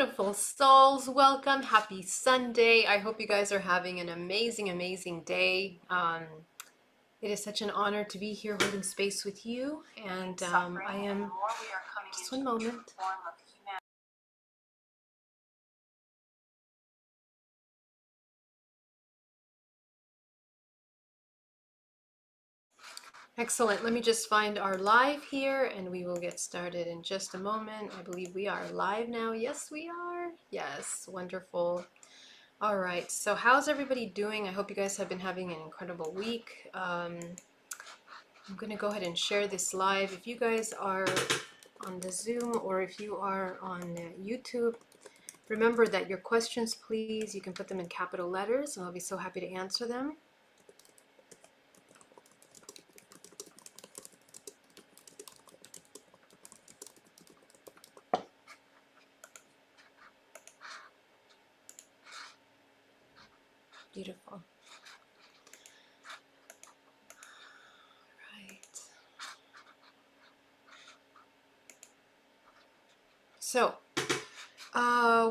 beautiful souls, welcome. Happy Sunday. I hope you guys are having an amazing day. It is such an honor to be here holding space with you, and I am just one moment. Excellent. Let me just find our live here and we will get started in just a moment. I believe we are live now. Yes, we are. Yes, wonderful. All right, so how's everybody doing? I hope you guys have been having an incredible week. I'm going to go ahead and share this live. If you guys are on the Zoom or if you are on YouTube, remember that your questions, please, you can put them in capital letters and I'll be so happy to answer them. Beautiful. Right. So,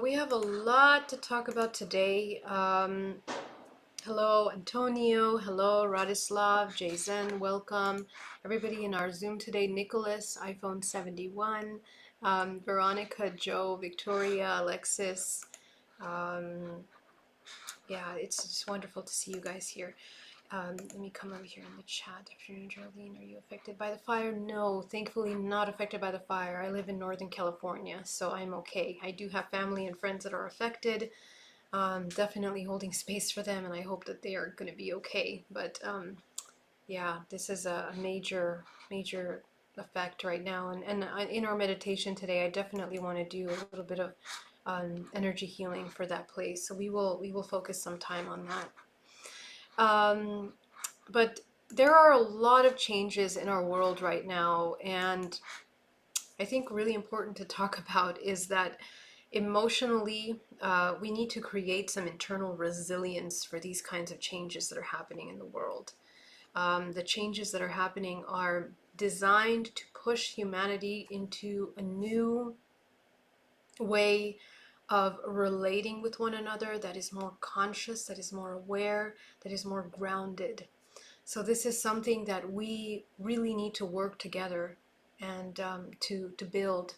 we have a lot to talk about today. Hello, Antonio. Hello, Radislav, Jason. Welcome. Everybody in our Zoom today. Nicholas, iPhone 71. Veronica, Joe, Victoria, Alexis. Yeah, it's just wonderful to see you guys here. Let me come over here in the chat. Afternoon, Geraldine. Are you affected by the fire? No, thankfully not affected by the fire. I live in Northern California, so I'm okay. I do have family and friends that are affected. Definitely holding space for them, and I hope that they are going to be okay. But yeah, this is a major effect right now. And in our meditation today, I definitely want to do a little bit of energy healing for that place. So we will focus some time on that. But there are a lot of changes in our world right now, and I think really important to talk about is that emotionally, we need to create some internal resilience for these kinds of changes that are happening in the world. The changes that are happening are designed to push humanity into a new way of relating with one another that is more conscious, that is more aware, that is more grounded. So this is something that we really need to work together and to build.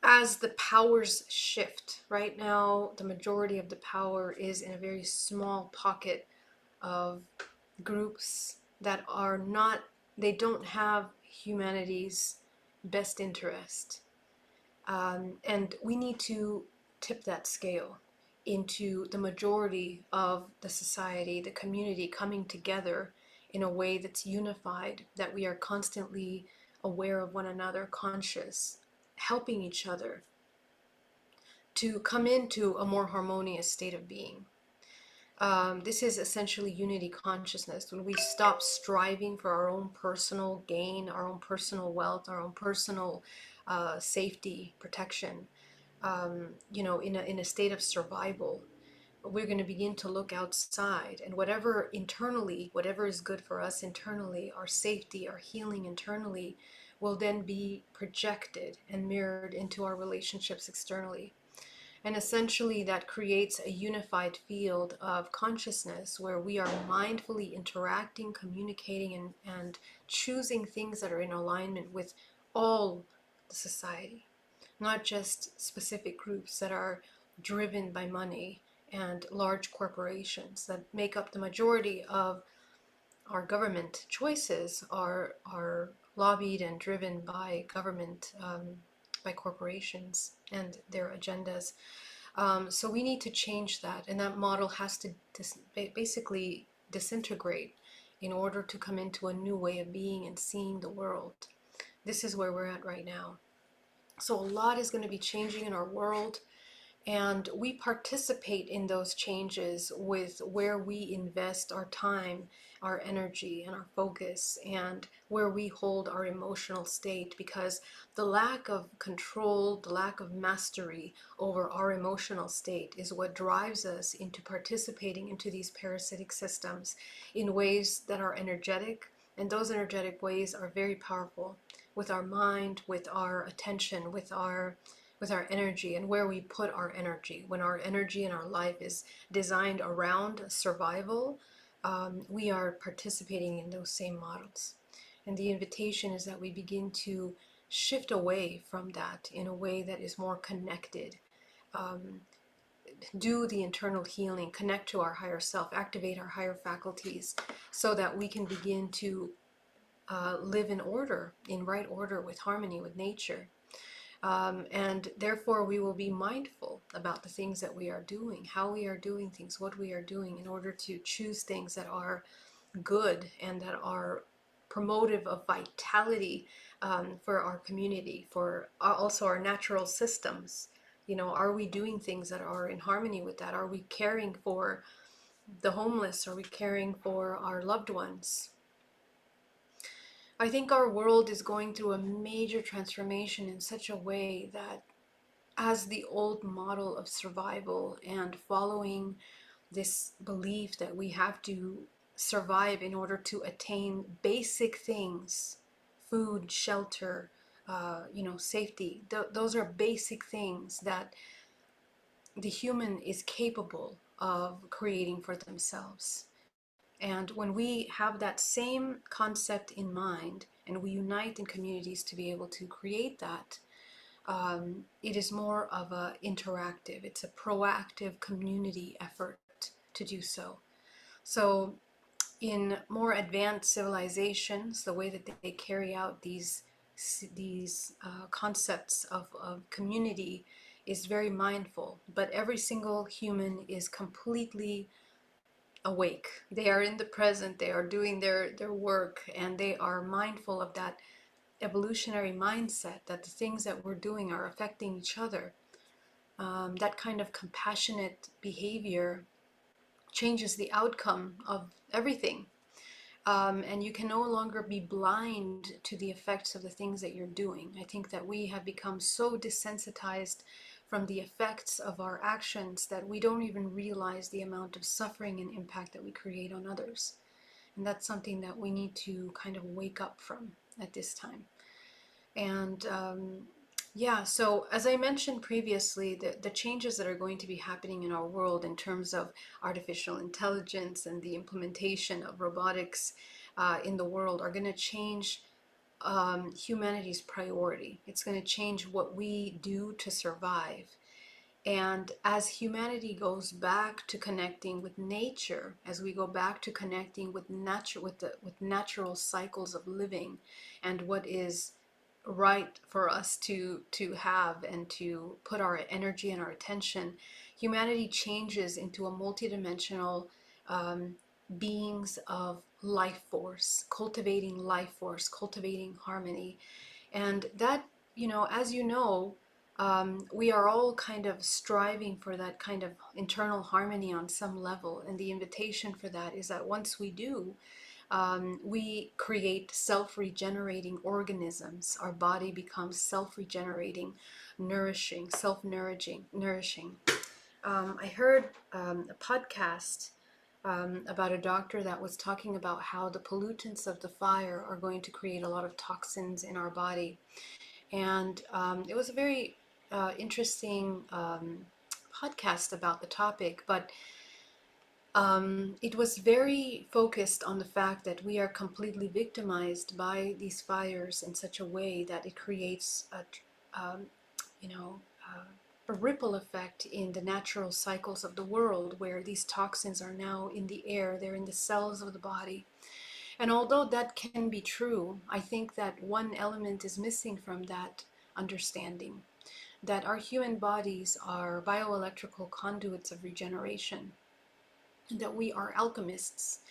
As the powers shift, right now the majority of the power is in a very small pocket of groups that are not, they don't have humanity's best interest. And we need to tip that scale into the majority of the society, the community coming together in a way that's unified, that we are constantly aware of one another, conscious, helping each other to come into a more harmonious state of being. This is essentially unity consciousness. When we stop striving for our own personal gain, our own personal wealth, our own personal safety, protection, in a state of survival, we're going to begin to look outside, and whatever internally, whatever is good for us internally, our safety, our healing internally, will then be projected and mirrored into our relationships externally. And essentially that creates a unified field of consciousness where we are mindfully interacting, communicating, and choosing things that are in alignment with all the society, not just specific groups that are driven by money and large corporations that make up the majority of our government choices are lobbied and driven by government, by corporations and their agendas. So we need to change that, and that model has to basically disintegrate in order to come into a new way of being and seeing the world. This is where we're at right now. So a lot is going to be changing in our world, and we participate in those changes with where we invest our time, our energy, and our focus, and where we hold our emotional state, because the lack of control, the lack of mastery over our emotional state is what drives us into participating into these parasitic systems in ways that are energetic, and those energetic ways are very powerful. with our mind, with our attention, with our energy, and where we put our energy. When our energy in our life is designed around survival, we are participating in those same models. And the invitation is that we begin to shift away from that in a way that is more connected. Um, do the internal healing, connect to our higher self, activate our higher faculties, so that we can begin to live in order, in right order, with harmony with nature. And therefore, we will be mindful about the things that we are doing, how we are doing things, what we are doing, in order to choose things that are good and that are promotive of vitality, for our community, for also our natural systems. You know, are we doing things that are in harmony with that? Are we caring for the homeless? Are we caring for our loved ones? I think our world is going through a major transformation in such a way that, as the old model of survival and following this belief that we have to survive in order to attain basic things, food, shelter, safety. Those are basic things that the human is capable of creating for themselves. And when we have that same concept in mind and we unite in communities to be able to create that, it is more of a interactive, it's a proactive community effort to do so. So in more advanced civilizations, the way that they carry out these concepts of community is very mindful, but every single human is completely awake. They are in the present, they are doing their work, and they are mindful of that evolutionary mindset, that the things that we're doing are affecting each other. That kind of compassionate behavior changes the outcome of everything. And you can no longer be blind to the effects of the things that you're doing. I think that we have become so desensitized from the effects of our actions that we don't even realize the amount of suffering and impact that we create on others. And that's something that we need to kind of wake up from at this time. And yeah, so as I mentioned previously, the changes that are going to be happening in our world in terms of artificial intelligence and the implementation of robotics in the world are going to change humanity's priority. It's going to change what we do to survive. And as humanity goes back to connecting with nature, as we go back to connecting with nature, with natural cycles of living, and what is right for us to have and to put our energy and our attention, humanity changes into a multidimensional beings of life force, cultivating harmony. And that, as you know, we are all kind of striving for that kind of internal harmony on some level. And the invitation for that is that once we do, we create self-regenerating organisms. Our body becomes self-regenerating, nourishing, nourishing. I heard a podcast about a doctor that was talking about how the pollutants of the fire are going to create a lot of toxins in our body. And it was a very interesting podcast about the topic, but it was very focused on the fact that we are completely victimized by these fires in such a way that it creates um, you know, a ripple effect in the natural cycles of the world, where these toxins are now in the air, they're in the cells of the body. And although that can be true, I think that one element is missing from that understanding, that our human bodies are bioelectrical conduits of regeneration, that we are alchemists.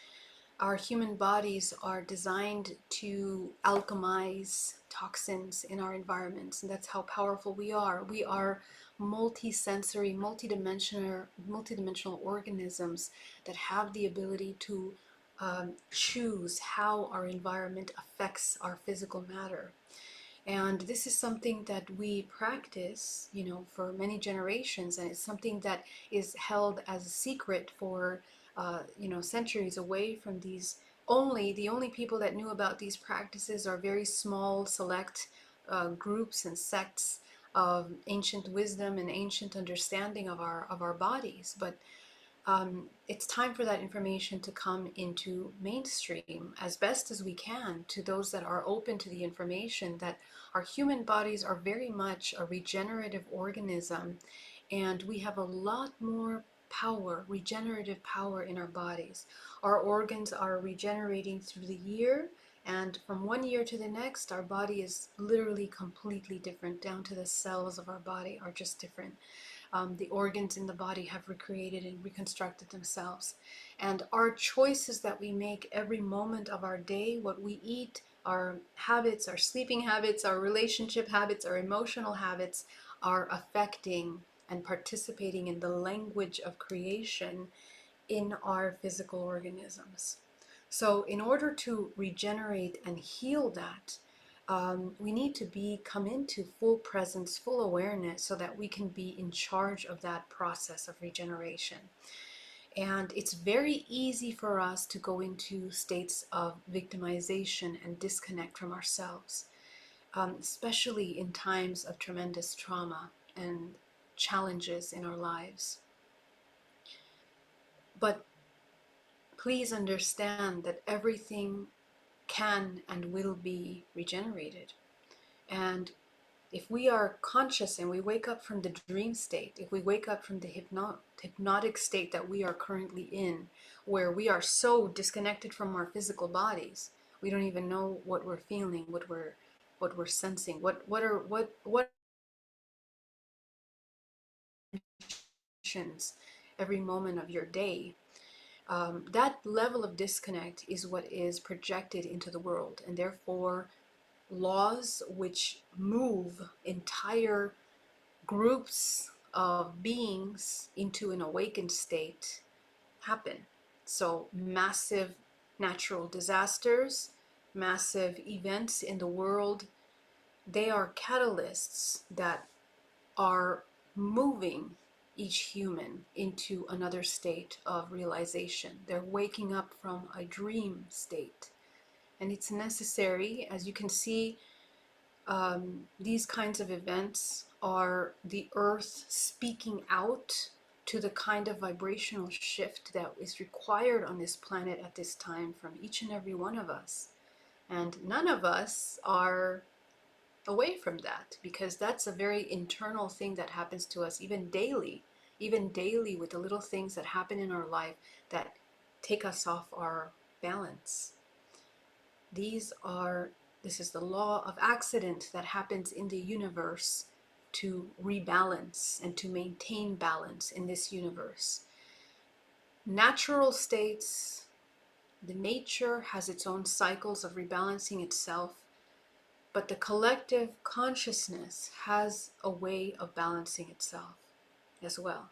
Our human bodies are designed to alchemize toxins in our environments, and that's how powerful we are. We are multi-sensory, multidimensional organisms that have the ability to choose how our environment affects our physical matter. And this is something that we practice, for many generations, and it's something that is held as a secret for, centuries away from these the only people that knew about these practices are very small, select groups and sects of ancient wisdom and ancient understanding of our bodies. But it's time for that information to come into mainstream as best as we can to those that are open to the information that our human bodies are very much a regenerative organism, and we have a lot more power, regenerative power in our bodies. Our organs are regenerating through the year, and from one year to the next, our body is literally completely different, down to the cells of our body are just different. The organs in the body have recreated and reconstructed themselves. And our choices that we make every moment of our day, what we eat, our habits, our sleeping habits, our relationship habits, our emotional habits, are affecting and participating in the language of creation in our physical organisms. So in order to regenerate and heal that, we need to come into full presence, full awareness, so that we can be in charge of that process of regeneration. And it's very easy for us to go into states of victimization and disconnect from ourselves, especially in times of tremendous trauma and challenges in our lives. But please understand that everything can and will be regenerated. And if we are conscious and we wake up from the dream state, if we wake up from the hypnotic state that we are currently in, where we are so disconnected from our physical bodies, we don't even know what we're feeling, what we're sensing, what emotions every moment of your day. That level of disconnect is what is projected into the world, and therefore laws which move entire groups of beings into an awakened state happen. So massive natural disasters, massive events in the world, they are catalysts that are moving each human into another state of realization. They're waking up from a dream state. And it's necessary, as you can see, these kinds of events are the earth speaking out to the kind of vibrational shift that is required on this planet at this time from each and every one of us. And none of us are away from that, because that's a very internal thing that happens to us even daily with the little things that happen in our life that take us off our balance. This is the law of accident that happens in the universe to rebalance and to maintain balance in this universe. Natural states, the nature has its own cycles of rebalancing itself, but the collective consciousness has a way of balancing itself as well.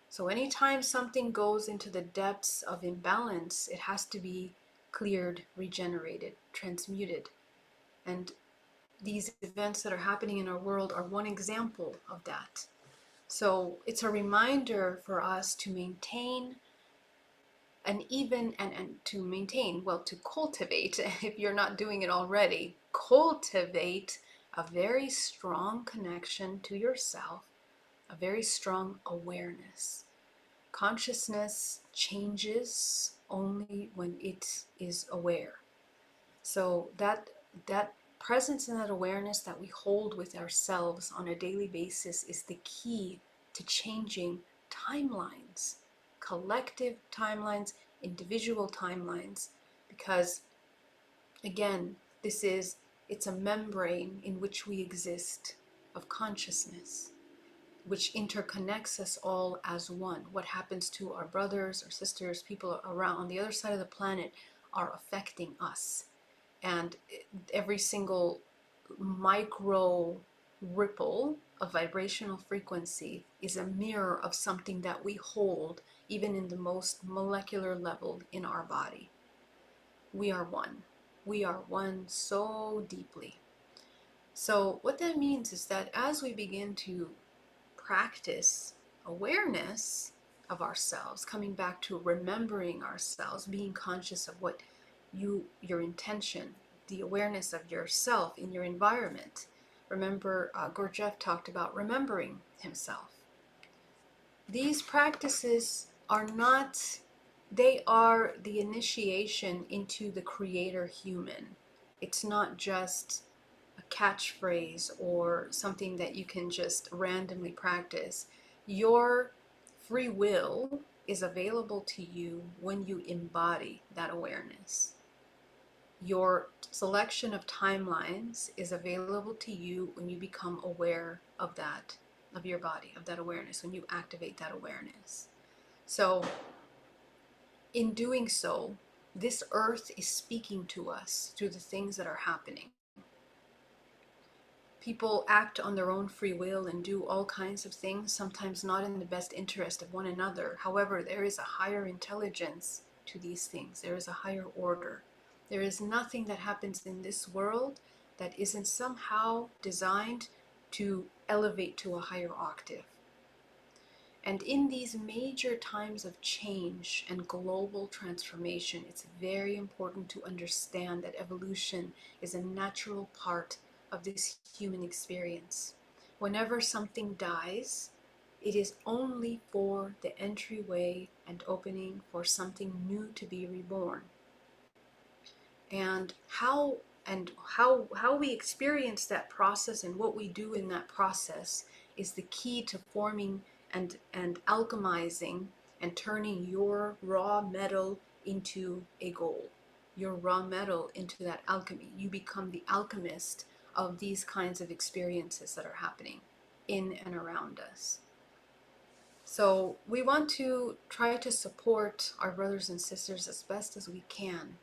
So anytime something goes into the depths of imbalance, it has to be cleared, regenerated, transmuted. And these events that are happening in our world are one example of that. So it's a reminder for us to maintain to cultivate, if you're not doing it already, cultivate a very strong connection to yourself, a very strong awareness. Consciousness changes only when it is aware. So that presence and that awareness that we hold with ourselves on a daily basis is the key to changing timelines, collective timelines, individual timelines, because again, it's a membrane in which we exist of consciousness, which interconnects us all as one. What happens to our brothers or sisters, people around on the other side of the planet, are affecting us. And every single micro ripple of vibrational frequency is a mirror of something that we hold, even in the most molecular level in our body. We are one. We are one so deeply. So what that means is that as we begin to practice awareness of ourselves, coming back to remembering ourselves, being conscious of what your intention, the awareness of yourself in your environment. Remember, Gurdjieff talked about remembering himself. These practices are not, they are the initiation into the creator human. It's not just a catchphrase or something that you can just randomly practice. Your free will is available to you when you embody that awareness. Your selection of timelines is available to you when you become aware of that, of your body, of that awareness, when you activate that awareness. So, in doing so, this earth is speaking to us through the things that are happening. People act on their own free will and do all kinds of things, sometimes not in the best interest of one another. However, there is a higher intelligence to these things. There is a higher order. There is nothing that happens in this world that isn't somehow designed to elevate to a higher octave. And in these major times of change and global transformation, it's very important to understand that evolution is a natural part of this human experience. Whenever something dies, it is only for the entryway and opening for something new to be reborn. And how we experience that process and what we do in that process is the key to forming and alchemizing and turning your raw metal into a gold, your raw metal into that alchemy. You become the alchemist of these kinds of experiences that are happening in and around us. So we want to try to support our brothers and sisters as best as we can,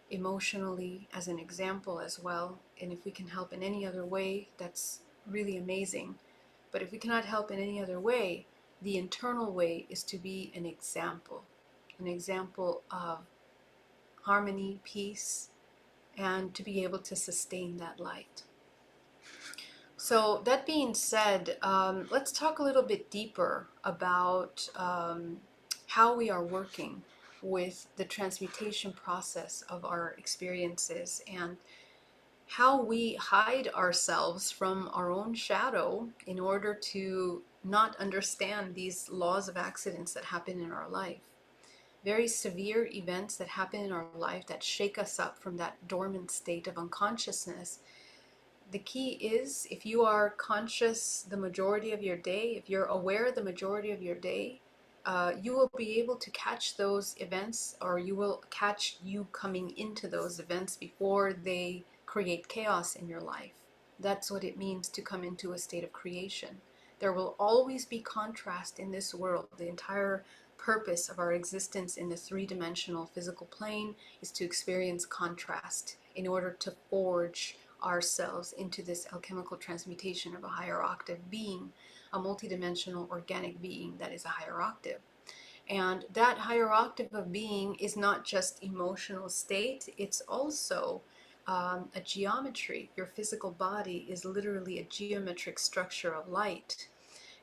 emotionally, as an example as well. And if we can help in any other way, that's really amazing. But if we cannot help in any other way, the internal way is to be an example of harmony, peace, and to be able to sustain that light. So that being said, let's talk a little bit deeper about how we are working with the transmutation process of our experiences and how we hide ourselves from our own shadow in order to not understand these laws of accidents that happen in our life. Very severe events that happen in our life that shake us up from that dormant state of unconsciousness. The key is, if you are conscious the majority of your day, if you're aware the majority of your day, you will be able to catch those events, or you will catch you coming into those events before they create chaos in your life. That's what it means to come into a state of creation. There will always be contrast in this world. The entire purpose of our existence in the three-dimensional physical plane is to experience contrast in order to forge ourselves into this alchemical transmutation of a higher octave being, a multidimensional organic being that is a higher octave. And that higher octave of being is not just emotional state, it's also a geometry. Your physical body is literally a geometric structure of light.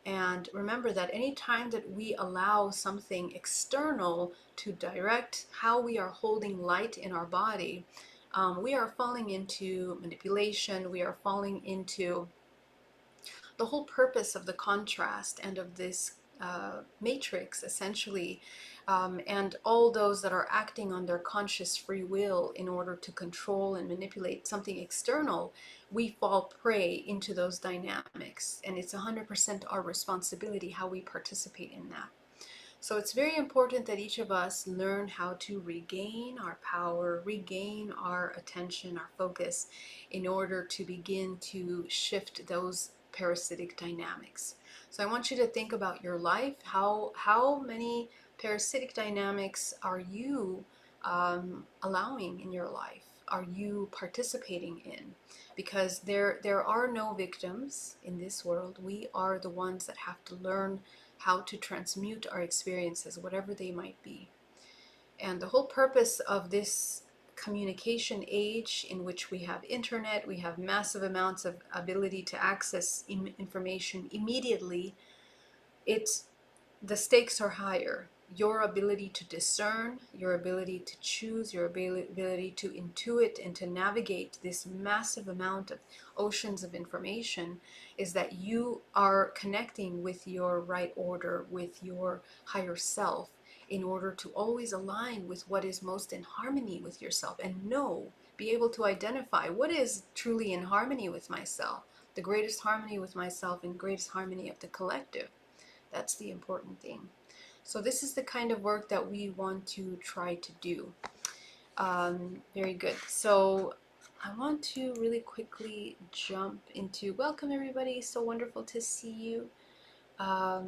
And remember that any time that we allow something external to direct how we are holding light in our body, we are falling into manipulation, we are falling into the whole purpose of the contrast and of this matrix, essentially, and all those that are acting on their conscious free will in order to control and manipulate something external, we fall prey into those dynamics, and it's 100% our responsibility how we participate in that. So it's very important that each of us learn how to regain our power, regain our attention, our focus, in order to begin to shift those parasitic dynamics. So I want you to think about your life. How many parasitic dynamics are you allowing in your life? Are you participating in? Because there are no victims in this world. We are the ones that have to learn how to transmute our experiences, whatever they might be. And the whole purpose of this communication age, in which we have internet, we have massive amounts of ability to access information immediately, the stakes are higher. your ability to discern, your ability to choose, your ability to intuit and to navigate this massive amount of oceans of information is that you are connecting with your right order, with your higher self, in order to always align with what is most in harmony with yourself and be able to identify what is truly in harmony with myself, the greatest harmony with myself and greatest harmony of the collective. That's the important thing. So this is the kind of work that we want to try to do. Very good. So I want to really quickly jump into, welcome everybody, so wonderful to see you. So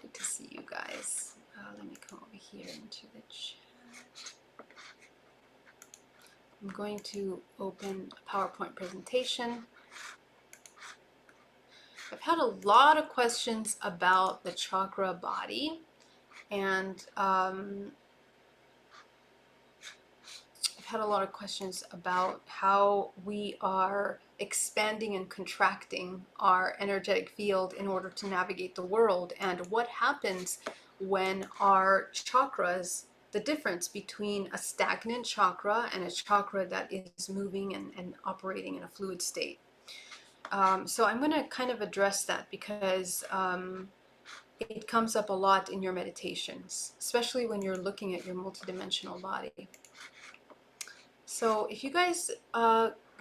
good to see you guys. Let me come over here into the chat. I'm going to open a PowerPoint presentation. I've had a lot of questions about the chakra body, and I've had a lot of questions about how we are expanding and contracting our energetic field in order to navigate the world, and what happens when our chakras, the difference between a stagnant chakra and a chakra that is moving and operating in a fluid state. So I'm going to kind of address that because it comes up a lot in your meditations, especially when you're looking at your multidimensional body. So if you guys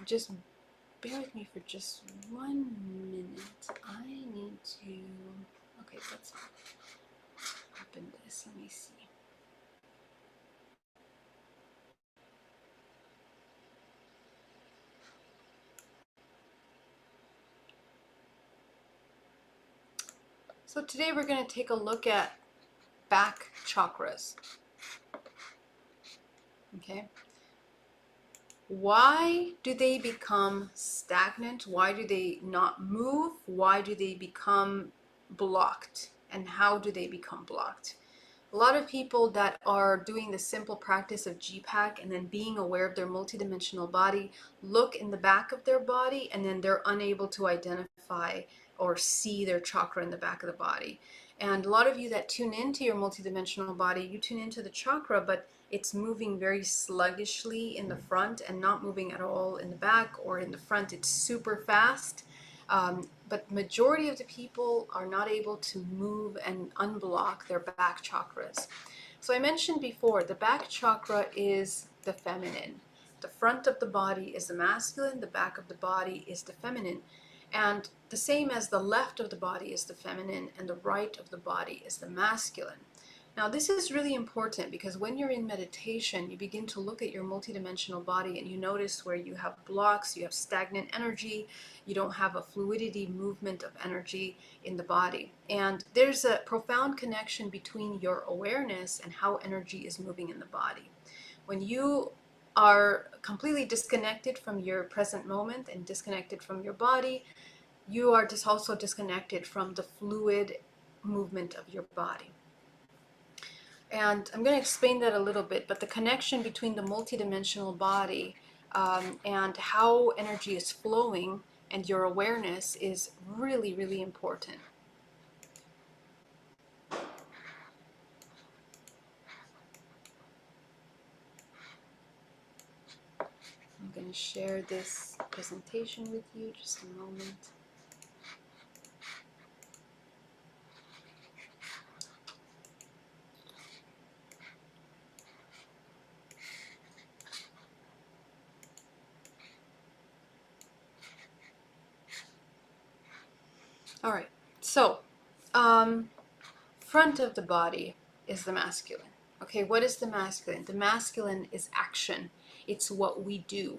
just bear with me for just 1 minute, I need to, okay, let's open this, let me see. So today we're going to take a look at back chakras. Okay. Why do they become stagnant? Why do they not move? Why do they become blocked? And how do they become blocked? A lot of people that are doing the simple practice of GPAC and then being aware of their multidimensional body look in the back of their body and then they're unable to identify or see their chakra in the back of the body. And a lot of you that tune into your multidimensional body, you tune into the chakra, but it's moving very sluggishly in the front and not moving at all in the back or in the front. It's super fast. But majority of the people are not able to move and unblock their back chakras. So I mentioned before, the back chakra is the feminine. The front of the body is the masculine, the back of the body is the feminine. And the same as the left of the body is the feminine and the right of the body is the masculine. Now this is really important because when you're in meditation, you begin to look at your multidimensional body and you notice where you have blocks, you have stagnant energy, you don't have a fluidity movement of energy in the body. And there's a profound connection between your awareness and how energy is moving in the body. When you are completely disconnected from your present moment and disconnected from your body, you are also disconnected from the fluid movement of your body. And I'm going to explain that a little bit, but the connection between the multidimensional body and how energy is flowing and your awareness is really, really important. I'm going to share this presentation with you, just a moment. All right, so front of the body is the masculine. Okay, what is the masculine? The masculine is action. It's what we do.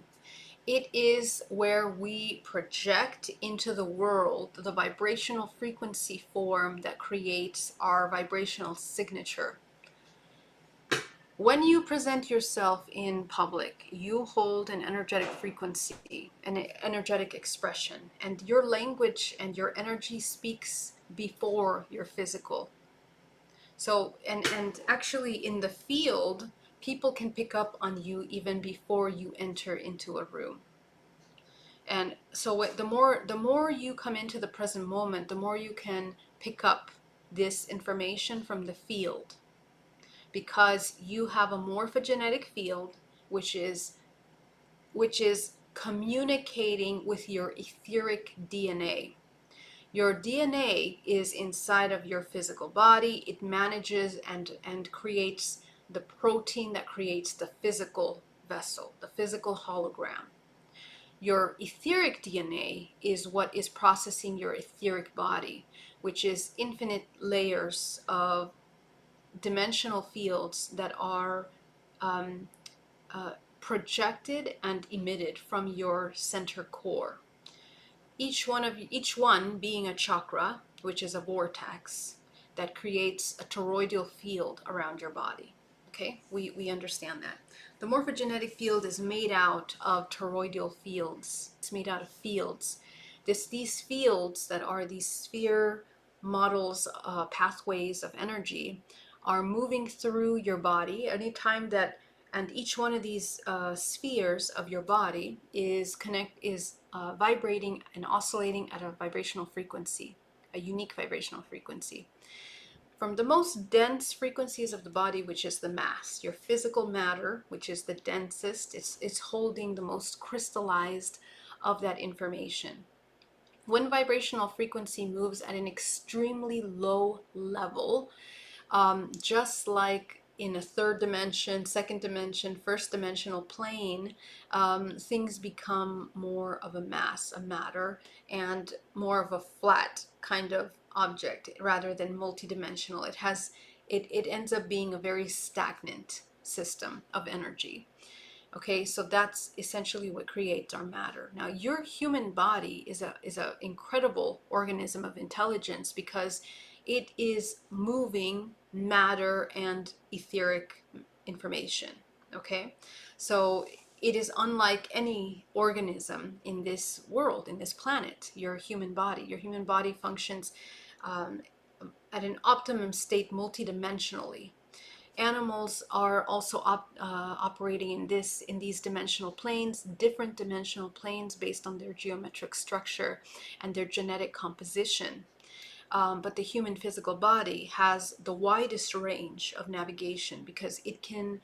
It is where we project into the world the vibrational frequency form that creates our vibrational signature. When you present yourself in public, you hold an energetic frequency, an energetic expression, and your language and your energy speaks before your physical. So, and actually in the field, people can pick up on you even before you enter into a room. And so the more you come into the present moment, the more you can pick up this information from the field, because you have a morphogenetic field which is communicating with your etheric DNA. Your DNA is inside of your physical body. It manages and creates the protein that creates the physical vessel, the physical hologram. Your etheric DNA is what is processing your etheric body, which is infinite layers of dimensional fields that are um, projected and emitted from your center core. Each one being a chakra, which is a vortex that creates a toroidal field around your body. Okay, we understand that. The morphogenetic field is made out of toroidal fields. It's made out of fields. These fields that are these sphere models, pathways of energy, are moving through your body anytime that, and each one of these spheres of your body is vibrating and oscillating at a vibrational frequency, a unique vibrational frequency. From the most dense frequencies of the body, which is the mass, your physical matter, which is the densest, it's holding the most crystallized of that information. When vibrational frequency moves at an extremely low level, just like in a third dimension, second dimension, first dimensional plane, things become more of a mass, a matter, and more of a flat kind of object rather than multidimensional. It ends up being a very stagnant system of energy. Okay, so that's essentially what creates our matter. Now, your human body is a incredible organism of intelligence, because it is moving matter and etheric information. Okay, so it is unlike any organism in this world, in this planet. Your human body functions um, at an optimum state multidimensionally. Animals are also operating in these dimensional planes, different dimensional planes based on their geometric structure and their genetic composition. But the human physical body has the widest range of navigation, because it can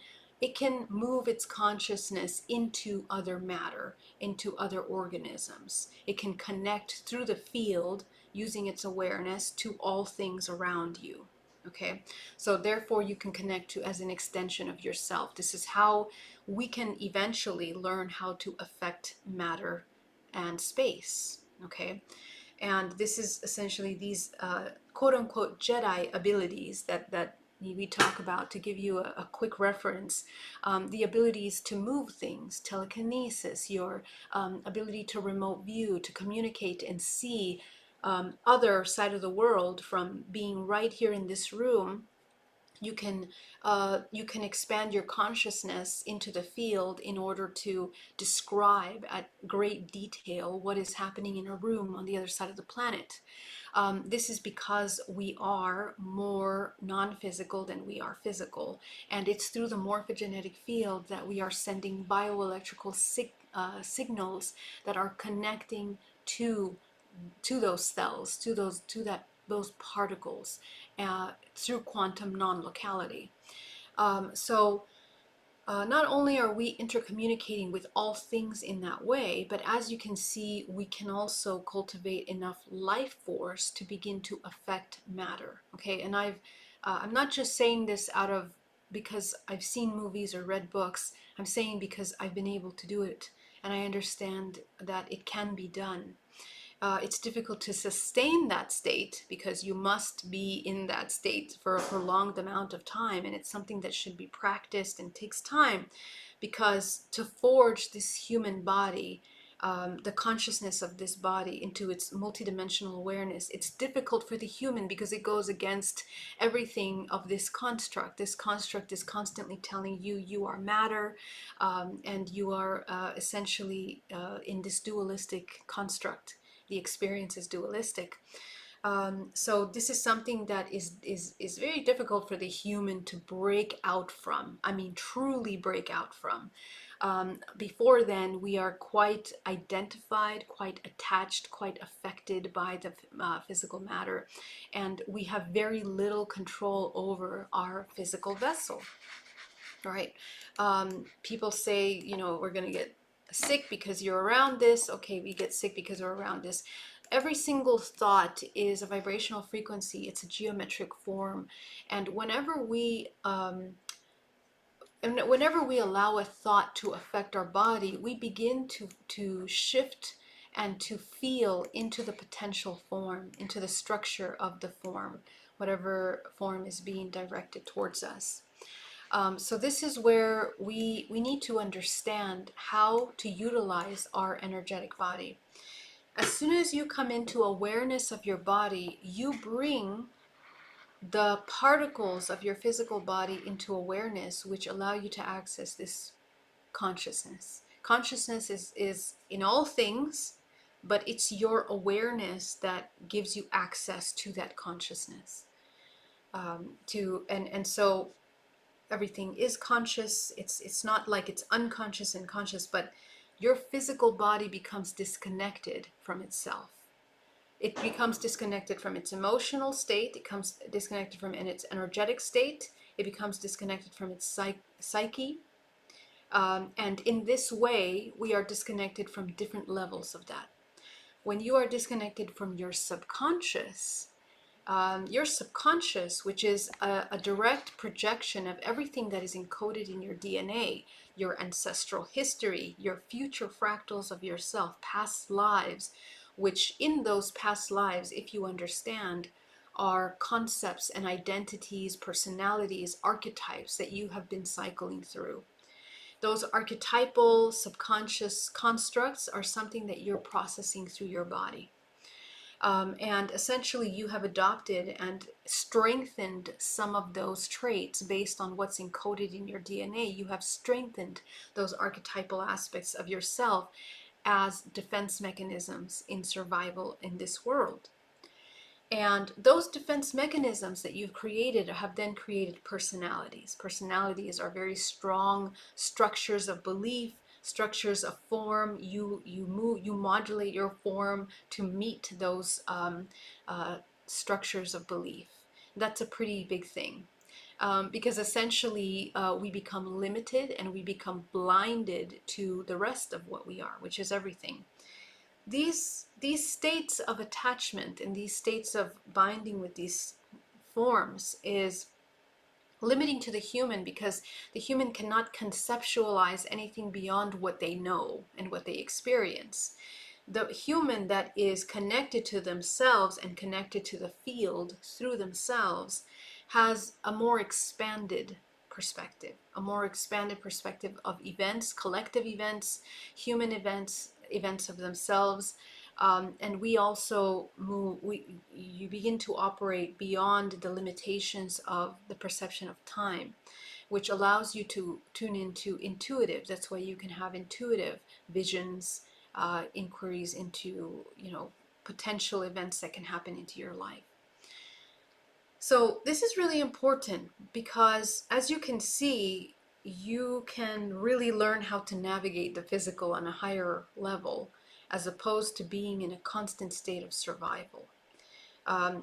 move its consciousness into other matter, into other organisms. It can connect through the field using its awareness to all things around you. Okay, so therefore you can connect to as an extension of yourself. This is how we can eventually learn how to affect matter and space. Okay, and this is essentially these quote unquote Jedi abilities that we talk about. To give you a quick reference, the abilities to move things, telekinesis, your ability to remote view, to communicate and see other side of the world from being right here in this room. You can expand your consciousness into the field in order to describe at great detail what is happening in a room on the other side of the planet. This is because we are more non-physical than we are physical, and it's through the morphogenetic field that we are sending bioelectrical signals that are connecting to those cells, those particles, through quantum non-locality. So not only are we intercommunicating with all things in that way, but as you can see, we can also cultivate enough life force to begin to affect matter. Okay, and I'm not just saying this out of because I've seen movies or read books. I'm saying because I've been able to do it, and I understand that it can be done. It's difficult to sustain that state, because you must be in that state for a prolonged amount of time, and it's something that should be practiced and takes time, because to forge this human body, the consciousness of this body into its multidimensional awareness, it's difficult for the human because it goes against everything of this construct. This construct is constantly telling you you are matter, and you are essentially in this dualistic construct. The experience is dualistic. So this is something that is very difficult for the human to break out from. I mean, truly break out from. Before then, we are quite identified, quite attached, quite affected by the physical matter, and we have very little control over our physical vessel, right? People say, you know, we're going to get sick because you're around this. Okay, we get sick because we're around this. Every single thought is a vibrational frequency. It's a geometric form, and whenever we allow a thought to affect our body, we begin to shift and to feel into the potential form, into the structure of the form, whatever form is being directed towards us. So this is where we need to understand how to utilize our energetic body. As soon as you come into awareness of your body, you bring the particles of your physical body into awareness, which allow you to access this consciousness. Consciousness is in all things, but it's your awareness that gives you access to that consciousness. So everything is conscious. It's not like it's unconscious and conscious, but your physical body becomes disconnected from itself. It becomes disconnected from its emotional state. It becomes disconnected from its energetic state. It becomes disconnected from its psyche. And in this way, we are disconnected from different levels of that. When you are disconnected from your subconscious, which is a direct projection of everything that is encoded in your DNA, your ancestral history, your future fractals of yourself, past lives, which in those past lives, if you understand, are concepts and identities, personalities, archetypes that you have been cycling through. Those archetypal subconscious constructs are something that you're processing through your body. And essentially you have adopted and strengthened some of those traits based on what's encoded in your DNA. You have strengthened those archetypal aspects of yourself as defense mechanisms in survival in this world. And those defense mechanisms that you've created have then created personalities. Personalities are very strong structures of belief, structures of form. You modulate your form to meet those structures of belief. That's a pretty big thing. Because essentially we become limited and we become blinded to the rest of what we are, which is everything. These states of attachment and these states of binding with these forms is limiting to the human, because the human cannot conceptualize anything beyond what they know and what they experience. The human that is connected to themselves and connected to the field through themselves has a more expanded perspective, of events, collective events, human events, events of themselves. And we also you begin to operate beyond the limitations of the perception of time, which allows you to tune into intuitive. That's why you can have intuitive visions, inquiries into, potential events that can happen into your life. So this is really important because, as you can see, you can really learn how to navigate the physical on a higher level, as opposed to being in a constant state of survival.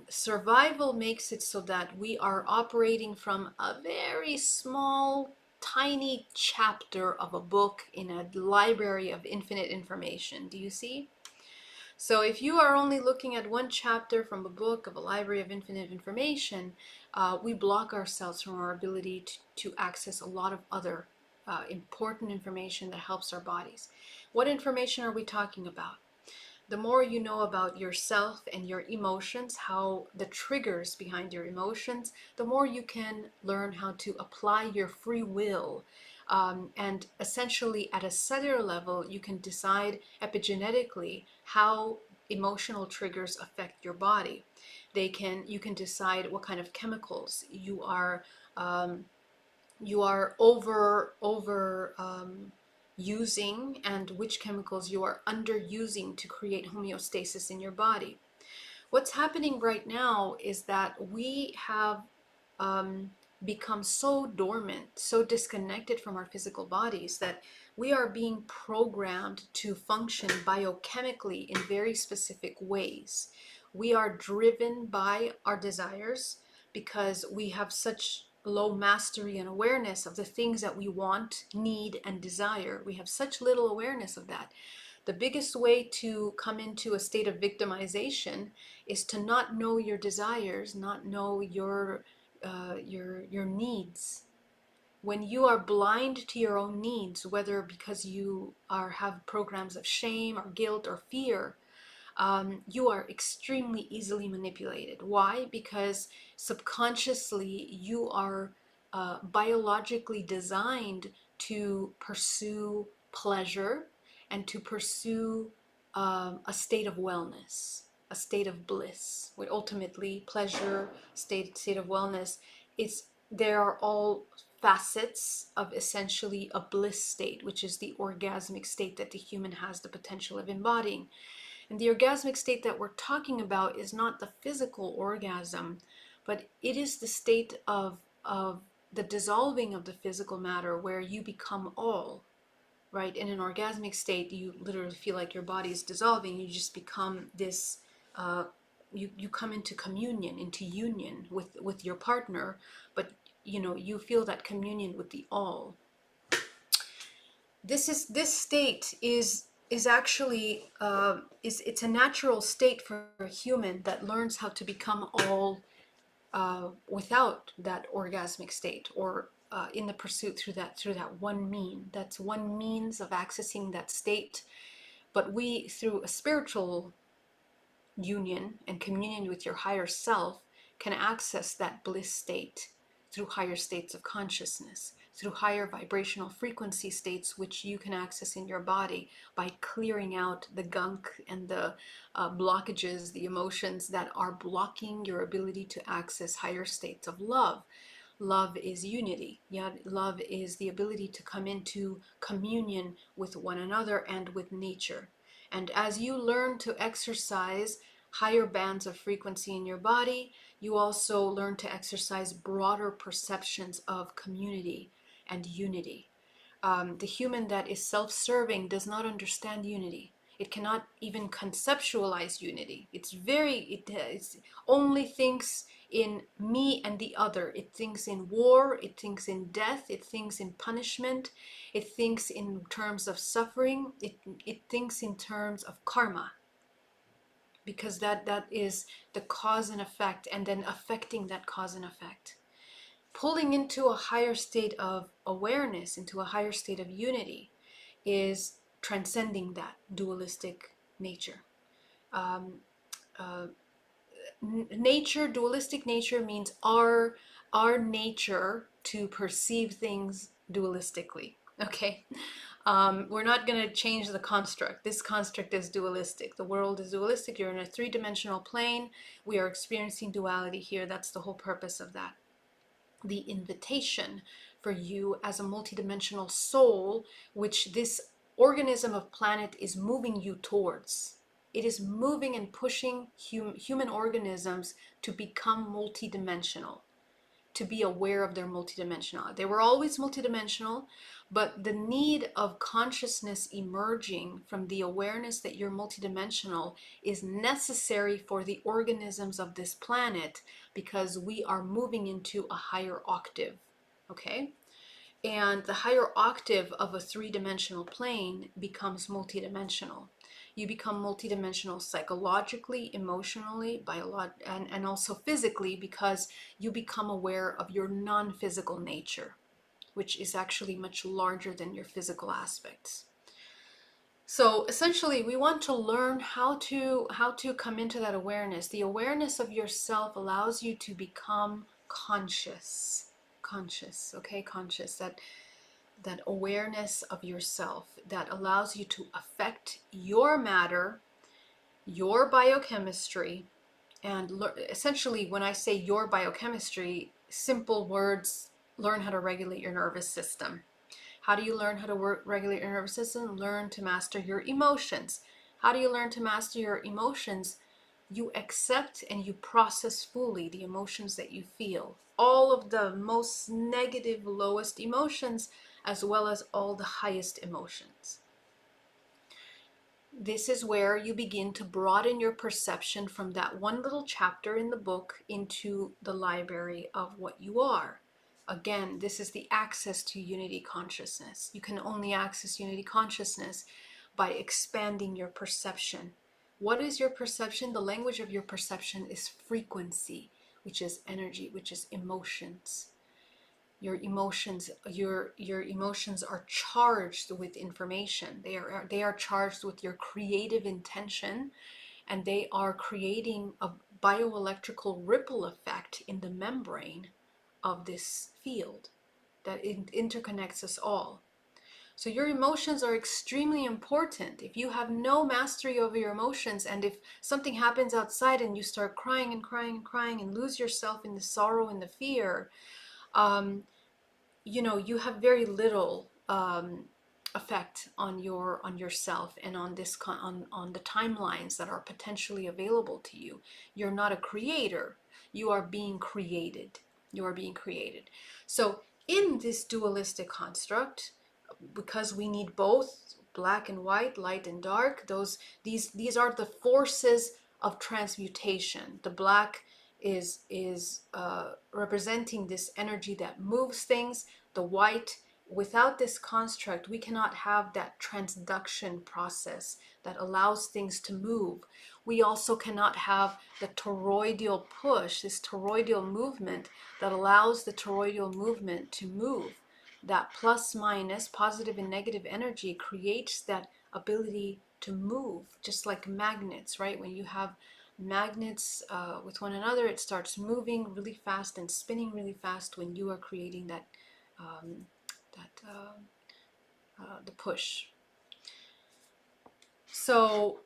Survival makes it so that we are operating from a very small, tiny chapter of a book in a library of infinite information. Do you see? So if you are only looking at one chapter from a book of a library of infinite information, we block ourselves from our ability to access a lot of other important information that helps our bodies. What information are we talking about? The more you know about yourself and your emotions, how the triggers behind your emotions, the more you can learn how to apply your free will. And essentially, at a cellular level, you can decide epigenetically how emotional triggers affect your body. You can decide what kind of chemicals you are using, and which chemicals you are underusing to create homeostasis in your body. What's happening right now is that we have become so dormant, so disconnected from our physical bodies, that We are being programmed to function biochemically in very specific ways. We are driven by our desires because we have such low mastery and awareness of the things that we want, need, and desire. We have such little awareness of that. The biggest way to come into a state of victimization is to not know your desires, not know your needs. When you are blind to your own needs, whether because you have programs of shame or guilt or fear, you are extremely easily manipulated. Why? Because subconsciously you are biologically designed to pursue pleasure and to pursue a state of wellness, a state of bliss. Where ultimately pleasure, state of wellness, there are all facets of essentially a bliss state, which is the orgasmic state that the human has the potential of embodying. And the orgasmic state that we're talking about is not the physical orgasm, but it is the state of the dissolving of the physical matter where you become all, right? In an orgasmic state, you literally feel like your body is dissolving. You just become this, you come into communion, into union with your partner, but you feel that communion with the all. This state is actually it's a natural state for a human that learns how to become all without that orgasmic state, or in the pursuit through that one mean. That's one means of accessing that state. But we, through a spiritual union and communion with your higher self, can access that bliss state through higher states of consciousness, through higher vibrational frequency states, which you can access in your body by clearing out the gunk and the blockages, the emotions that are blocking your ability to access higher states of love. Love is unity. Yeah, love is the ability to come into communion with one another and with nature. And as you learn to exercise higher bands of frequency in your body, you also learn to exercise broader perceptions of community and unity. The human that is self-serving does not understand unity. It cannot even conceptualize unity. It only thinks in me and the other. It thinks in war, it thinks in death, it thinks in punishment, it thinks in terms of suffering, it thinks in terms of karma, because that is the cause and effect, and then affecting that cause and effect. Pulling into a higher state of awareness, into a higher state of unity, is transcending that dualistic nature. Um, uh, Dualistic nature means our nature to perceive things dualistically. Okay, we're not going to change the construct. This construct is dualistic. The world is dualistic. You're in a three-dimensional plane. We are experiencing duality here. That's the whole purpose of that. The invitation for you as a multidimensional soul, which this organism of planet is moving you towards. It is moving and pushing human organisms to become multidimensional, to be aware of their multidimensionality. They were always multidimensional, but the need of consciousness emerging from the awareness that you're multidimensional is necessary for the organisms of this planet, because we are moving into a higher octave, okay? And the higher octave of a three-dimensional plane becomes multidimensional. You become multidimensional psychologically, emotionally, and also physically, because you become aware of your non-physical nature, which is actually much larger than your physical aspects. So essentially, we want to learn how to come into that awareness. The awareness of yourself allows you to become conscious. Okay, conscious. That awareness of yourself that allows you to affect your matter, your biochemistry, and essentially, when I say your biochemistry, simple words: learn how to regulate your nervous system. How do you learn how to regulate your nervous system? Learn to master your emotions. How do you learn to master your emotions? You accept and you process fully the emotions that you feel. All of the most negative, lowest emotions as well as all the highest emotions. This is where you begin to broaden your perception from that one little chapter in the book into the library of what you are. Again, this is the access to unity consciousness. You can only access unity consciousness by expanding your perception. What is your perception? The language of your perception is frequency, which is energy, which is emotions. Your emotions are charged with information. They are charged with your creative intention, and they are creating a bioelectrical ripple effect in the membrane of this field that interconnects us all. So your emotions are extremely important. If you have no mastery over your emotions, and if something happens outside and you start crying and crying and crying and lose yourself in the sorrow and the fear, you have very little effect on yourself and on the timelines that are potentially available to you. You're not a creator. You are being created. You are being created. So in this dualistic construct, because we need both black and white, light and dark, these are the forces of transmutation. The black is representing this energy that moves things. The white, without this construct, we cannot have that transduction process that allows things to move. We also cannot have the toroidal push, this toroidal movement that allows the toroidal movement to move. That plus minus, positive and negative energy, creates that ability to move, just like magnets, right? When you have magnets with one another, it starts moving really fast and spinning really fast when you are creating the push. So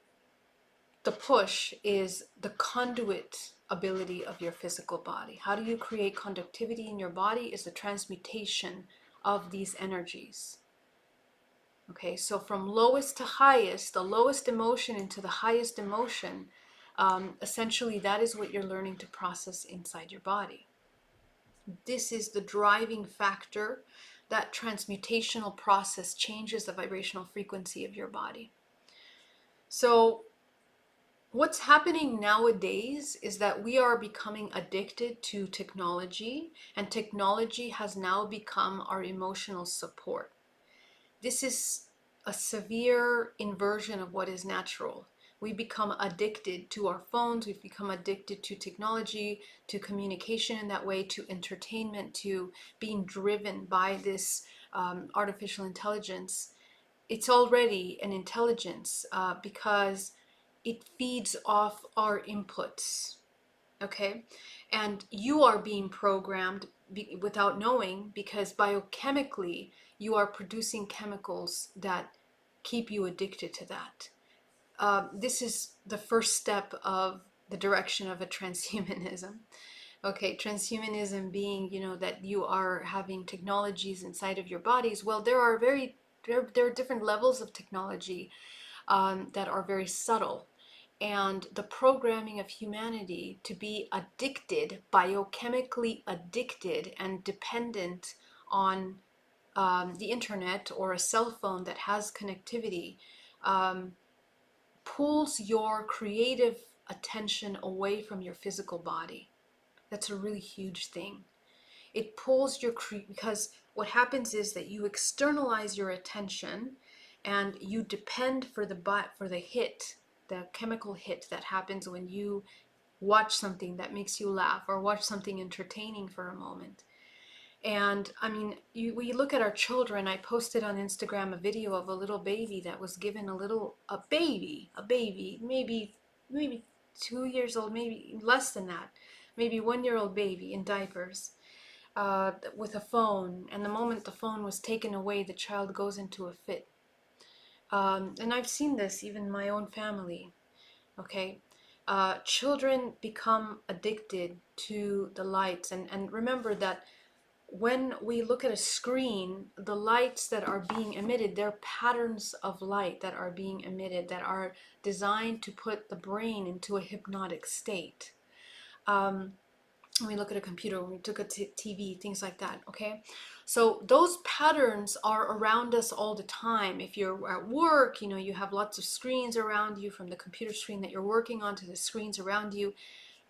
the push is the conduit ability of your physical body. How do you create conductivity in your body? Is the transmutation of these energies. Okay, so from lowest to highest, the lowest emotion into the highest emotion, essentially that is what you're learning to process inside your body. This is the driving factor. That transmutational process changes the vibrational frequency of your body. So what's happening nowadays is that we are becoming addicted to technology, and technology has now become our emotional support. This is a severe inversion of what is natural. We become addicted to our phones, we've become addicted to technology, to communication in that way, to entertainment, to being driven by this artificial intelligence. It's already an intelligence because it feeds off our inputs, okay? And you are being programmed without knowing, because biochemically you are producing chemicals that keep you addicted to that. This is the first step of the direction of a transhumanism. Okay, transhumanism being, that you are having technologies inside of your bodies. Well, there are different levels of technology that are very subtle. And the programming of humanity to be addicted, biochemically addicted and dependent on the internet or a cell phone that has connectivity, pulls your creative attention away from your physical body. That's a really huge thing. It pulls because what happens is that you externalize your attention and you depend for the hit, the chemical hit that happens when you watch something that makes you laugh or watch something entertaining for a moment. And I mean, we look at our children. I posted on Instagram a video of a little baby that was given a baby, maybe 2 years old, maybe less than that, maybe 1-year-old baby in diapers, with a phone. And the moment the phone was taken away, the child goes into a fit. And I've seen this even in my own family. Okay, children become addicted to the lights, and remember that when we look at a screen, the lights that are being emitted, they're patterns of light that are being emitted that are designed to put the brain into a hypnotic state. when we look at a computer, when we took a TV, things like that, okay? So those patterns are around us all the time. If you're at work, you know, you have lots of screens around you, from the computer screen that you're working on to the screens around you.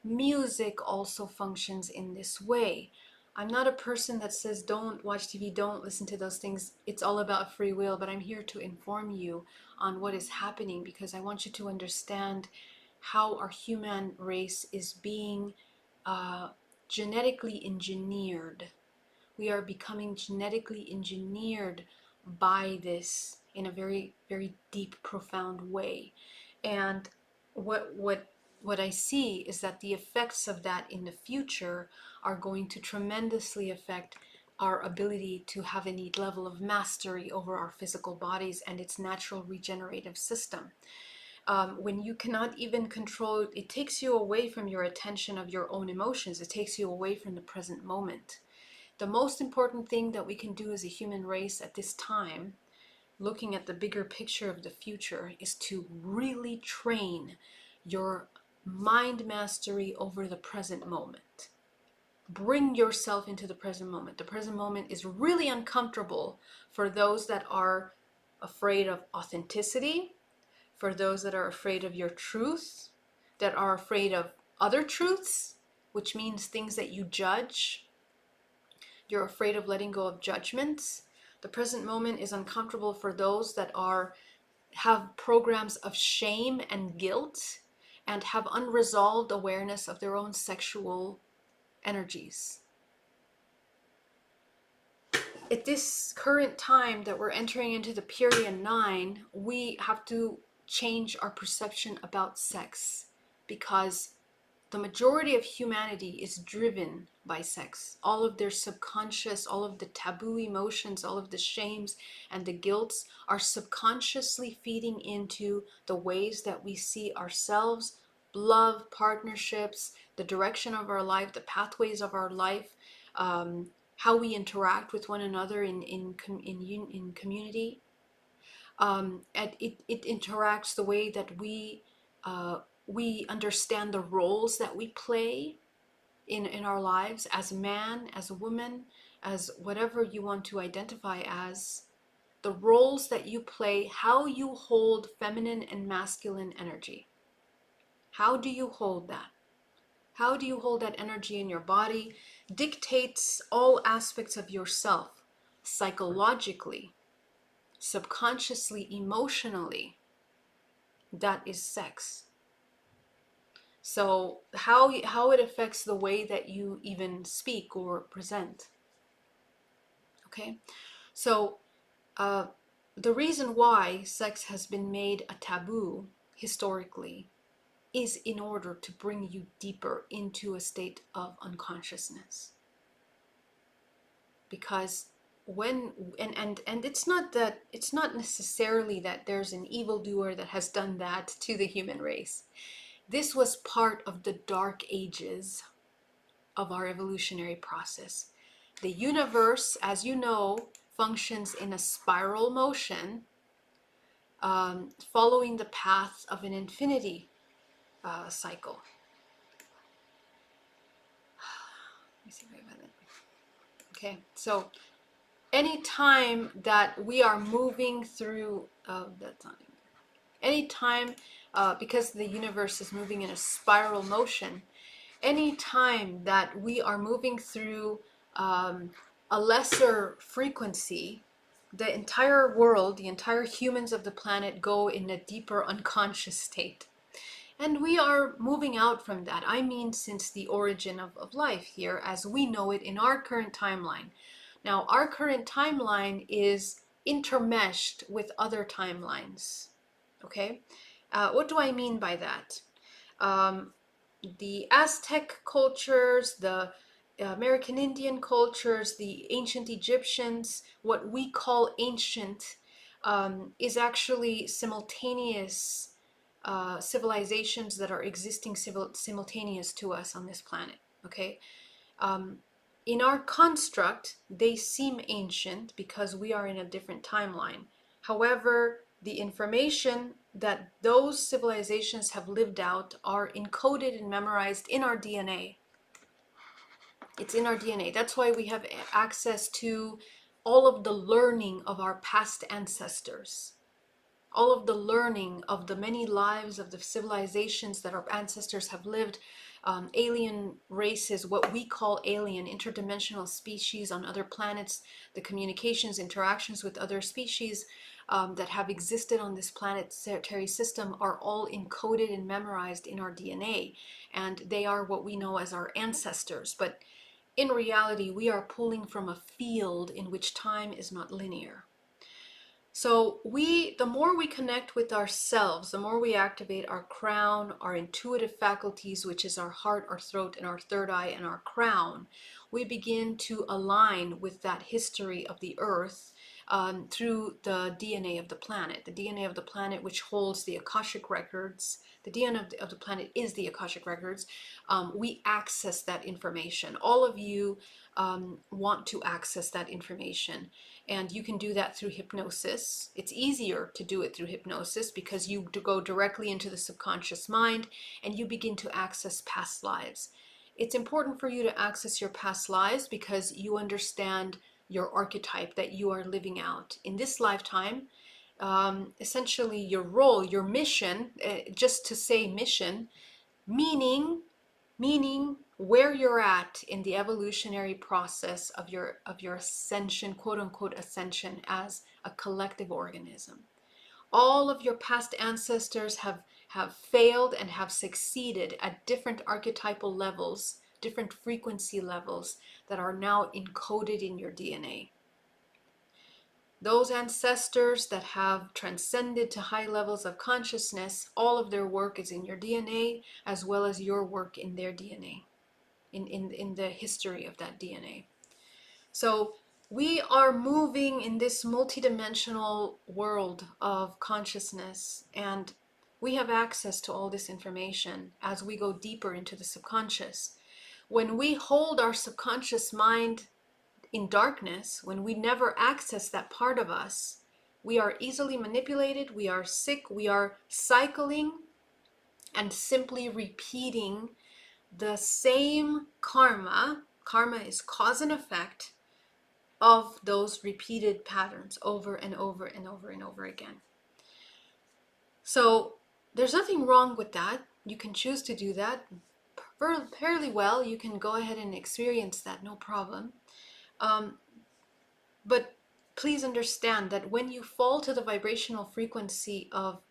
Music also functions in this way. I'm not a person that says don't watch TV, don't listen to those things. It's all about free will, but I'm here to inform you on what is happening, because I want you to understand how our human race is being genetically engineered. We are becoming genetically engineered by this in a very, very deep, profound way. And what I see is that the effects of that in the future are going to tremendously affect our ability to have any level of mastery over our physical bodies and its natural regenerative system. When you cannot even control, it takes you away from your attention of your own emotions. It takes you away from the present moment. The most important thing that we can do as a human race at this time, looking at the bigger picture of the future, is to really train your mind mastery over the present moment. Bring yourself into the present moment. The present moment is really uncomfortable for those that are afraid of authenticity, for those that are afraid of your truth, that are afraid of other truths, which means things that you judge. You're afraid of letting go of judgments. The present moment is uncomfortable for those that have programs of shame and guilt and have unresolved awareness of their own sexual energies. At this current time that we're entering into the period 9, we have to change our perception about sex, because the majority of humanity is driven by sex. All of their subconscious, all of the taboo emotions, all of the shames and the guilts are subconsciously feeding into the ways that we see ourselves, love, partnerships, the direction of our life, the pathways of our life, how we interact with one another in community. And it interacts the way that we understand the roles that we play in our lives, as a man, as a woman, as whatever you want to identify as. The roles that you play, how you hold feminine and masculine energy. How do you hold that? How do you hold that energy in your body dictates all aspects of yourself, psychologically, subconsciously, emotionally. That is sex. So how it affects the way that you even speak or present. Okay, so the reason why sex has been made a taboo historically is in order to bring you deeper into a state of unconsciousness. Because when and it's not necessarily that there's an evildoer that has done that to the human race. This was part of the dark ages of our evolutionary process. The universe, as you know, functions in a spiral motion, following the path of an infinity cycle. Let me see if I have it. Okay, so anytime that we are moving through, that's not even, anytime, because the universe is moving in a spiral motion, anytime that we are moving through a lesser frequency, the entire world, the entire humans of the planet go in a deeper unconscious state. And we are moving out from that. I mean, since the origin of life here, as we know it in our current timeline. Now, our current timeline is intermeshed with other timelines. Okay? What do I mean by that? The Aztec cultures, the American Indian cultures, the ancient Egyptians, what we call ancient, is actually simultaneous civilizations that are existing simultaneous to us on this planet. Okay, in our construct, they seem ancient because we are in a different timeline. However, the information that those civilizations have lived out are encoded and memorized in our DNA. It's in our DNA. That's why we have access to all of the learning of our past ancestors, all of the learning of the many lives of the civilizations that our ancestors have lived, alien races, what we call alien, interdimensional species on other planets, the communications, interactions with other species that have existed on this planetary system are all encoded and memorized in our DNA. And they are what we know as our ancestors. But in reality, we are pulling from a field in which time is not linear. So the more we connect with ourselves, the more we activate our crown, our intuitive faculties, which is our heart, our throat, and our third eye, and our crown, we begin to align with that history of the earth through the DNA of the planet. The DNA of the planet, which holds the Akashic records, the DNA of the planet is the Akashic records. We access that information. All of you want to access that information. And you can do that through hypnosis. It's easier to do it through hypnosis because you go directly into the subconscious mind and you begin to access past lives. It's important for you to access your past lives because you understand your archetype that you are living out. In this lifetime, essentially your role, your mission, just to say mission, meaning where you're at in the evolutionary process of your ascension, quote unquote ascension, as a collective organism. All of your past ancestors have failed and have succeeded at different archetypal levels, different frequency levels that are now encoded in your DNA. Those ancestors that have transcended to high levels of consciousness, all of their work is in your DNA, as well as your work in their DNA, in the history of that DNA. So we are moving in this multidimensional world of consciousness, and we have access to all this information as we go deeper into the subconscious. When we hold our subconscious mind in darkness, when we never access that part of us, we are easily manipulated, we are sick, we are cycling and simply repeating the same karma. Karma is cause and effect of those repeated patterns over and over and over and over again. So there's nothing wrong with that. You can choose to do that fairly well. You can go ahead and experience that, no problem. But please understand that when you fall to the vibrational frequency of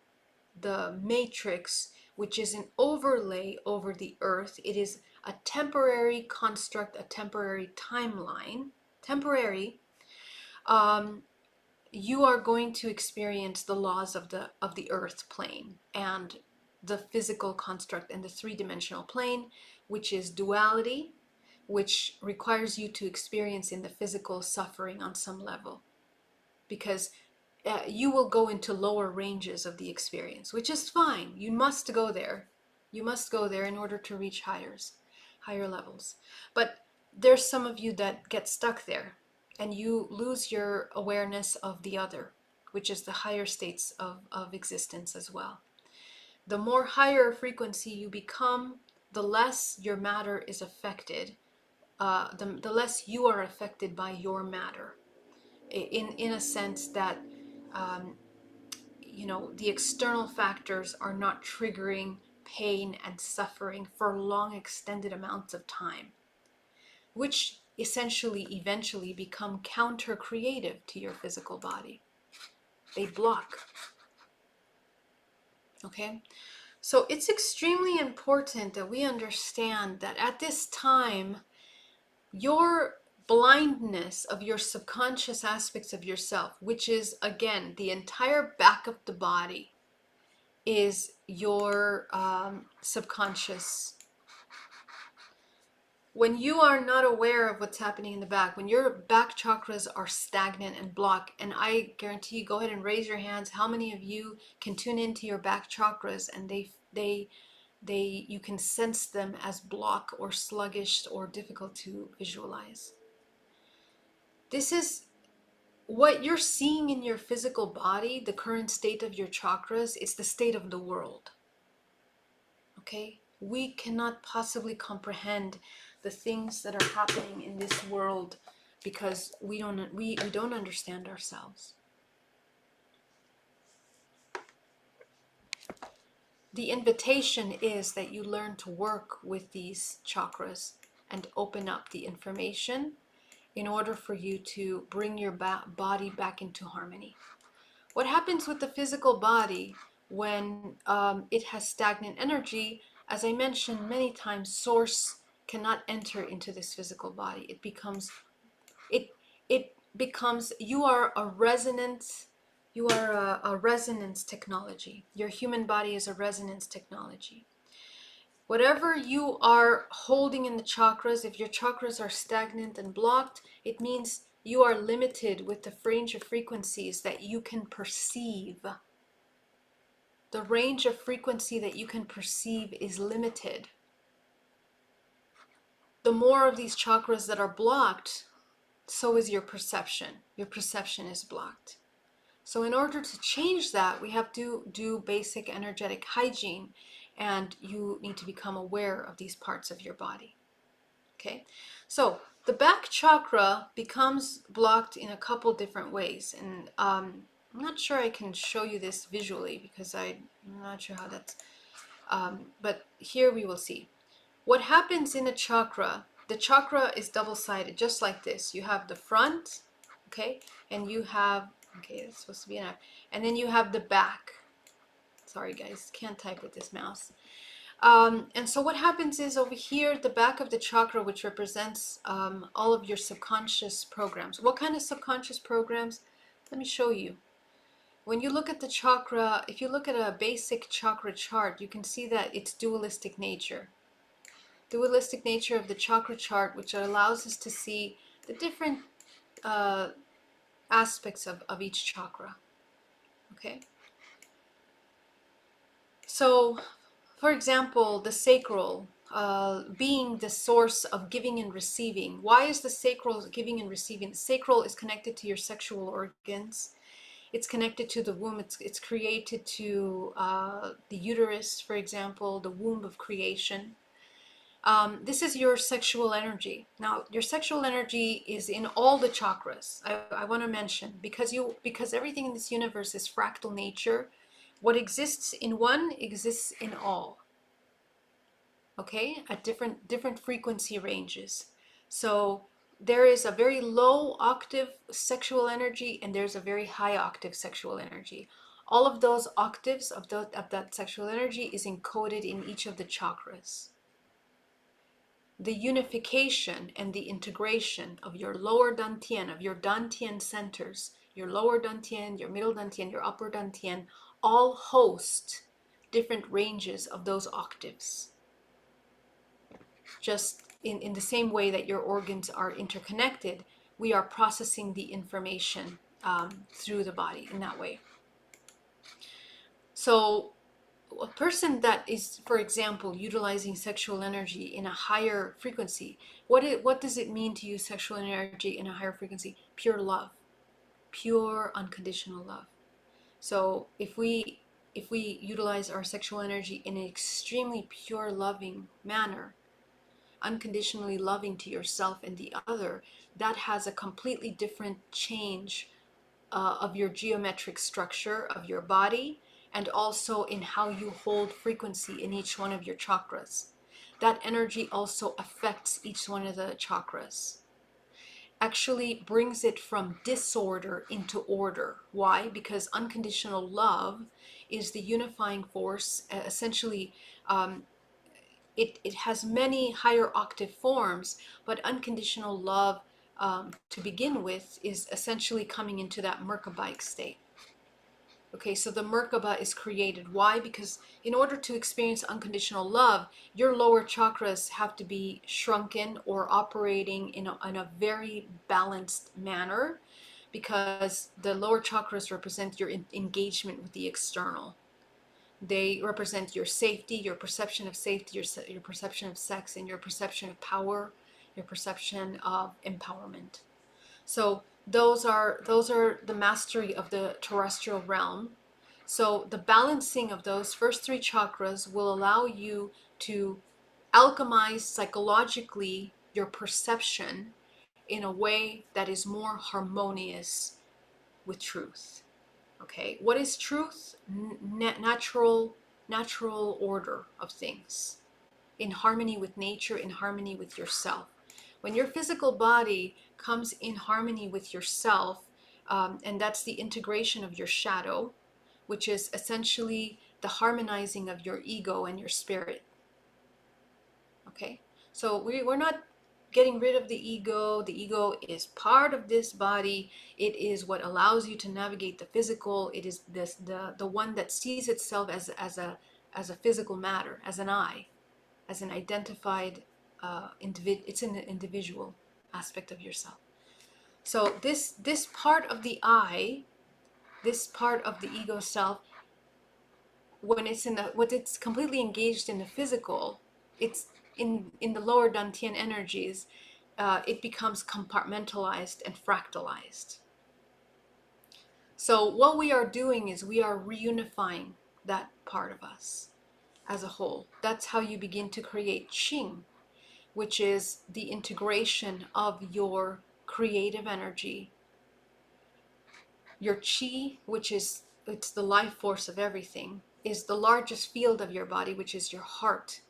the matrix, which is an overlay over the earth, it is a temporary construct, a temporary timeline, temporary, you are going to experience the laws of the earth plane and the physical construct and the three-dimensional plane, which is duality, which requires you to experience in the physical suffering on some level, because you will go into lower ranges of the experience, which is fine. You must go there. You must go there in order to reach higher levels. But there's some of you that get stuck there and you lose your awareness of the other, which is the higher states of existence as well. The more higher frequency you become, the less your matter is affected, the less you are affected by your matter, in a sense that the external factors are not triggering pain and suffering for long extended amounts of time, which essentially eventually become counter-creative to your physical body. They block. Okay? So it's extremely important that we understand that at this time, your blindness of your subconscious aspects of yourself, which is, again, the entire back of the body, is your subconscious. When you are not aware of what's happening in the back, when your back chakras are stagnant and blocked, and I guarantee you, go ahead and raise your hands, how many of you can tune into your back chakras and you can sense them as blocked or sluggish or difficult to visualize? This is what you're seeing in your physical body, the current state of your chakras. It's the state of the world. Okay? We cannot possibly comprehend the things that are happening in this world because we don't understand ourselves. The invitation is that you learn to work with these chakras and open up the information in order for you to bring your body back into harmony. What happens with the physical body when it has stagnant energy? As I mentioned many times, source cannot enter into this physical body. It it becomes, you are a resonance, you are a resonance technology. Your human body is a resonance technology. Whatever you are holding in the chakras, if your chakras are stagnant and blocked, it means you are limited with the range of frequencies that you can perceive. The range of frequency that you can perceive is limited. The more of these chakras that are blocked, so is your perception. Your perception is blocked. So in order to change that, we have to do basic energetic hygiene, and you need to become aware of these parts of your body. Okay, so the back chakra becomes blocked in a couple different ways, and I'm not sure I can show you this visually because I'm not sure how that's, but here we will see. What happens in a chakra, the chakra is double-sided, just like this. You have the front, okay, and you have, okay, it's supposed to be an F, and then you have the back. Sorry guys, can't type with this mouse. And so what happens is over here, the back of the chakra, which represents all of your subconscious programs. What kind of subconscious programs? Let me show you. When you look at the chakra, if you look at a basic chakra chart, you can see that it's dualistic nature. Dualistic nature of the chakra chart, which allows us to see the different aspects of each chakra. Okay? So, for example, the sacral, being the source of giving and receiving. Why is the sacral giving and receiving? The sacral is connected to your sexual organs. It's connected to the womb. It's created to the uterus, for example, the womb of creation. This is your sexual energy. Now, your sexual energy is in all the chakras. I want to mention, because everything in this universe is fractal nature. What exists in one exists in all. Okay, at different frequency ranges. So there is a very low octave sexual energy, and there's a very high octave sexual energy. All of those octaves of that sexual energy is encoded in each of the chakras. The unification and the integration of your lower dantian, of your dantian centers, your lower dantian, your middle dantian, your upper dantian, all host different ranges of those octaves. Just in the same way that your organs are interconnected, we are processing the information through the body in that way. So a person that is, for example, utilizing sexual energy in a higher frequency, what does it mean to use sexual energy in a higher frequency? Pure love, pure unconditional love. So if we utilize our sexual energy in an extremely pure, loving manner, unconditionally loving to yourself and the other, that has a completely different change of your geometric structure of your body, and also in how you hold frequency in each one of your chakras. That energy also affects each one of the chakras. Actually brings it from disorder into order. Why? Because unconditional love is the unifying force. Essentially, it has many higher octave forms, but unconditional love, to begin with, is essentially coming into that Merkabite state. Okay, so the Merkaba is created. Why? Because in order to experience unconditional love, your lower chakras have to be shrunken or operating in a very balanced manner, because the lower chakras represent your engagement with the external. They represent your safety, your perception of safety, your perception of sex, and your perception of power, your perception of empowerment. So those are the mastery of the terrestrial realm. So the balancing of those first three chakras will allow you to alchemize psychologically your perception in a way that is more harmonious with truth. Okay, what is truth? Natural order of things, in harmony with nature, in harmony with yourself. When your physical body comes in harmony with yourself, and that's the integration of your shadow, which is essentially the harmonizing of your ego and your spirit. Okay, so we're not getting rid of the ego. The ego is part of this body. It is what allows you to navigate the physical. It is this the one that sees itself as a physical matter, as an I, as an identified it's an individual aspect of yourself. So this part of the I, this part of the ego self, when it's completely engaged in the physical, it's in the lower dantian energies, it becomes compartmentalized and fractalized. So what we are doing is we are reunifying that part of us as a whole. That's how you begin to create Qing, which is the integration of your creative energy, your Qi, which is it's the life force of everything, is the largest field of your body, which is your heart.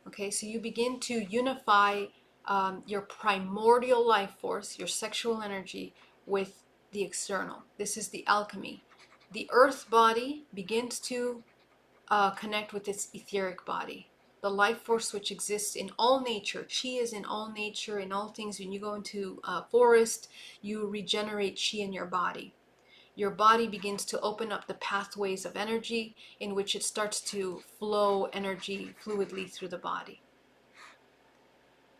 Okay, so you begin to unify your primordial life force, your sexual energy, with the external. This is the alchemy. The earth body begins to connect with its etheric body, the life force which exists in all nature. Qi is in all nature, in all things. When you go into a forest, you regenerate Qi in your body. Your body begins to open up the pathways of energy in which it starts to flow energy fluidly through the body.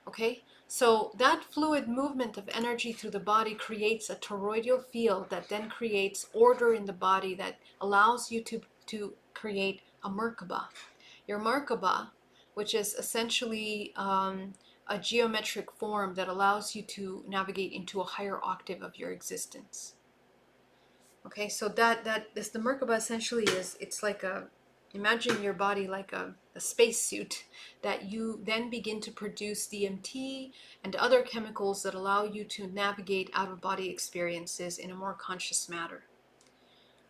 Okay, so that fluid movement of energy through the body creates a toroidal field that then creates order in the body that allows you to create a Merkaba. Your Merkaba, which is essentially a geometric form that allows you to navigate into a higher octave of your existence. Okay, so that this the Merkaba essentially is, it's like imagine your body like a spacesuit that you then begin to produce DMT and other chemicals that allow you to navigate out-of-body experiences in a more conscious manner.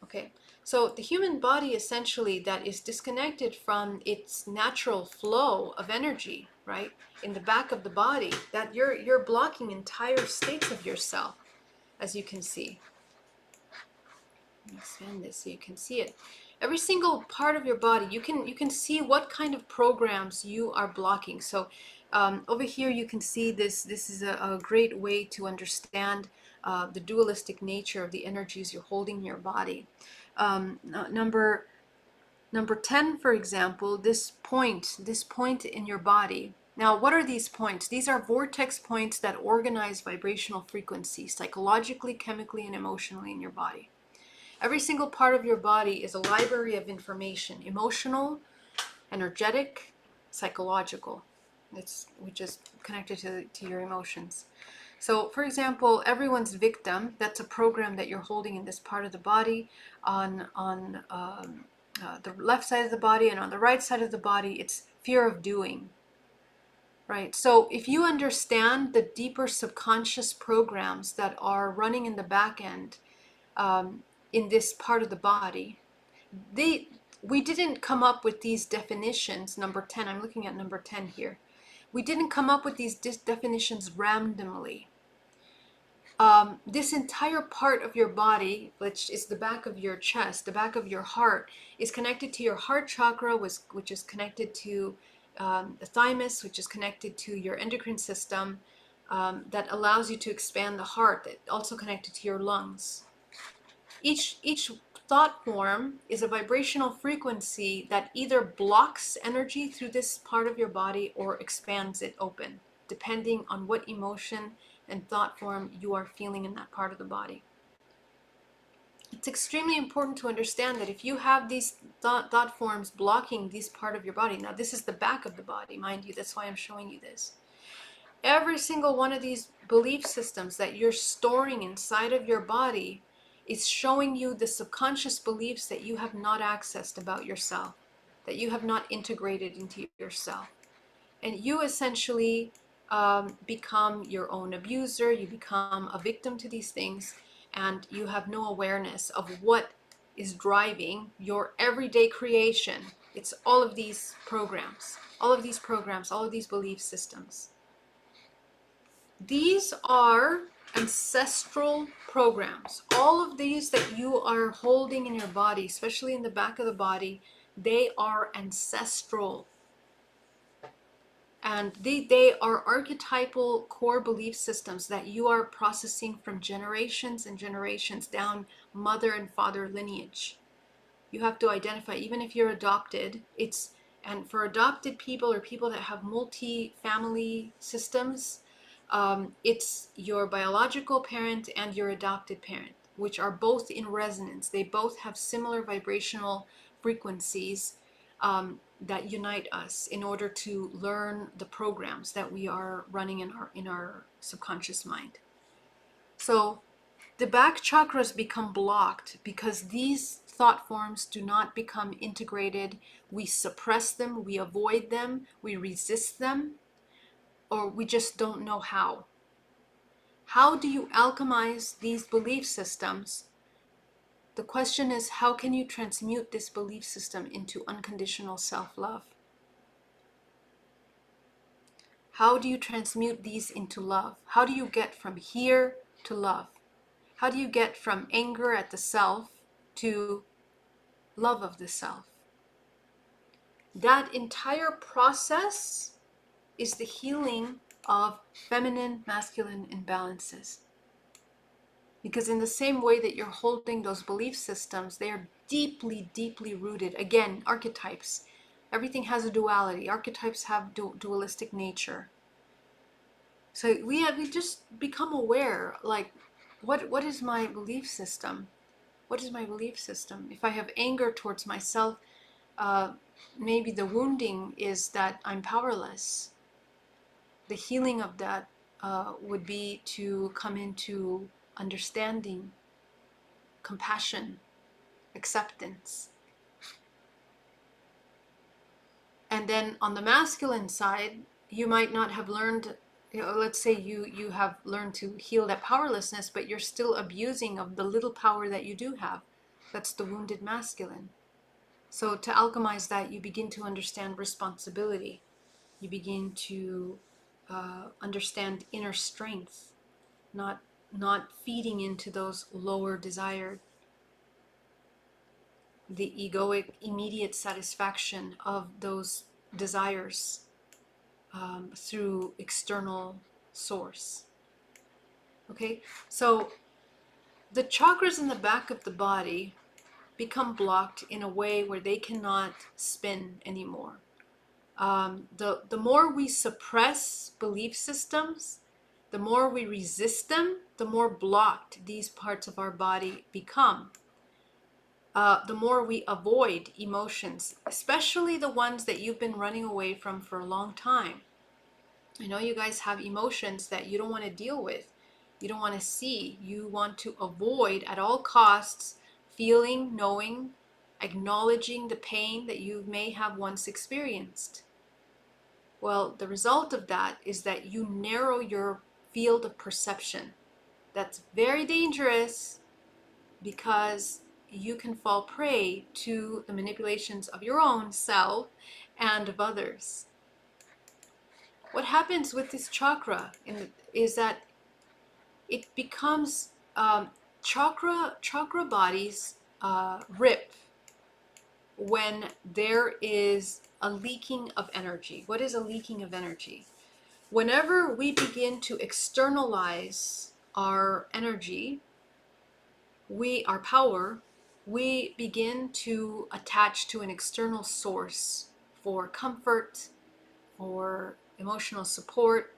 Okay, so the human body essentially that is disconnected from its natural flow of energy, right, in the back of the body, that you're blocking entire states of yourself, as you can see. Let me expand this so you can see it. Every single part of your body, you can see what kind of programs you are blocking. So over here you can see this. This is a great way to understand the dualistic nature of the energies you're holding in your body. Number 10, for example, this point in your body. Now, what are these points? These are vortex points that organize vibrational frequency psychologically, chemically, and emotionally in your body. Every single part of your body is a library of information, emotional, energetic, psychological. Which is connected to your emotions. So, for example, everyone's victim, that's a program that you're holding in this part of the body. On the left side of the body and on the right side of the body, it's fear of doing. Right. So if you understand the deeper subconscious programs that are running in the back end, in this part of the body, we didn't come up with these definitions. Number 10, I'm looking at number 10 here. We didn't come up with these definitions randomly. This entire part of your body, which is the back of your chest, the back of your heart, is connected to your heart chakra, which is connected to the thymus, which is connected to your endocrine system, that allows you to expand the heart, that also connected to your lungs. Each thought form is a vibrational frequency that either blocks energy through this part of your body or expands it open, depending on what emotion and thought form you are feeling in that part of the body. It's extremely important to understand that if you have these thought forms blocking this part of your body, now this is the back of the body, mind you, that's why I'm showing you this. Every single one of these belief systems that you're storing inside of your body is showing you the subconscious beliefs that you have not accessed about yourself, that you have not integrated into yourself. And you essentially become your own abuser, you become a victim to these things, and you have no awareness of what is driving your everyday creation. It's all of these programs, all of these belief systems. These are ancestral programs. All of these that you are holding in your body, especially in the back of the body, they are ancestral. And they are archetypal core belief systems that you are processing from generations and generations down mother and father lineage. You have to identify, even if you're adopted, and for adopted people or people that have multi-family systems, it's your biological parent and your adopted parent, which are both in resonance. They both have similar vibrational frequencies that unite us in order to learn the programs that we are running in our subconscious mind. So the back chakras become blocked because these thought forms do not become integrated. We suppress them, we avoid them, we resist them, or we just don't know how. How do you alchemize these belief systems? The question is, how can you transmute this belief system into unconditional self-love? How do you transmute these into love? How do you get from here to love? How do you get from anger at the self to love of the self? That entire process is the healing of feminine masculine imbalances. Because in the same way that you're holding those belief systems, they are deeply, deeply rooted. Again, archetypes. Everything has a duality. Archetypes have dualistic nature. So we just become aware, like, what is my belief system? What is my belief system? If I have anger towards myself, maybe the wounding is that I'm powerless. The healing of that would be to come into understanding, compassion, acceptance. And then on the masculine side, you might not have learned, let's say you have learned to heal that powerlessness, but you're still abusing of the little power that you do have. That's the wounded masculine. So to alchemize that, you begin to understand responsibility. You begin to understand inner strength, not feeding into those lower desired, the egoic immediate satisfaction of those desires through external source. Okay, so the chakras in the back of the body become blocked in a way where they cannot spin anymore. The more we suppress belief systems, the more we resist them, the more blocked these parts of our body become. The more we avoid emotions, especially the ones that you've been running away from for a long time. I know you guys have emotions that you don't want to deal with, you don't want to see, you want to avoid at all costs feeling, knowing, acknowledging the pain that you may have once experienced. Well, the result of that is that you narrow your field of perception. That's very dangerous because you can fall prey to the manipulations of your own self and of others. What happens with this chakra is that it becomes chakra bodies rip when there is a leaking of energy. What is a leaking of energy? Whenever we begin to externalize our energy, our power, we begin to attach to an external source for comfort, for emotional support,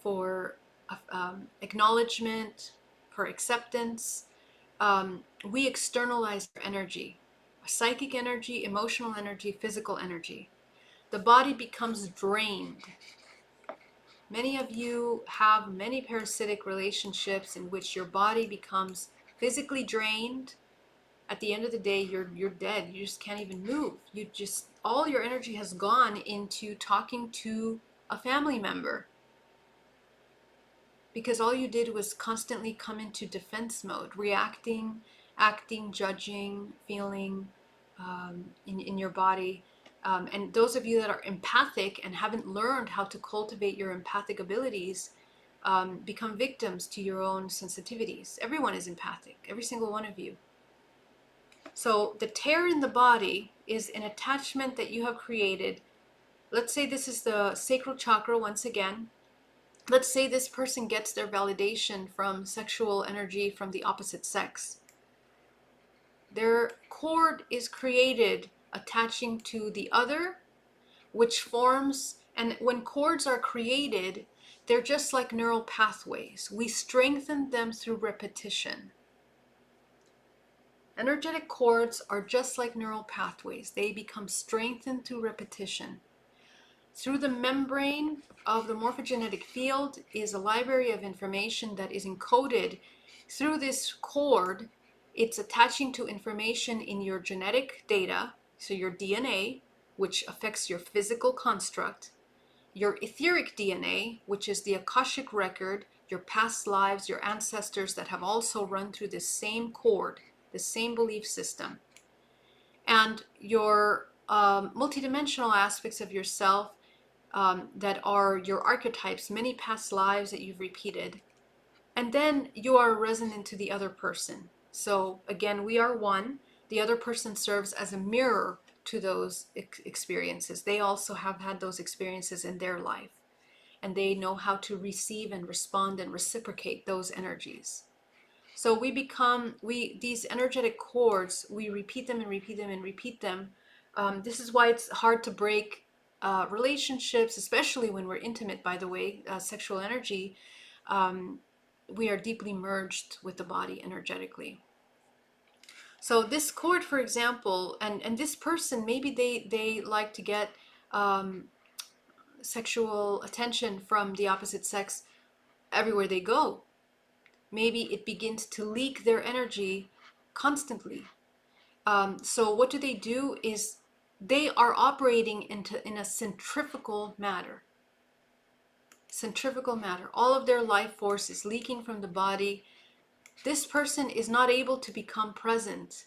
for acknowledgement, for acceptance. We externalize our energy, psychic energy, emotional energy, physical energy. The body becomes drained. Many of you have many parasitic relationships in which your body becomes physically drained. At the end of the day, you're dead. You just can't even move. All your energy has gone into talking to a family member, because all you did was constantly come into defense mode, reacting, acting, judging, feeling in your body. And those of you that are empathic and haven't learned how to cultivate your empathic abilities become victims to your own sensitivities. Everyone is empathic, every single one of you. So the tear in the body is an attachment that you have created. Let's say this is the sacral chakra once again. Let's say this person gets their validation from sexual energy from the opposite sex. Their cord is created attaching to the other, which forms, and when cords are created, they're just like neural pathways. We strengthen them through repetition. Energetic cords are just like neural pathways. They become strengthened through repetition. Through the membrane of the morphogenetic field is a library of information that is encoded through this cord. It's attaching to information in your genetic data, so your DNA, which affects your physical construct, your etheric DNA, which is the Akashic record, your past lives, your ancestors that have also run through this same cord, the same belief system, and your multidimensional aspects of yourself that are your archetypes, many past lives that you've repeated. And then you are resonant to the other person. So again, we are one. The other person serves as a mirror to those experiences. They also have had those experiences in their life, and they know how to receive and respond and reciprocate those energies. So we become, these energetic cords, we repeat them and repeat them and repeat them. This is why it's hard to break relationships, especially when we're intimate, by the way, sexual energy. We are deeply merged with the body energetically. So this cord, for example, and this person, maybe they like to get sexual attention from the opposite sex everywhere they go. Maybe it begins to leak their energy constantly. So what do is they are operating in a centrifugal matter. Centrifugal matter. All of their life force is leaking from the body. This person is not able to become present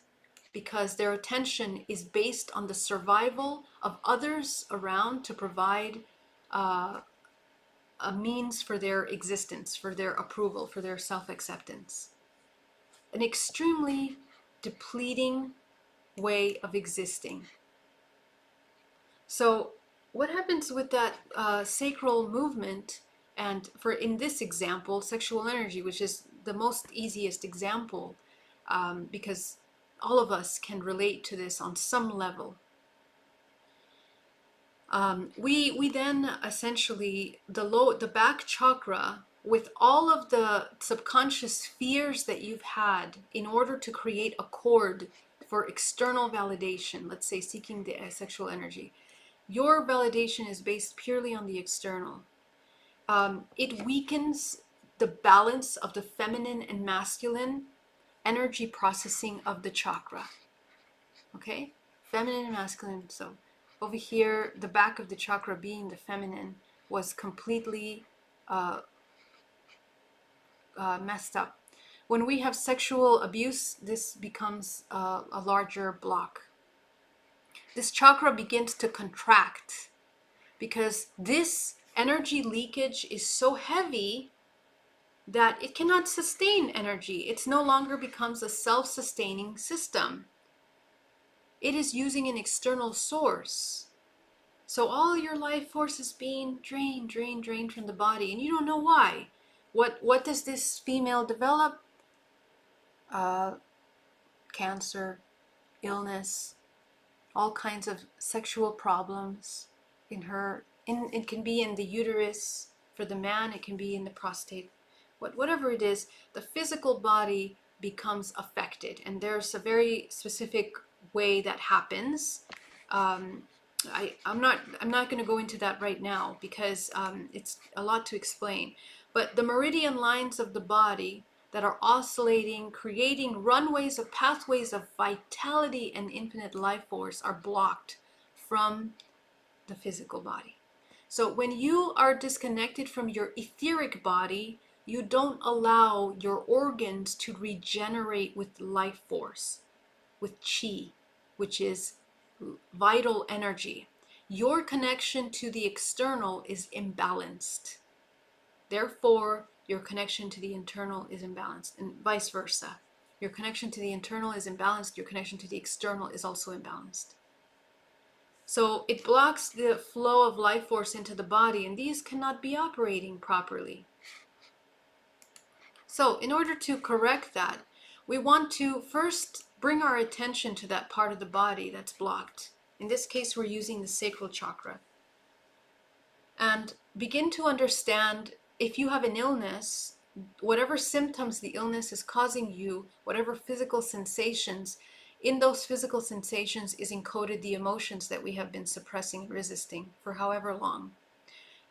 because their attention is based on the survival of others around to provide a means for their existence, for their approval, for their self-acceptance. An extremely depleting way of existing. So what happens with that sacral movement, and for in this example, sexual energy, which is the most easiest example, because all of us can relate to this on some level. We then essentially, the back chakra, with all of the subconscious fears that you've had in order to create a cord for external validation, let's say seeking the sexual energy, your validation is based purely on the external. It weakens the balance of the feminine and masculine energy processing of the chakra. Okay? Feminine and masculine. So over here, the back of the chakra being the feminine was completely messed up. When we have sexual abuse, this becomes a larger block. This chakra begins to contract because this energy leakage is so heavy that it cannot sustain energy. It no longer becomes a self-sustaining system. It is using an external source. So all your life force is being drained from the body, and you don't know why. What does this female develop? Cancer, illness, all kinds of sexual problems in her. It can be in the uterus. For the man, it can be in the prostate. Whatever it is, the physical body becomes affected, and there's a very specific way that happens. I'm not going to go into that right now because it's a lot to explain. But the meridian lines of the body that are oscillating, creating runways of pathways of vitality and infinite life force are blocked from the physical body. So when you are disconnected from your etheric body, you don't allow your organs to regenerate with life force, with chi, which is vital energy. Your connection to the external is imbalanced. Therefore, your connection to the internal is imbalanced, and vice versa. Your connection to the internal is imbalanced, your connection to the external is also imbalanced. So it blocks the flow of life force into the body, and these cannot be operating properly. So in order to correct that, we want to first bring our attention to that part of the body that's blocked. In this case, we're using the sacral chakra. And begin to understand, if you have an illness, whatever symptoms the illness is causing you, whatever physical sensations, in those physical sensations is encoded the emotions that we have been suppressing and resisting for however long.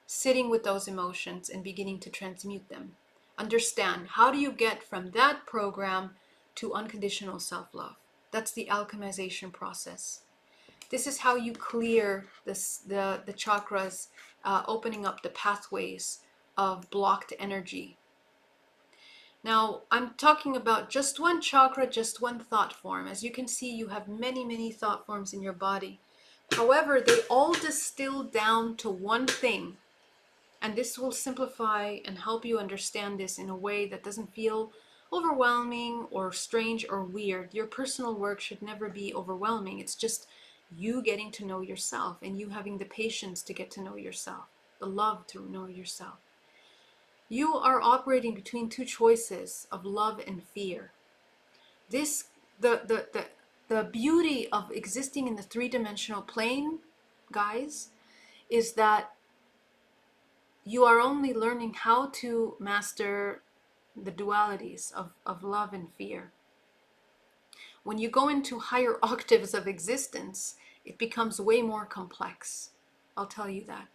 Sitting with those emotions and beginning to transmute them. Understand, how do you get from that program to unconditional self-love? That's the alchemization process. This is how you clear the chakras, opening up the pathways of blocked energy. Now, I'm talking about just one chakra, just one thought form. As you can see, you have many, many thought forms in your body. However, they all distill down to one thing. And this will simplify and help you understand this in a way that doesn't feel overwhelming or strange or weird. Your personal work should never be overwhelming. It's just you getting to know yourself and you having the patience to get to know yourself, the love to know yourself. You are operating between two choices of love and fear. This, the beauty of existing in the three-dimensional plane, guys, is that you are only learning how to master the dualities of love and fear. When you go into higher octaves of existence, it becomes way more complex. I'll tell you that.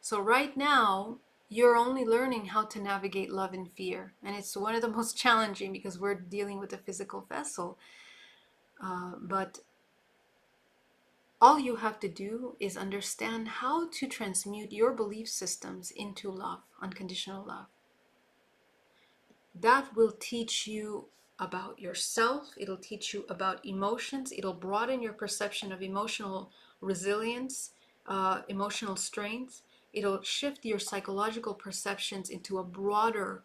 So right now, you're only learning how to navigate love and fear. And it's one of the most challenging because we're dealing with a physical vessel. But all you have to do is understand how to transmute your belief systems into love, unconditional love. That will teach you about yourself. It'll teach you about emotions. It'll broaden your perception of emotional resilience, emotional strength. It'll shift your psychological perceptions into a broader,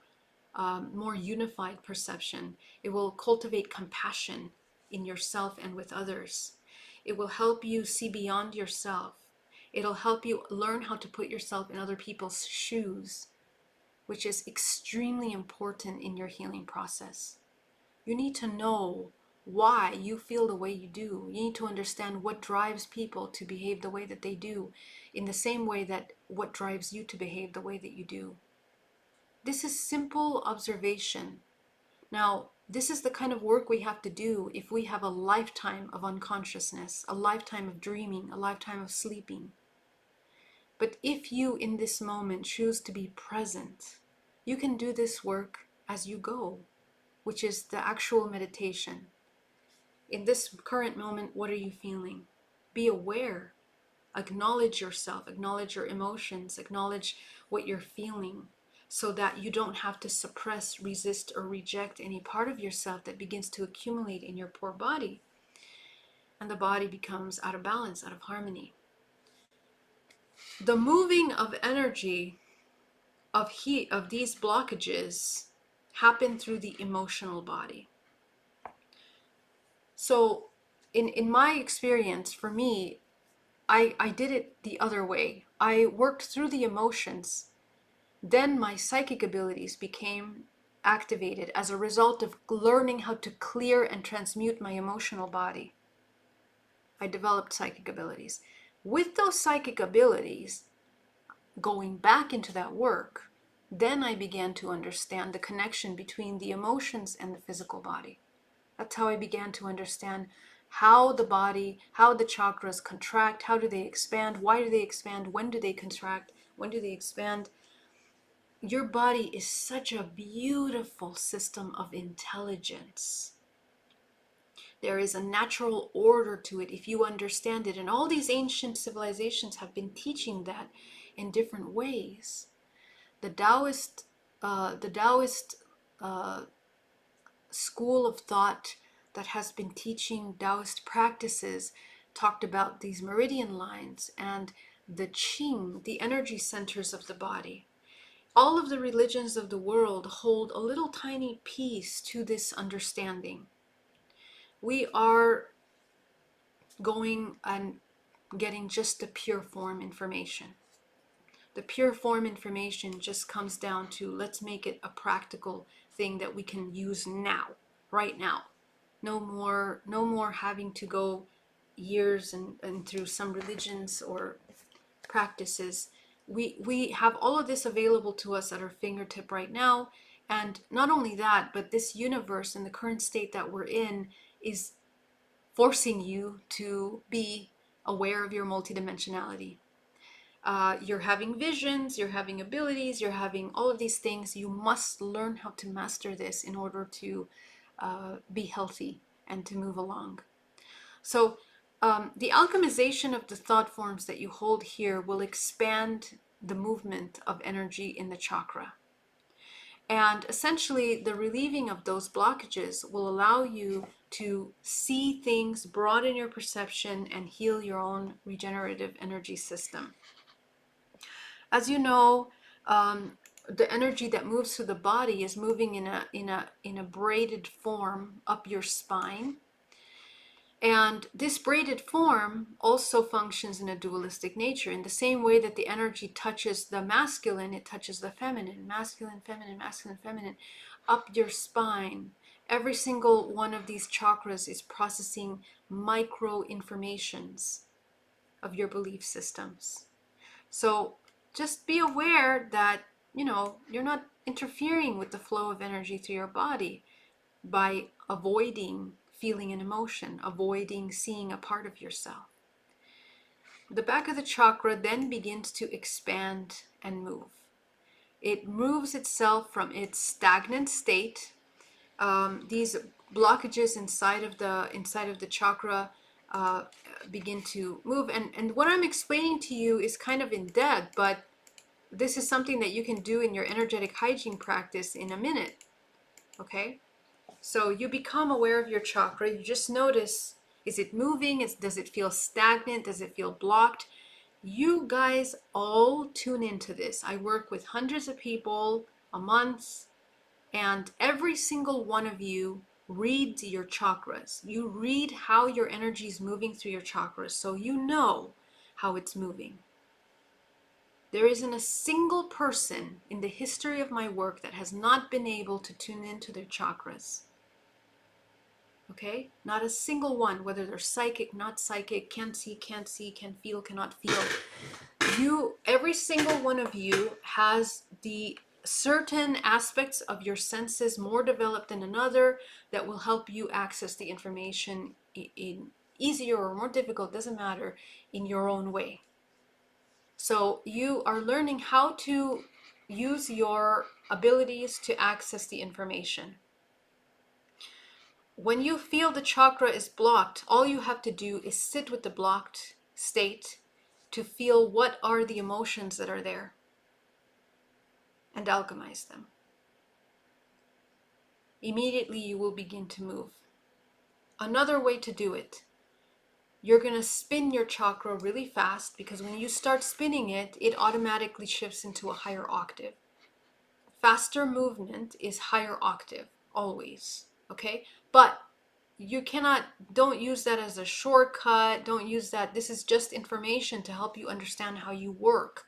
more unified perception. It will cultivate compassion in yourself and with others. It will help you see beyond yourself. It'll help you learn how to put yourself in other people's shoes, which is extremely important in your healing process. You need to know why you feel the way you do. You need to understand what drives people to behave the way that they do, in the same way that what drives you to behave the way that you do. This is simple observation. Now, this is the kind of work we have to do if we have a lifetime of unconsciousness, a lifetime of dreaming, a lifetime of sleeping. But if you in this moment choose to be present, you can do this work as you go, which is the actual meditation. In this current moment, what are you feeling? Be aware. Acknowledge yourself, acknowledge your emotions, acknowledge what you're feeling, so that you don't have to suppress, resist, or reject any part of yourself that begins to accumulate in your poor body. And the body becomes out of balance, out of harmony. The moving of energy of heat, of these blockages, happen through the emotional body. So in my experience, for me, I did it the other way. I worked through the emotions. Then my psychic abilities became activated as a result of learning how to clear and transmute my emotional body. I developed psychic abilities. With those psychic abilities, going back into that work, then I began to understand the connection between the emotions and the physical body. That's how I began to understand how the body, how the chakras contract, how do they expand, why do they expand, when do they contract, when do they expand. Your body is such a beautiful system of intelligence. There is a natural order to it if you understand it. And all these ancient civilizations have been teaching that in different ways. The Taoist school of thought that has been teaching Taoist practices talked about these meridian lines and the Qing, the energy centers of the body. All of the religions of the world hold a little tiny piece to this understanding. We are going and getting just the pure form information. The pure form information just comes down to, let's make it a practical thing that we can use now, right now. No more having to go years and through some religions or practices. We have all of this available to us at our fingertip right now. And not only that, but this universe and the current state that we're in is forcing you to be aware of your multidimensionality. You're having visions, you're having abilities, you're having all of these things. You must learn how to master this in order to be healthy and to move along. So the alchemization of the thought forms that you hold here will expand the movement of energy in the chakra. And essentially, the relieving of those blockages will allow you to see things, broaden your perception, and heal your own regenerative energy system. As you know, the energy that moves through the body is moving in a braided form up your spine. And this braided form also functions in a dualistic nature. In the same way that the energy touches the masculine, it touches the feminine. Masculine, feminine, masculine, feminine. Up your spine. Every single one of these chakras is processing micro informations of your belief systems. So just be aware that, you're not interfering with the flow of energy through your body by avoiding feeling an emotion, avoiding seeing a part of yourself. The back of the chakra then begins to expand and move. It moves itself from its stagnant state. These blockages inside of the chakra begin to move. And what I'm explaining to you is kind of in depth, but this is something that you can do in your energetic hygiene practice in a minute. Okay? So you become aware of your chakra. You just notice, is it moving? Does it feel stagnant? Does it feel blocked? You guys all tune into this. I work with hundreds of people a month, and every single one of you reads your chakras. You read how your energy is moving through your chakras, so you know how it's moving. There isn't a single person in the history of my work that has not been able to tune into their chakras. Okay? Not a single one, whether they're psychic, not psychic, can see, can feel, cannot feel. Every single one of you has the certain aspects of your senses more developed than another that will help you access the information in easier or more difficult, doesn't matter, in your own way. So you are learning how to use your abilities to access the information. When you feel the chakra is blocked, all you have to do is sit with the blocked state to feel what are the emotions that are there and alchemize them. Immediately you will begin to move. Another way to do it, you're going to spin your chakra really fast, because when you start spinning it, it automatically shifts into a higher octave. Faster movement is higher octave, always, okay? But don't use that as a shortcut. Don't use that. This is just information to help you understand how you work.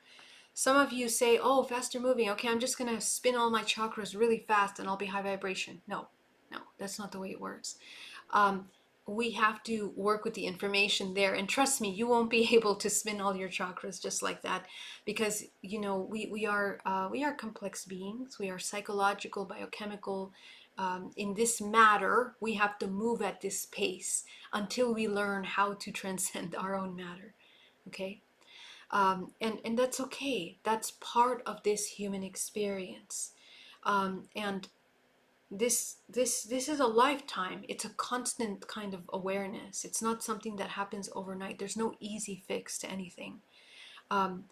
Some of you say, oh, faster moving. Okay, I'm just going to spin all my chakras really fast and I'll be high vibration. No, that's not the way it works. We have to work with the information there. And trust me, you won't be able to spin all your chakras just like that, because, we are complex beings. We are psychological, biochemical. In this matter, we have to move at this pace until we learn how to transcend our own matter. Okay? And that's okay. That's part of this human experience. And This is a lifetime. It's a constant kind of awareness. It's not something that happens overnight. There's no easy fix to anything. Um,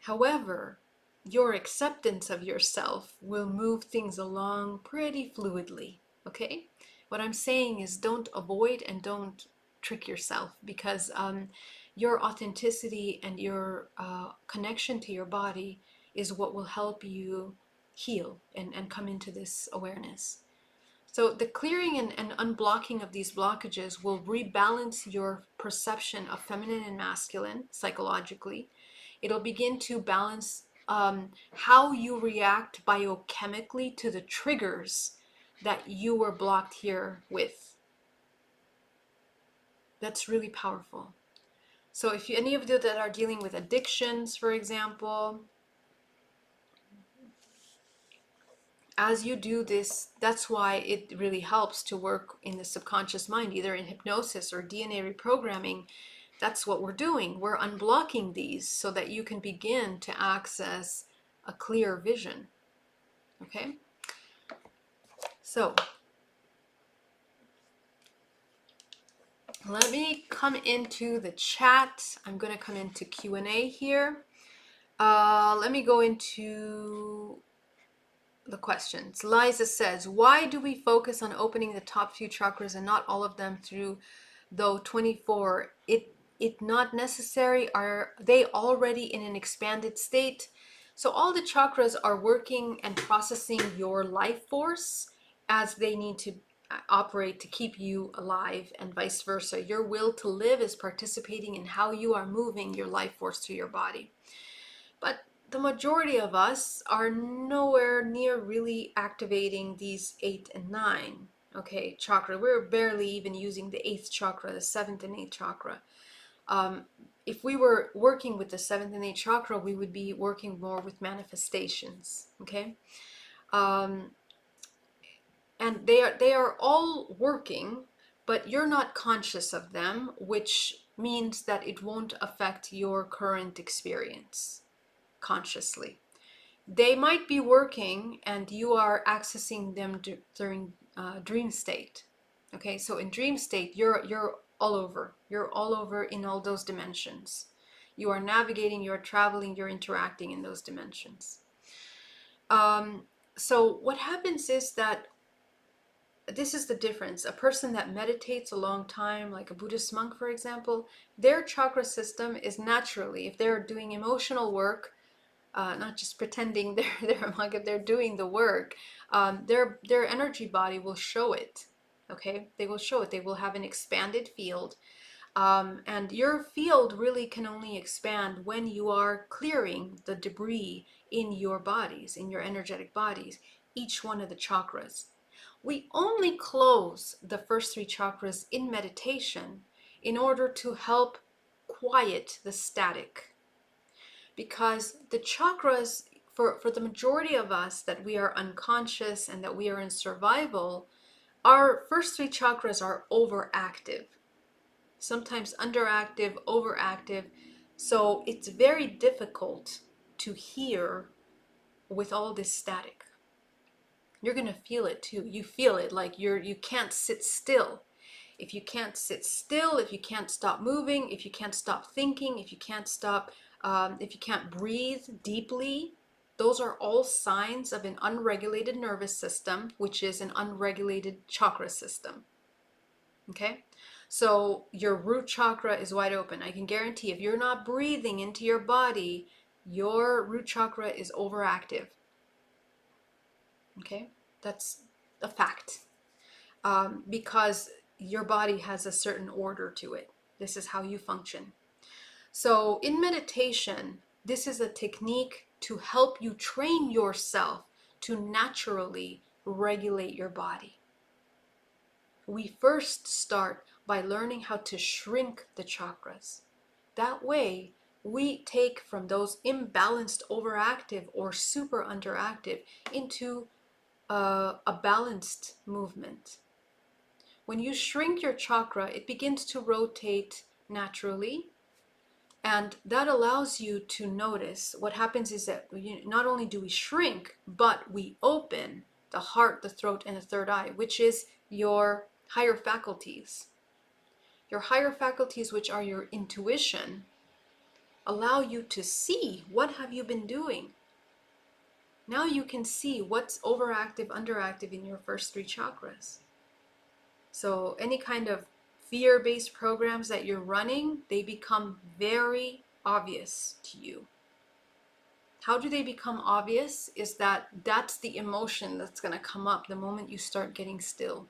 However, your acceptance of yourself will move things along pretty fluidly. Okay? What I'm saying is don't avoid and don't trick yourself, because your authenticity and your connection to your body is what will help you heal and come into this awareness. So the clearing and unblocking of these blockages will rebalance your perception of feminine and masculine psychologically. It'll begin to balance how you react biochemically to the triggers that you were blocked here with. That's really powerful. So if any of you that are dealing with addictions, for example, as you do this, that's why it really helps to work in the subconscious mind, either in hypnosis or DNA reprogramming. That's what we're doing. We're unblocking these so that you can begin to access a clear vision. Okay? So, let me come into the chat. I'm going to come into Q&A here. Let me go into the questions. Liza says, why do we focus on opening the top few chakras and not all of them through, though 24? It not necessary? Are they already in an expanded state? So all the chakras are working and processing your life force as they need to operate to keep you alive, and vice versa. Your will to live is participating in how you are moving your life force through your body. But the majority of us are nowhere near really activating these 8 and 9, okay, chakra. We're barely even using the 8th chakra, the 7th and 8th chakra. If we were working with the 7th and 8th chakra, we would be working more with manifestations, okay? And they are all working, but you're not conscious of them, which means that it won't affect your current experience consciously. They might be working and you are accessing them during dream state. Okay, so in dream state, you're all over. You're all over in all those dimensions. You are navigating, you're traveling, you're interacting in those dimensions. So what happens is that this is the difference. A person that meditates a long time, like a Buddhist monk, for example, their chakra system is naturally, if they're doing emotional work, not just pretending they're a monk, if they're doing the work, their energy body will show it. Okay, they will show it. They will have an expanded field, and your field really can only expand when you are clearing the debris in your bodies, in your energetic bodies, each one of the chakras. We only close the first 3 chakras in meditation in order to help quiet the static. Because the chakras, for the majority of us that we are unconscious and that we are in survival, our first 3 chakras are overactive, sometimes underactive, overactive. So it's very difficult to hear with all this static. You're going to feel it too. You feel it like you can't sit still. If you can't sit still, if you can't stop moving, if you can't stop thinking, if you can't breathe deeply, those are all signs of an unregulated nervous system, which is an unregulated chakra system. Okay? So your root chakra is wide open. I can guarantee if you're not breathing into your body, your root chakra is overactive. Okay? That's a fact. Because your body has a certain order to it. This is how you function. So in meditation, this is a technique to help you train yourself to naturally regulate your body. We first start by learning how to shrink the chakras. That way, we take from those imbalanced, overactive, or super underactive into a balanced movement. When you shrink your chakra, it begins to rotate naturally, and that allows you to notice. What happens is that not only do we shrink, but we open the heart, the throat, and the third eye, which is your higher faculties. Your higher faculties, which are your intuition, allow you to see what have you been doing. Now you can see what's overactive, underactive in your first three chakras. So any kind of fear-based programs that you're running, they become very obvious to you. How do they become obvious? Is that's the emotion that's going to come up the moment you start getting still.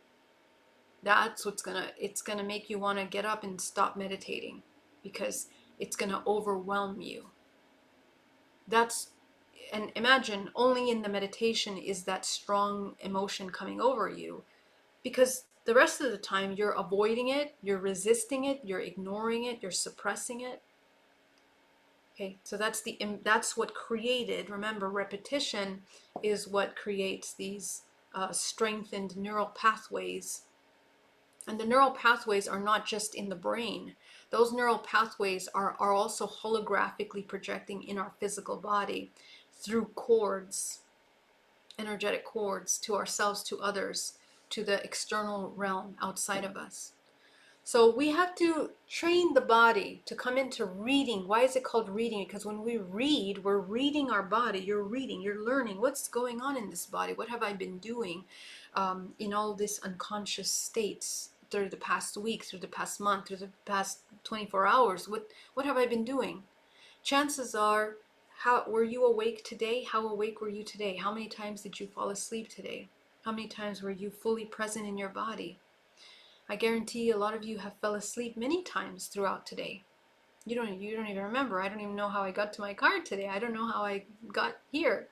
That's it's gonna make you want to get up and stop meditating, because it's going to overwhelm you. And imagine only in the meditation is that strong emotion coming over you, because the rest of the time you're avoiding it, you're resisting it, you're ignoring it, you're suppressing it. Okay, so that's what created, remember, repetition is what creates these strengthened neural pathways. And the neural pathways are not just in the brain. Those neural pathways are also holographically projecting in our physical body through cords, energetic cords, to ourselves, to others, to the external realm outside of us. So we have to train the body to come into reading. Why is it called reading? Because when we read, we're reading our body. You're reading, you're learning what's going on in this body. What have I been doing in all these unconscious states through the past week, through the past month, through the past 24 hours? What have I been doing? Chances are, how were you awake today? How awake were you today? How many times did you fall asleep today? How many times were you fully present in your body? I guarantee a lot of you have fell asleep many times throughout today. You don't even remember. I don't even know how I got to my car today. I don't know how I got here.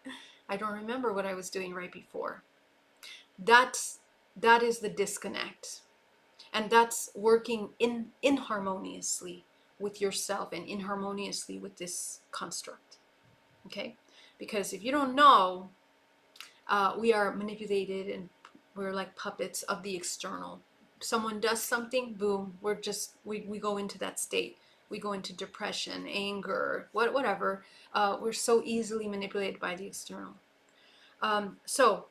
I don't remember what I was doing right before. That is the disconnect. And that's working inharmoniously with yourself and inharmoniously with this construct. Okay? Because if you don't know, we are manipulated and we're like puppets of the external. Someone does something, boom, we go into that state. We go into depression, anger, whatever. We're so easily manipulated by the external. So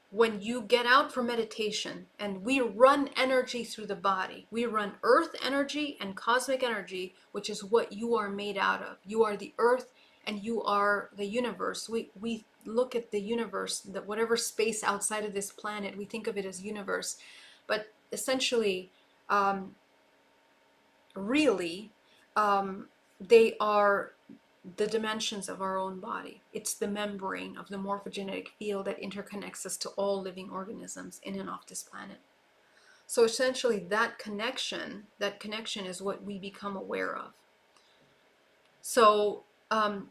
when you get out for meditation and we run energy through the body, we run earth energy and cosmic energy, which is what you are made out of. You are the earth and you are the universe. We look at the universe, that whatever space outside of this planet, we think of it as universe. But essentially, really, they are the dimensions of our own body. It's the membrane of the morphogenetic field that interconnects us to all living organisms in and off this planet. So essentially that connection is what we become aware of. So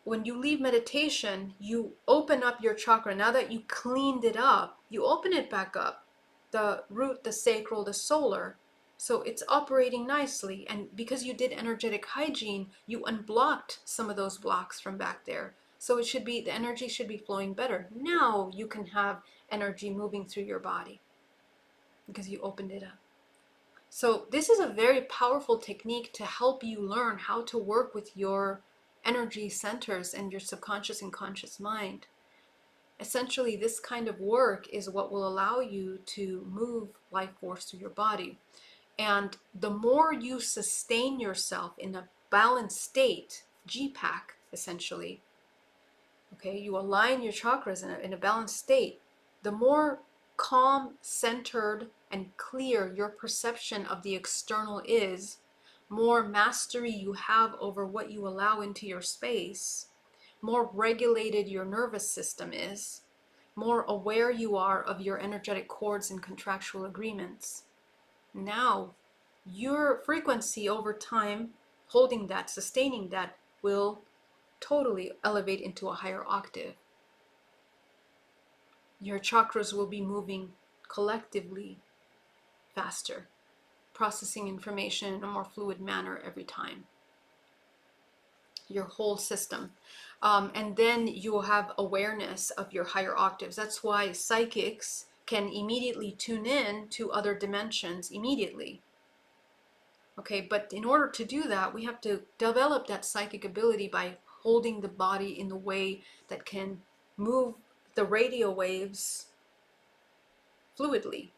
when you leave meditation, you open up your chakra. Now that you cleaned it up, you open it back up. The root, the sacral, the solar. So it's operating nicely. And because you did energetic hygiene, you unblocked some of those blocks from back there. So the energy should be flowing better. Now you can have energy moving through your body because you opened it up. So this is a very powerful technique to help you learn how to work with your energy centers and your subconscious and conscious mind. Essentially, this kind of work is what will allow you to move life force through your body. And the more you sustain yourself in a balanced state, GPAC essentially, okay, you align your chakras in a balanced state, the more calm, centered, and clear your perception of the external is, more mastery you have over what you allow into your space, more regulated your nervous system is, more aware you are of your energetic cords and contractual agreements. Now, your frequency over time, holding that, sustaining that, will totally elevate into a higher octave. Your chakras will be moving collectively faster, processing information in a more fluid manner every time. Your whole system. And then you will have awareness of your higher octaves. That's why psychics can immediately tune in to other dimensions immediately. Okay, but in order to do that, we have to develop that psychic ability by holding the body in the way that can move the radio waves fluidly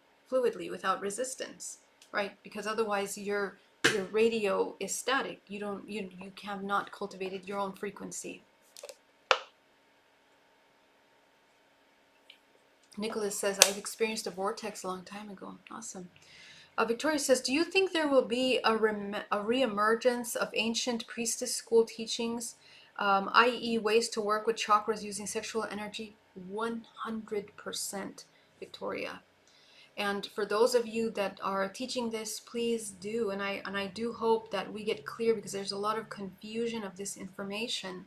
without resistance, right? Because otherwise your radio is static. You have not cultivated your own frequency. Nicholas says, I've experienced a vortex a long time ago. Awesome. Victoria says, do you think there will be a reemergence of ancient priestess school teachings, i.e. ways to work with chakras using sexual energy? 100%, Victoria. And for those of you that are teaching this, please do. And I do hope that we get clear, because there's a lot of confusion of this information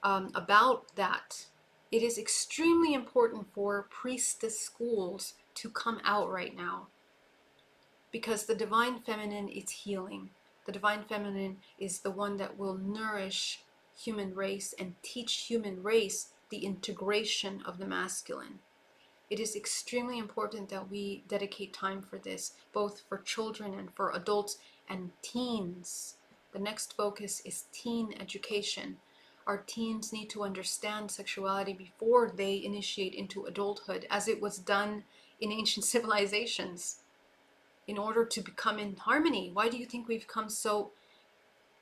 about that. It is extremely important for priestess schools to come out right now, because the divine feminine is healing. The divine feminine is the one that will nourish human race and teach human race the integration of the masculine. It is extremely important that we dedicate time for this, both for children and for adults and teens. The next focus is teen education. Our teens need to understand sexuality before they initiate into adulthood, as it was done in ancient civilizations, in order to become in harmony. Why do you think we've come so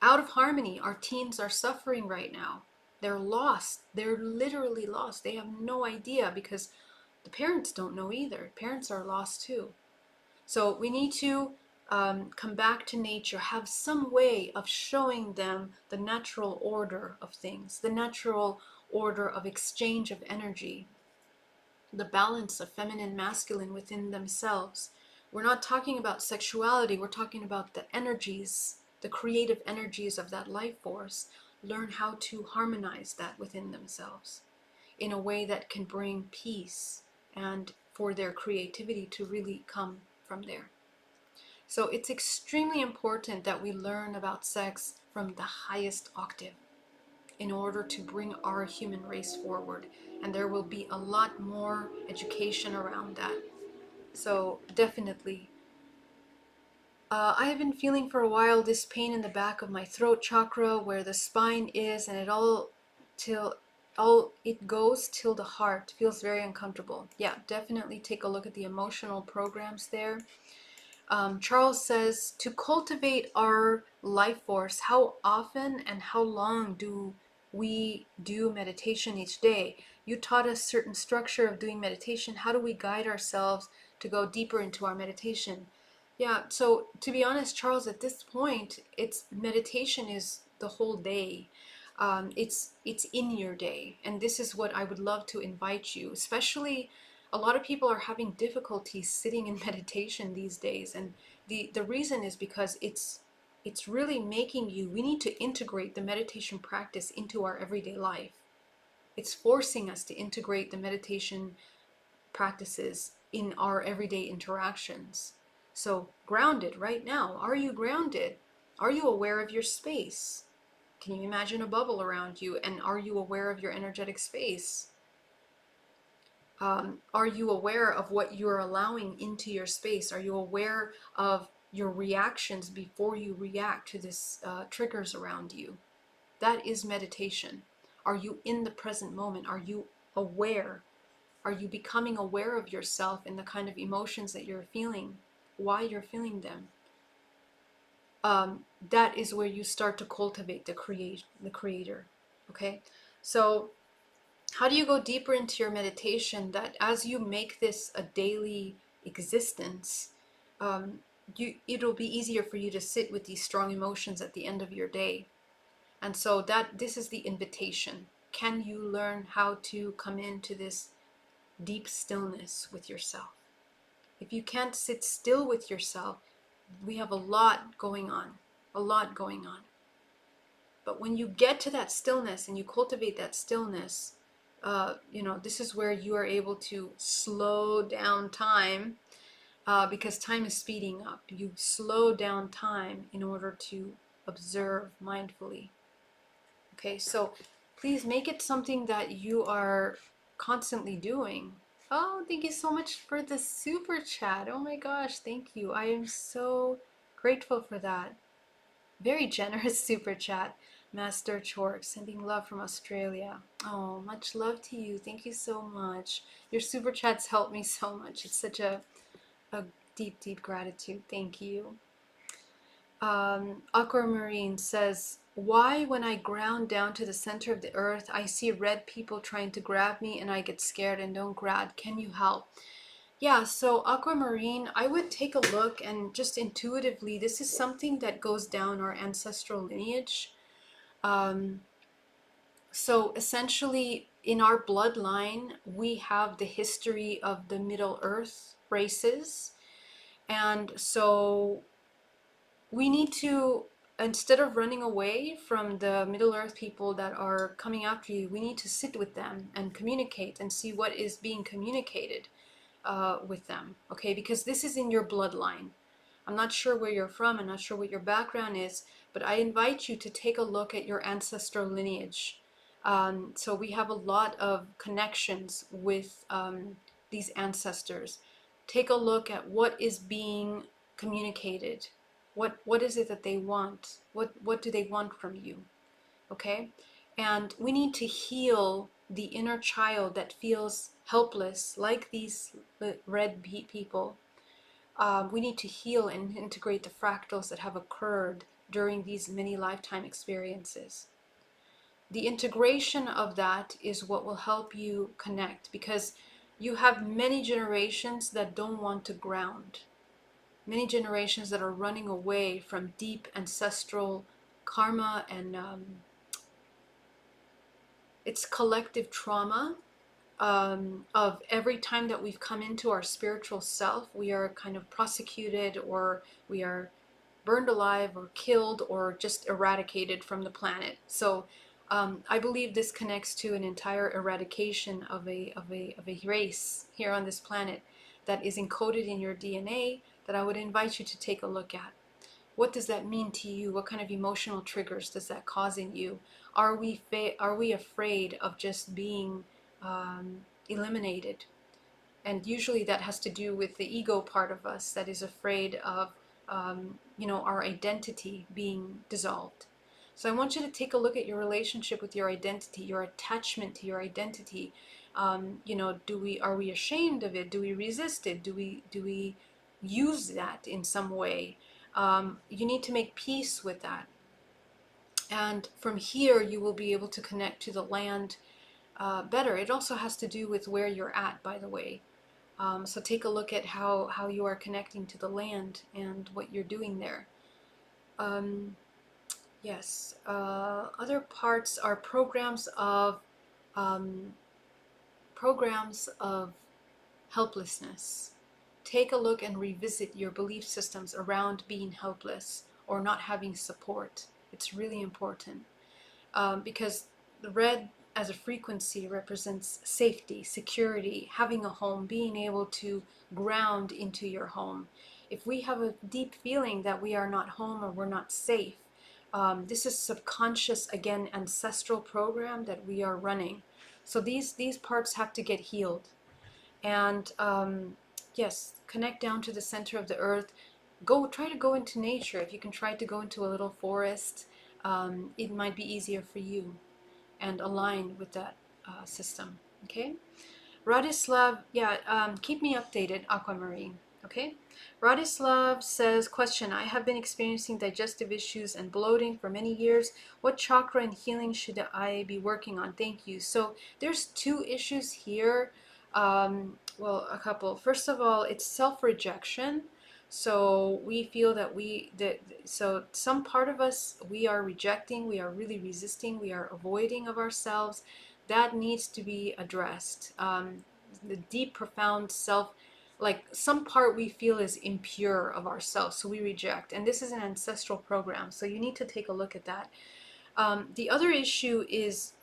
out of harmony? Our teens are suffering right now. They're lost. They're literally lost. They have no idea, because the parents don't know either. Parents are lost too. So we need to come back to nature, have some way of showing them the natural order of things, the natural order of exchange of energy, the balance of feminine, masculine within themselves. We're not talking about sexuality, we're talking about the energies, the creative energies of that life force. Learn how to harmonize that within themselves in a way that can bring peace, and for their creativity to really come from there. So it's extremely important that we learn about sex from the highest octave in order to bring our human race forward. And there will be a lot more education around that. So definitely. I have been feeling for a while this pain in the back of my throat chakra, where the spine is, and it goes till the heart. Feels very uncomfortable. Yeah, definitely take a look at the emotional programs there. Charles says, to cultivate our life force, how often and how long do we do meditation each day? You taught us certain structure of doing meditation. How do we guide ourselves to go deeper into our meditation? Yeah, so to be honest, Charles, at this point, meditation is the whole day. It's in your day, and this is what I would love to invite you. Especially, a lot of people are having difficulty sitting in meditation these days, and the reason is because it's really making you. We need to integrate the meditation practice into our everyday life. It's forcing us to integrate the meditation practices in our everyday interactions. So, grounded right now. Are you grounded? Are you aware of your space? Can you imagine a bubble around you? And are you aware of your energetic space? Are you aware of what you're allowing into your space? Are you aware of your reactions before you react to this triggers around you? That is meditation. Are you in the present moment? Are you aware? Are you becoming aware of yourself and the kind of emotions that you're feeling, why you're feeling them? That is where you start to cultivate the creator. Okay, so how do you go deeper into your meditation, that as you make this a daily existence, it'll be easier for you to sit with these strong emotions at the end of your day. And so this is the invitation. Can you learn how to come into this deep stillness with yourself? If you can't sit still with yourself, we have a lot going on, a lot going on. But when you get to that stillness and you cultivate that stillness, this is where you are able to slow down time, because time is speeding up. You slow down time in order to observe mindfully. Okay, so please make it something that you are constantly doing. Oh, thank you so much for the super chat. Oh my gosh, thank you. I am so grateful for that. Very generous super chat. Master Chork, sending love from Australia. Oh, much love to you. Thank you so much. Your super chats help me so much. It's such a deep, deep gratitude. Thank you. Aquamarine says, why when I ground down to the center of the earth, I see red people trying to grab me and I get scared and don't grab? Can you help? Yeah, so Aquamarine, I would take a look and just intuitively, this is something that goes down our ancestral lineage. So essentially, in our bloodline, we have the history of the Middle Earth races. And so we need to, instead of running away from the Middle Earth people that are coming after you, we need to sit with them and communicate and see what is being communicated with them, okay? Because this is in your bloodline. I'm not sure where you're from, I'm not sure what your background is, but I invite you to take a look at your ancestral lineage. So we have a lot of connections with these ancestors. Take a look at what is being communicated. What is it that they want? What do they want from you? Okay? And we need to heal the inner child that feels helpless, like these red people. We need to heal and integrate the fractals that have occurred during these many lifetime experiences. The integration of that is what will help you connect, because you have many generations that don't want to ground, many generations that are running away from deep ancestral karma and it's collective trauma of every time that we've come into our spiritual self, we are kind of prosecuted, or we are burned alive, or killed, or just eradicated from the planet. So I believe this connects to an entire eradication of a race here on this planet that is encoded in your DNA, that I would invite you to take a look at. What does that mean to you? What kind of emotional triggers does that cause in you? Are we afraid of just being eliminated? And usually that has to do with the ego part of us that is afraid of our identity being dissolved. So I want you to take a look at your relationship with your identity, your attachment to your identity. Are we ashamed of it? Do we resist it? Do we use that in some way? You need to make peace with that. And from here, you will be able to connect to the land better. It also has to do with where you're at, by the way. So take a look at how you are connecting to the land and what you're doing there. Yes. Other parts are um, programs of helplessness. Take a look and revisit your belief systems around being helpless or not having support. It's really important because the red as a frequency represents safety, security, having a home, being able to ground into your home. If we have a deep feeling that we are not home or we're not safe, this is subconscious, again, ancestral program that we are running. So these parts have to get healed. And yes, connect down to the center of the earth. Try to go into nature. If you can try to go into a little forest, it might be easier for you and align with that system. Okay, Radislav, yeah, keep me updated, Aquamarine. Okay, Radislav says, question, I have been experiencing digestive issues and bloating for many years. What chakra and healing should I be working on? Thank you. So there's two issues here. Well, a couple. First of all, it's self-rejection. So we feel so some part of us, we are rejecting, we are really resisting, we are avoiding of ourselves. That needs to be addressed. The deep, profound self, like some part we feel is impure of ourselves, so we reject. And this is an ancestral program, so you need to take a look at that. The other issue is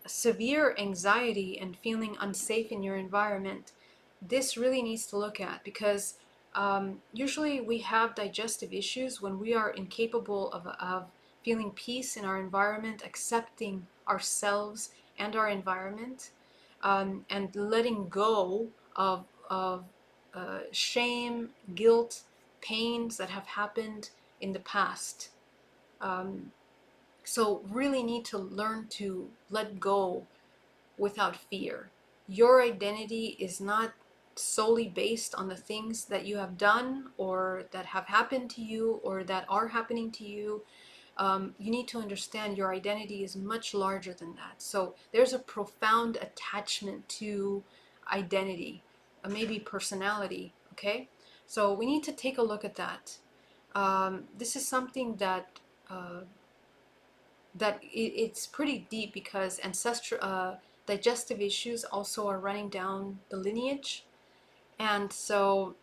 severe anxiety and feeling unsafe in your environment. This really needs to look at, because usually we have digestive issues when we are incapable of feeling peace in our environment, accepting ourselves and our environment, and letting go of shame, guilt, pains that have happened in the past. So really need to learn to let go without fear. Your identity is not solely based on the things that you have done or that have happened to you or that are happening to you. You need to understand your identity is much larger than that. So there's a profound attachment to identity, maybe personality, okay? So we need to take a look at that. This is something that it's pretty deep because ancestral digestive issues also are running down the lineage. And so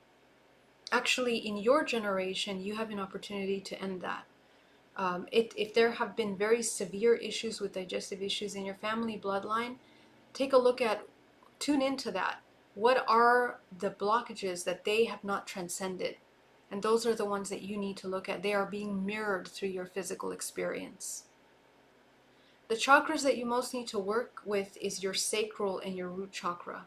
actually in your generation, you have an opportunity to end that. If there have been very severe issues with digestive issues in your family bloodline, take a look at, tune into that. What are the blockages that they have not transcended? And those are the ones that you need to look at. They are being mirrored through your physical experience. The chakras that you most need to work with is your sacral and your root chakra.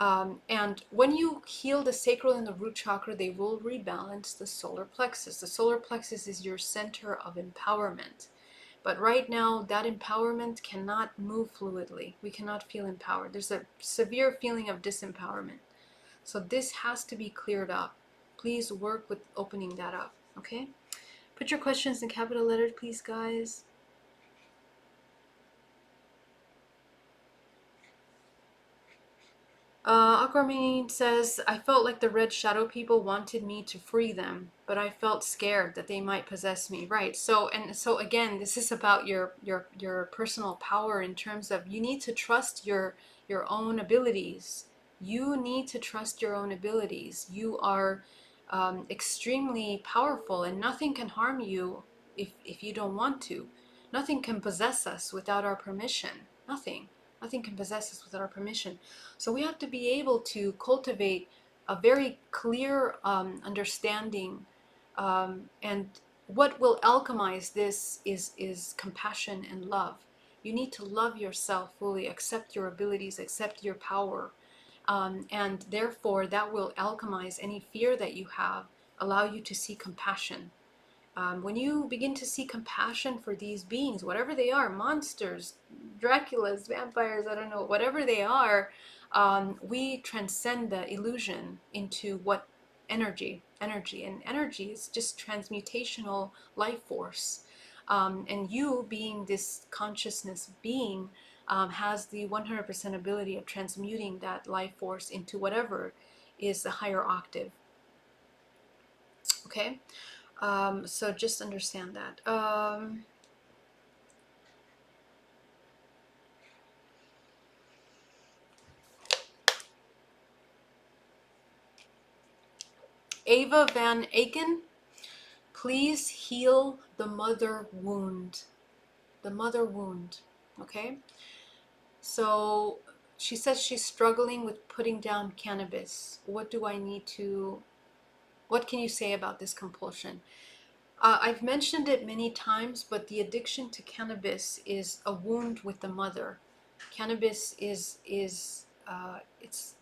And when you heal the sacral and the root chakra, they will rebalance the solar plexus. The solar plexus is your center of empowerment. But right now, that empowerment cannot move fluidly. We cannot feel empowered. There's a severe feeling of disempowerment. So this has to be cleared up. Please work with opening that up, okay? Put your questions in capital letters, please, guys. Aquamarine says, I felt like the red shadow people wanted me to free them, but I felt scared that they might possess me. Right. So, and so again, this is about your personal power in terms of you need to trust your own abilities. You need to trust your own abilities. You are extremely powerful, and nothing can harm you if you don't want to. Nothing can possess us without our permission. Nothing. Nothing can possess us without our permission. So we have to be able to cultivate a very clear understanding, and what will alchemize this is compassion and love. You need to love yourself fully, accept your abilities, accept your power, and therefore that will alchemize any fear that you have, allow you to see compassion. When you begin to see compassion for these beings, whatever they are, monsters, Draculas, vampires, I don't know, whatever they are, we transcend the illusion into what energy, and energy is just transmutational life force. And you being this consciousness being has the 100% ability of transmuting that life force into whatever is the higher octave. Okay? So just understand that. Ava Van Aken, please heal the mother wound. The mother wound, okay? So she says she's struggling with putting down cannabis. What can you say about this compulsion? I've mentioned it many times, but the addiction to cannabis is a wound with the mother. Cannabis is it's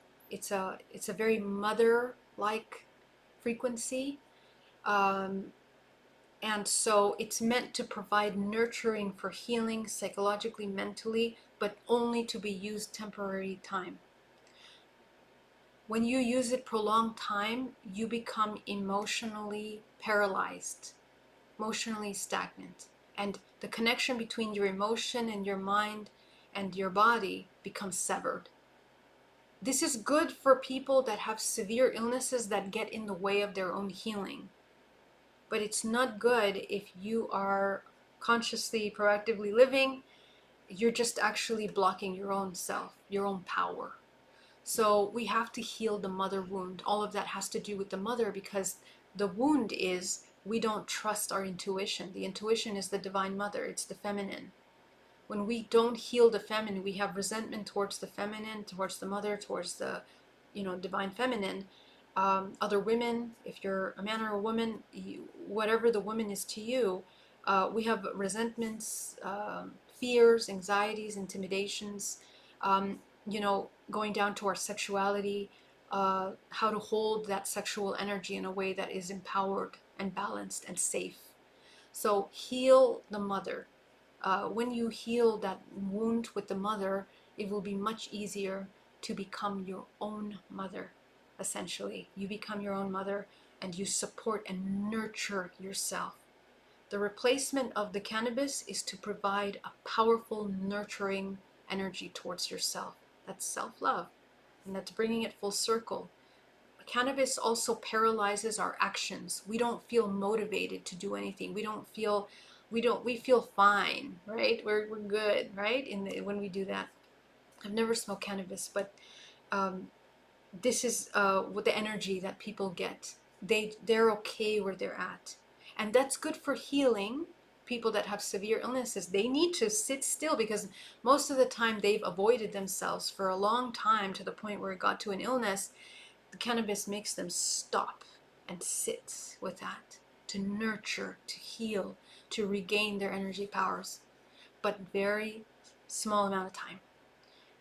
a very mother-like frequency, and so it's meant to provide nurturing for healing psychologically, mentally, but only to be used temporary time. When you use it prolonged time, you become emotionally paralyzed, emotionally stagnant, and the connection between your emotion and your mind and your body becomes severed. This is good for people that have severe illnesses that get in the way of their own healing. But it's not good if you are consciously, proactively living, you're just actually blocking your own self, your own power. So we have to heal the mother wound. All of that has to do with the mother, because the wound is we don't trust our intuition. The intuition is the divine mother, it's the feminine. When we don't heal the feminine, we have resentment towards the feminine, towards the mother, towards the, divine feminine. Other women, if you're a man or a woman, whatever the woman is to you, we have resentments, fears, anxieties, intimidations, going down to our sexuality, how to hold that sexual energy in a way that is empowered and balanced and safe. So heal the mother. When you heal that wound with the mother, it will be much easier to become your own mother. Essentially, you become your own mother and you support and nurture yourself. The replacement of the cannabis is to provide a powerful nurturing energy towards yourself. That's self-love, and that's bringing it full circle. Cannabis also paralyzes our actions. We don't feel motivated to do anything. We feel fine, right? We're good, right? When we do that. I've never smoked cannabis, but um, this is what the energy that people get. They're okay where they're at, and that's good for healing. People that have severe illnesses, they need to sit still, because most of the time they've avoided themselves for a long time, to the point where it got to an illness. The cannabis makes them stop and sit with that, to nurture, to heal, to regain their energy powers, but very small amount of time.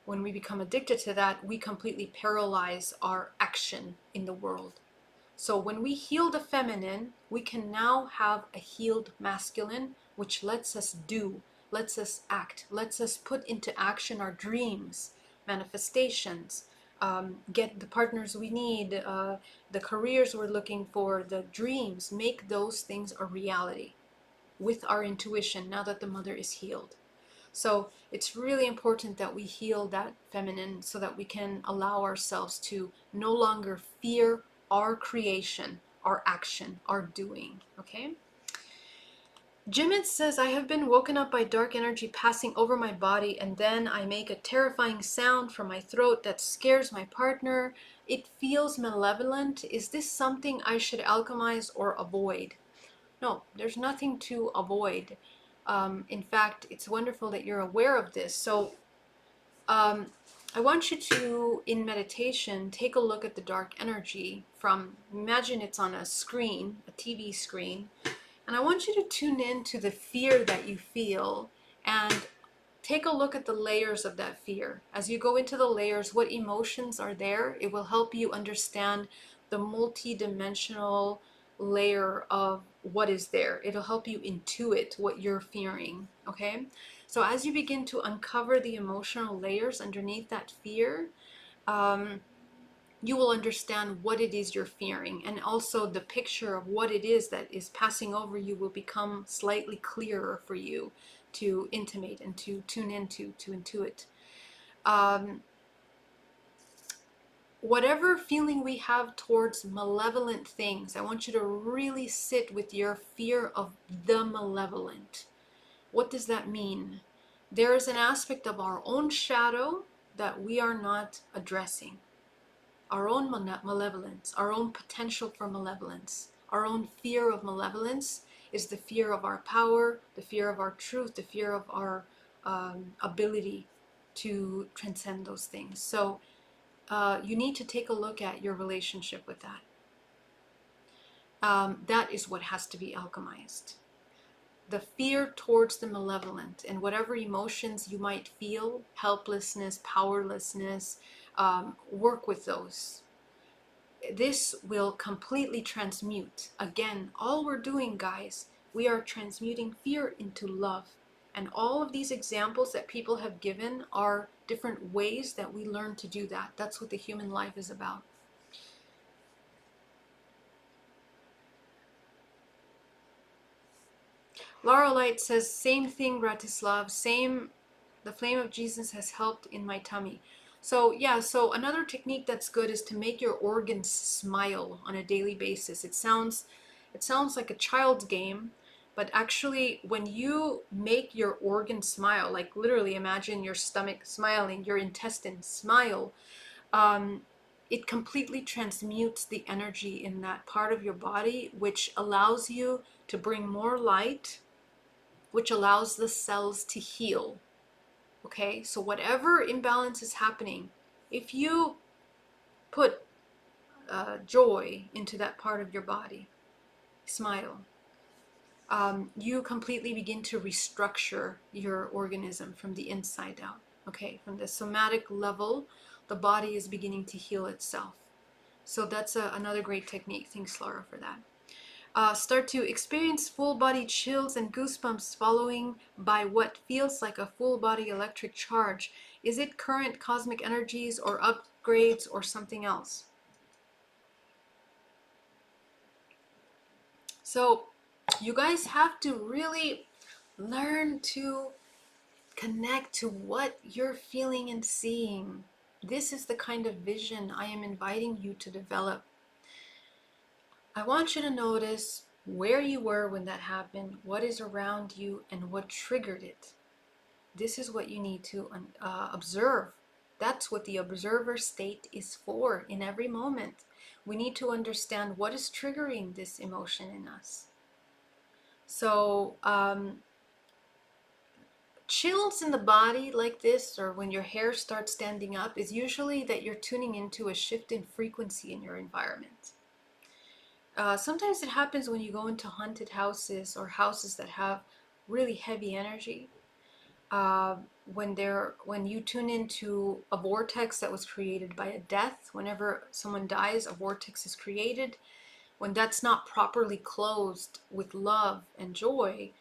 When we become addicted to that, we completely paralyze our action in the world. So when we heal the feminine, we can now have a healed masculine, which lets us do, lets us act, lets us put into action our dreams, manifestations, get the partners we need, the careers we're looking for, the dreams, make those things a reality with our intuition now that the mother is healed. So it's really important that we heal that feminine so that we can allow ourselves to no longer fear our creation, our action, our doing. Okay? Jimit says, I have been woken up by dark energy passing over my body, and then I make a terrifying sound from my throat that scares my partner. It feels malevolent. Is this something I should alchemize or avoid? No, there's nothing to avoid. In fact, it's wonderful that you're aware of this. So I want you to, in meditation, take a look at the dark energy from, imagine it's on a screen, a TV screen, and I want you to tune in to the fear that you feel and take a look at the layers of that fear. As you go into the layers, what emotions are there? It will help you understand the multi-dimensional layer of what is there. It'll help you intuit what you're fearing, okay? So as you begin to uncover the emotional layers underneath that fear, you will understand what it is you're fearing, and also the picture of what it is that is passing over you will become slightly clearer for you to intimate and to tune into, to intuit. Whatever feeling we have towards malevolent things, I want you to really sit with your fear of the malevolent. What does that mean? There is an aspect of our own shadow that we are not addressing. Our own malevolence, our own potential for malevolence, our own fear of malevolence is the fear of our power, the fear of our truth, the fear of our ability to transcend those things. So you need to take a look at your relationship with that. That is what has to be alchemized. The fear towards the malevolent and whatever emotions you might feel, helplessness, powerlessness, work with those. This will completely transmute. Again, all we're doing, guys, we are transmuting fear into love. And all of these examples that people have given are different ways that we learn to do that. That's what the human life is about. Laura Light says, same thing, Bratislav, same, the flame of Jesus has helped in my tummy. So yeah, so another technique that's good is to make your organs smile on a daily basis. It sounds like a child's game, but actually when you make your organs smile, like literally imagine your stomach smiling, your intestines smile, it completely transmutes the energy in that part of your body, which allows you to bring more light, which allows the cells to heal. Okay, so whatever imbalance is happening, if you put joy into that part of your body, smile, you completely begin to restructure your organism from the inside out. Okay, from the somatic level, the body is beginning to heal itself. So that's another great technique. Thanks, Laura, for that. Start to experience full body chills and goosebumps following by what feels like a full body electric charge. Is it current cosmic energies or upgrades or something else? So you guys have to really learn to connect to what you're feeling and seeing. This is the kind of vision I am inviting you to develop. I want you to notice where you were when that happened, what is around you, and what triggered it. This is what you need to observe. That's what the observer state is for in every moment. We need to understand what is triggering this emotion in us. So, chills in the body like this, or when your hair starts standing up, is usually that you're tuning into a shift in frequency in your environment. Sometimes it happens when you go into haunted houses or houses that have really heavy energy. Uh, when you tune into a vortex that was created by a death, whenever someone dies, a vortex is created. When that's not properly closed with love and joy,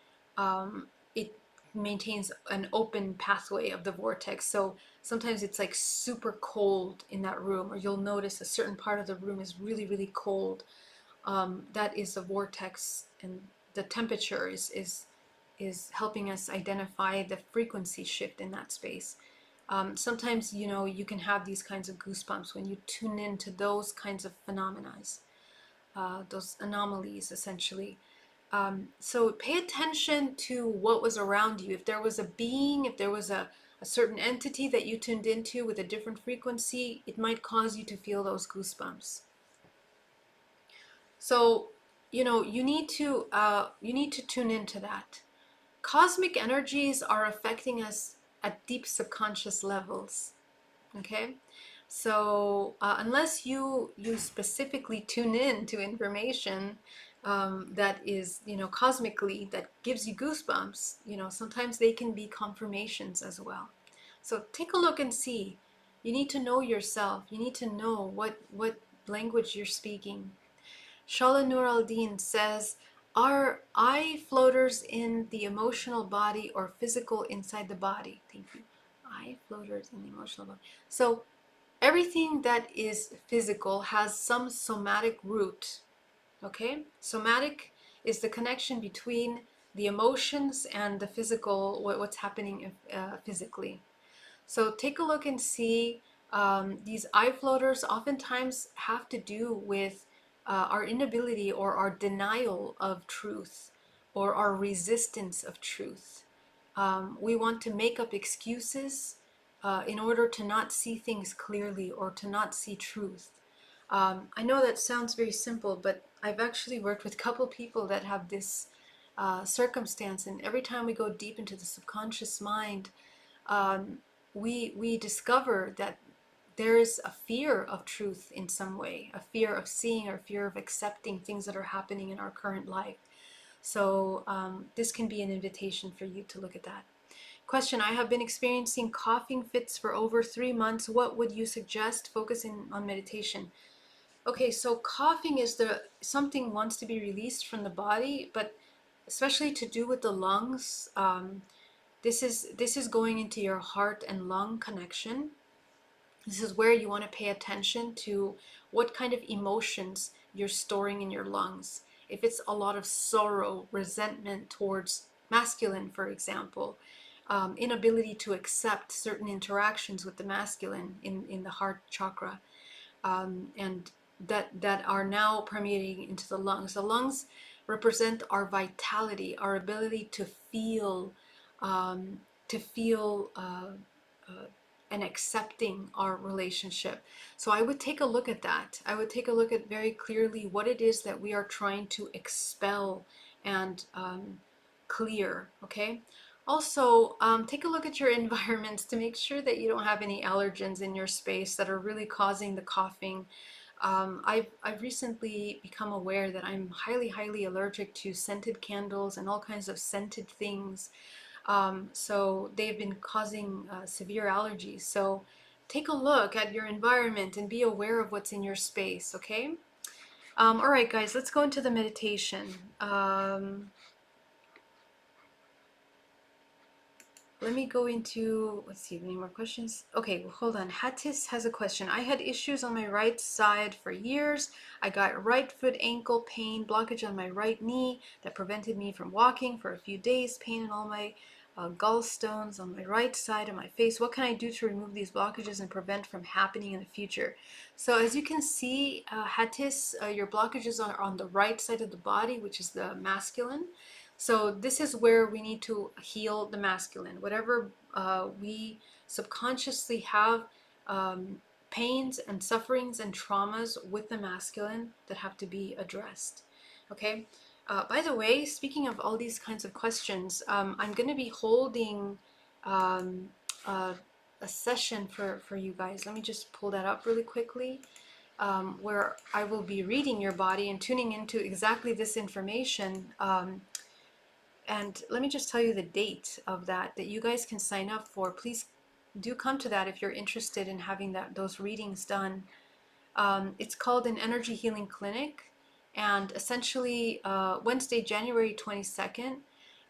it maintains an open pathway of the vortex. So sometimes it's like super cold in that room, or you'll notice a certain part of the room is really, really cold. That is the vortex, and the temperature is helping us identify the frequency shift in that space. Sometimes, you can have these kinds of goosebumps when you tune into those kinds of phenomena, those anomalies, essentially. So pay attention to what was around you. If there was a being, if there was a certain entity that you tuned into with a different frequency, it might cause you to feel those goosebumps. So, you need to tune into that. Cosmic energies are affecting us at deep subconscious levels. Okay, so unless you specifically tune in to information that is, cosmically, that gives you goosebumps, sometimes they can be confirmations as well. So take a look and see. You need to know yourself. You need to know what language you're speaking. Shala Nur al-Din says, are eye floaters in the emotional body or physical inside the body? Thank you. Eye floaters in the emotional body. So everything that is physical has some somatic root. Okay? Somatic is the connection between the emotions and the physical, what's happening physically. So take a look and see. These eye floaters oftentimes have to do with our inability or our denial of truth, or our resistance of truth. We want to make up excuses in order to not see things clearly or to not see truth. I know that sounds very simple, but I've actually worked with a couple people that have this circumstance, and every time we go deep into the subconscious mind, um, we discover that there is a fear of truth in some way, a fear of seeing or fear of accepting things that are happening in our current life. So this can be an invitation for you to look at that. Question: I have been experiencing coughing fits for over 3 months. What would you suggest focusing on meditation? Okay, so coughing is something wants to be released from the body, but especially to do with the lungs. This is going into your heart and lung connection. This is where you want to pay attention to what kind of emotions you're storing in your lungs. If it's a lot of sorrow, resentment towards masculine, for example, inability to accept certain interactions with the masculine in the heart chakra, and that are now permeating into the lungs. The lungs represent our vitality, our ability to feel, um, to feel and accepting our relationship. So I would take a look at that. I would take a look at very clearly what it is that we are trying to expel and clear. Okay. Also, take a look at your environments to make sure that you don't have any allergens in your space that are really causing the coughing. I've recently become aware that I'm highly, highly allergic to scented candles and all kinds of scented things. So they've been causing severe allergies. So take a look at your environment and be aware of what's in your space, okay? All right, guys, let's go into the meditation. Let me go into, let's see, any more questions? Okay, well, hold on. Hattis has a question. I had issues on my right side for years. I got right foot ankle pain, blockage on my right knee that prevented me from walking for a few days, pain in all my gallstones on my right side of my face. What can I do to remove these blockages and prevent from happening in the future? So as you can see, Hattis, your blockages are on the right side of the body, which is the masculine. So this is where we need to heal the masculine. Whatever we subconsciously have pains and sufferings and traumas with the masculine that have to be addressed. Okay. By the way, speaking of all these kinds of questions, I'm going to be holding um, a session for you guys. Let me just pull that up really quickly. Where I will be reading your body and tuning into exactly this information. And let me just tell you the date of that you guys can sign up for. Please do come to that if you're interested in having those readings done. It's called an energy healing clinic, and essentially Wednesday, January 22nd,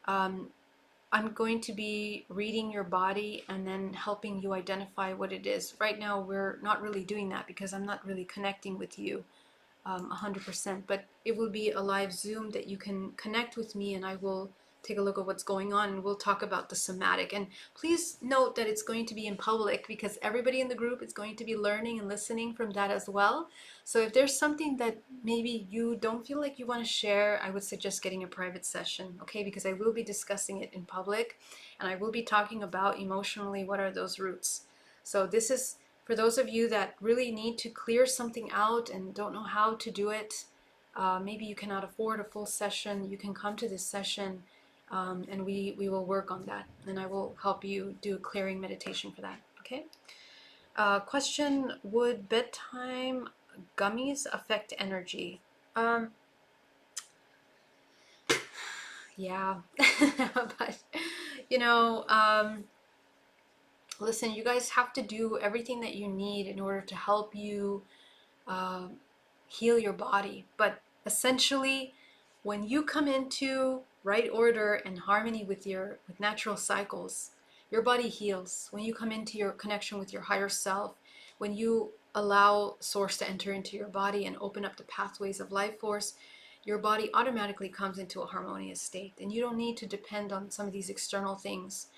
I'm going to be reading your body and then helping you identify what it is. Right now, we're not really doing that because I'm not really connecting with you 100%, but it will be a live Zoom that you can connect with me, and I will take a look at what's going on, and we'll talk about the somatic. And please note that it's going to be in public because everybody in the group is going to be learning and listening from that as well. So if there's something that maybe you don't feel like you want to share, I would suggest getting a private session, okay? Because I will be discussing it in public, and I will be talking about emotionally what are those roots. So this is for those of you that really need to clear something out and don't know how to do it. Maybe you cannot afford a full session. You can come to this session, and we will work on that. And I will help you do a clearing meditation for that. Okay. Question: would bedtime gummies affect energy? Yeah, but you know. Listen, you guys have to do everything that you need in order to help you uh, heal your body. But essentially, when you come into right order and harmony with natural cycles, your body heals. When you come into your connection with your higher self, when you allow source to enter into your body and open up the pathways of life force, your body automatically comes into a harmonious state, and you don't need to depend on some of these external things.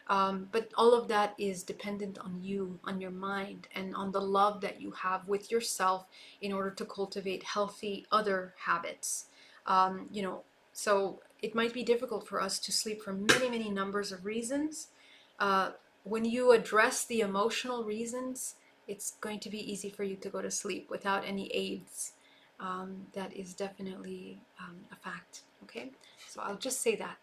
But all of that is dependent on you, on your mind, and on the love that you have with yourself in order to cultivate healthy other habits. You know, so it might be difficult for us to sleep for many, many numbers of reasons. When you address the emotional reasons, it's going to be easy for you to go to sleep without any aids. That is definitely a fact. Okay, so I'll just say that.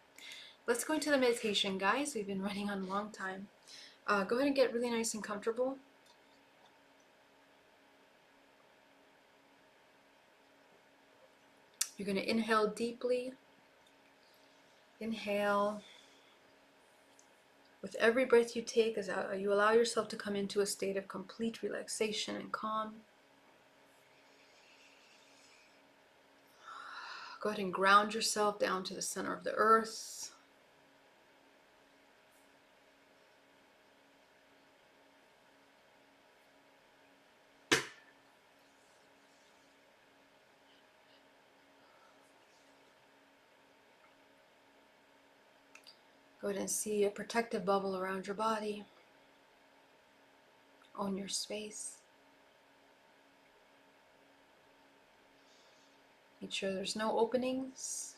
Let's go into the meditation, guys. We've been running on a long time. Go ahead and get really nice and comfortable. You're going to inhale deeply. Inhale. With every breath you take, as you allow yourself to come into a state of complete relaxation and calm. Go ahead and ground yourself down to the center of the earth. Go ahead and see a protective bubble around your body. Own your space. Make sure there's no openings.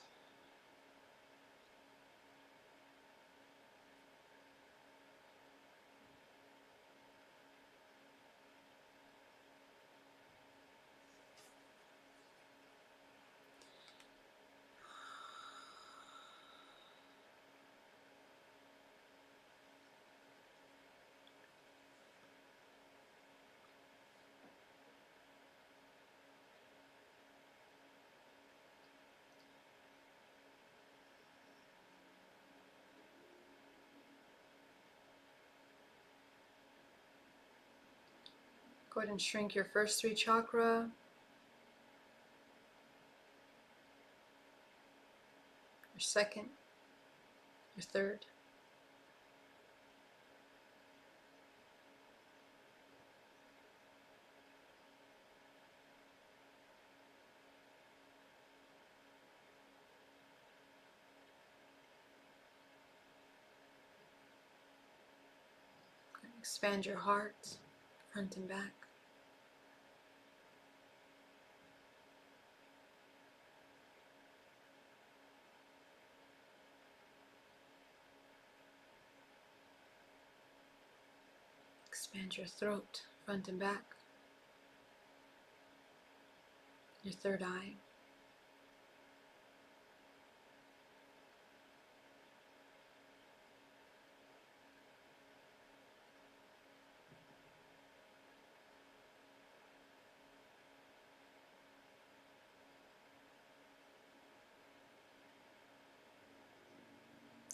Go ahead and shrink your first three chakra. second, your third. Expand your heart, front and back. Expand your throat, front and back. Your third eye.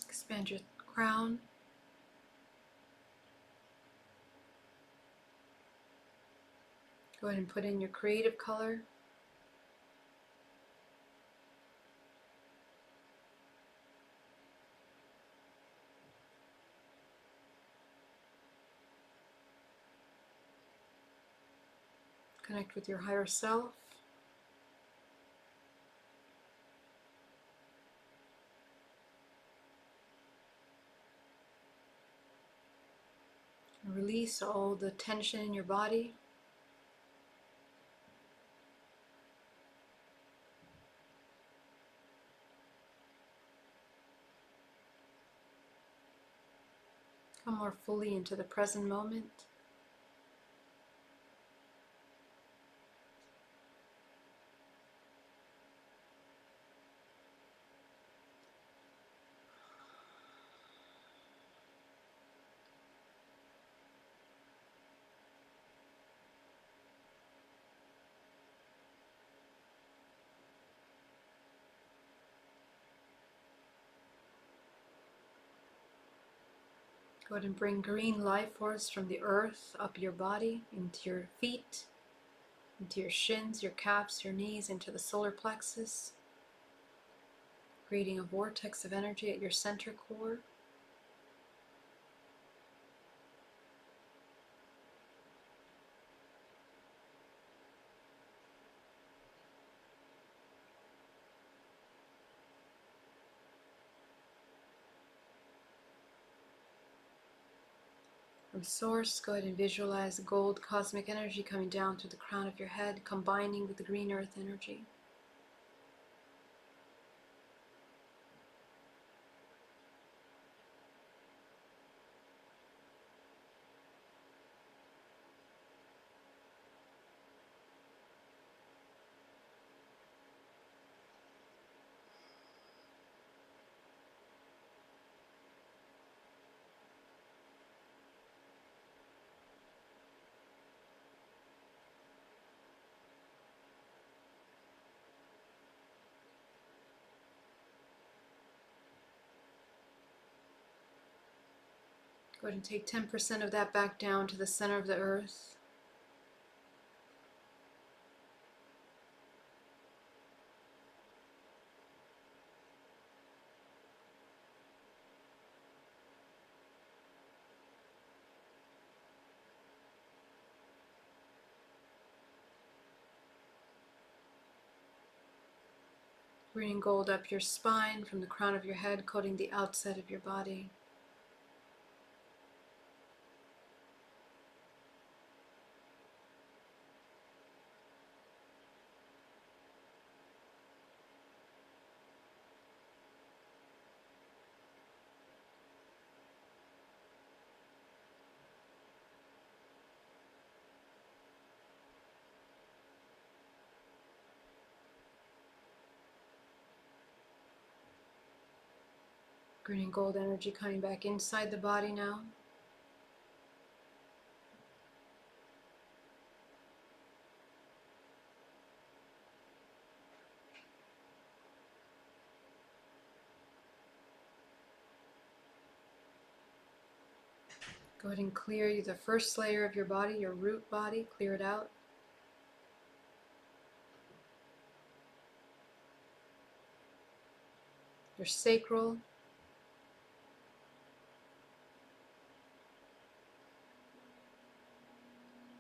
Expand your crown. Go ahead and put in your creative color. Connect with your higher self. Release all the tension in your body. Come more fully into the present moment. Go ahead and bring green life force from the earth up your body, into your feet, into your shins, your calves, your knees, into the solar plexus, creating a vortex of energy at your center core. From source, go ahead and visualize gold cosmic energy coming down through the crown of your head, combining with the green earth energy. Go ahead and take 10% of that back down to the center of the earth. Green gold up your spine from the crown of your head, coating the outside of your body. Green and gold energy coming back inside the body now. Go ahead and clear the first layer of your body, your root body, clear it out. your sacral,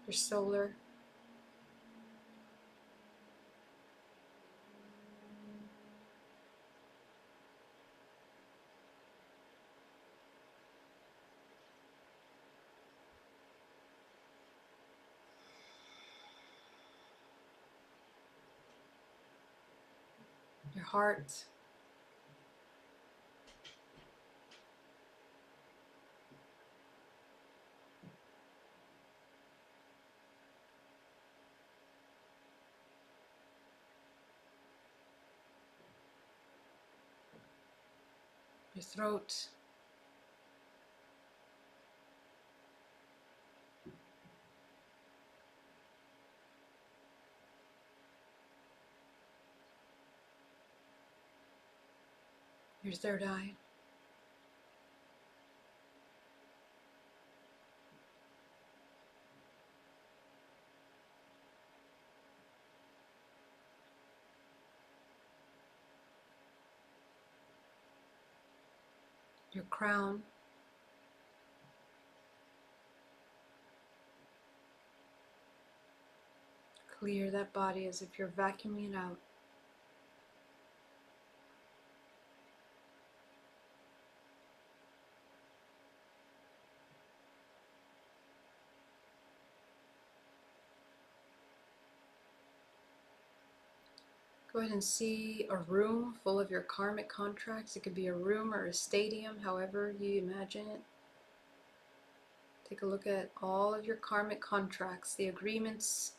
your solar, your heart, your throat, your third eye, your crown, clear that body as if you're vacuuming it out. Go ahead and see a room full of your karmic contracts. It could be a room or a stadium, however you imagine it. Take a look at all of your karmic contracts, the agreements,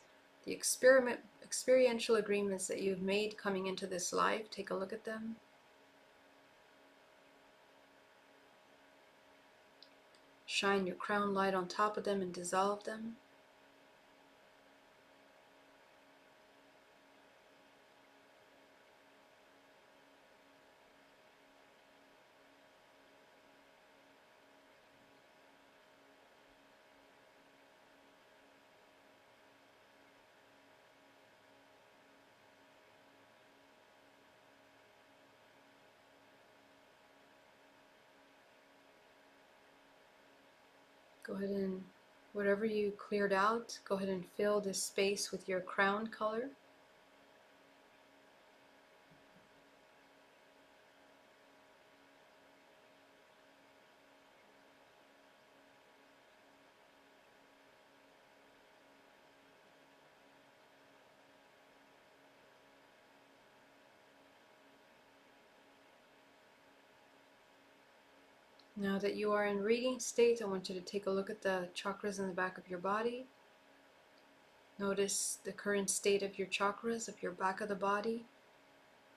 the experiential agreements that you've made coming into this life. Take a look at them. Shine your crown light on top of them and dissolve them. Go ahead and, whatever you cleared out, go ahead and fill this space with your crown color. Now that you are in reading state, I want you to take a look at the chakras in the back of your body. Notice the current state of your chakras, of your back of the body.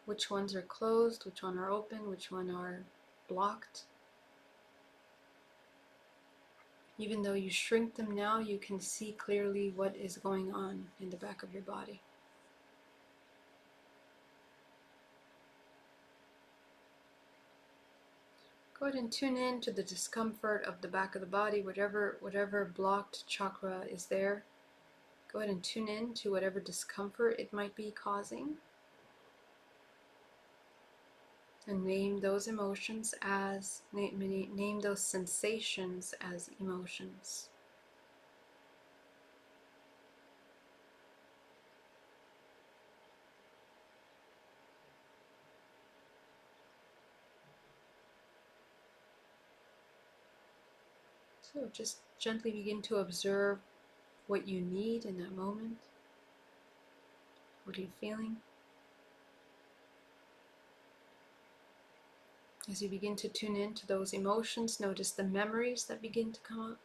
Which ones are closed, which ones are open, which ones are blocked. Even though you shrink them now, you can see clearly what is going on in the back of your body. Go ahead and tune in to the discomfort of the back of the body, whatever blocked chakra is there. Go ahead and tune in to whatever discomfort it might be causing. And name those emotions as, name those sensations as emotions. So just gently begin to observe what you need in that moment. What are you feeling? As you begin to tune in to those emotions, notice the memories that begin to come up.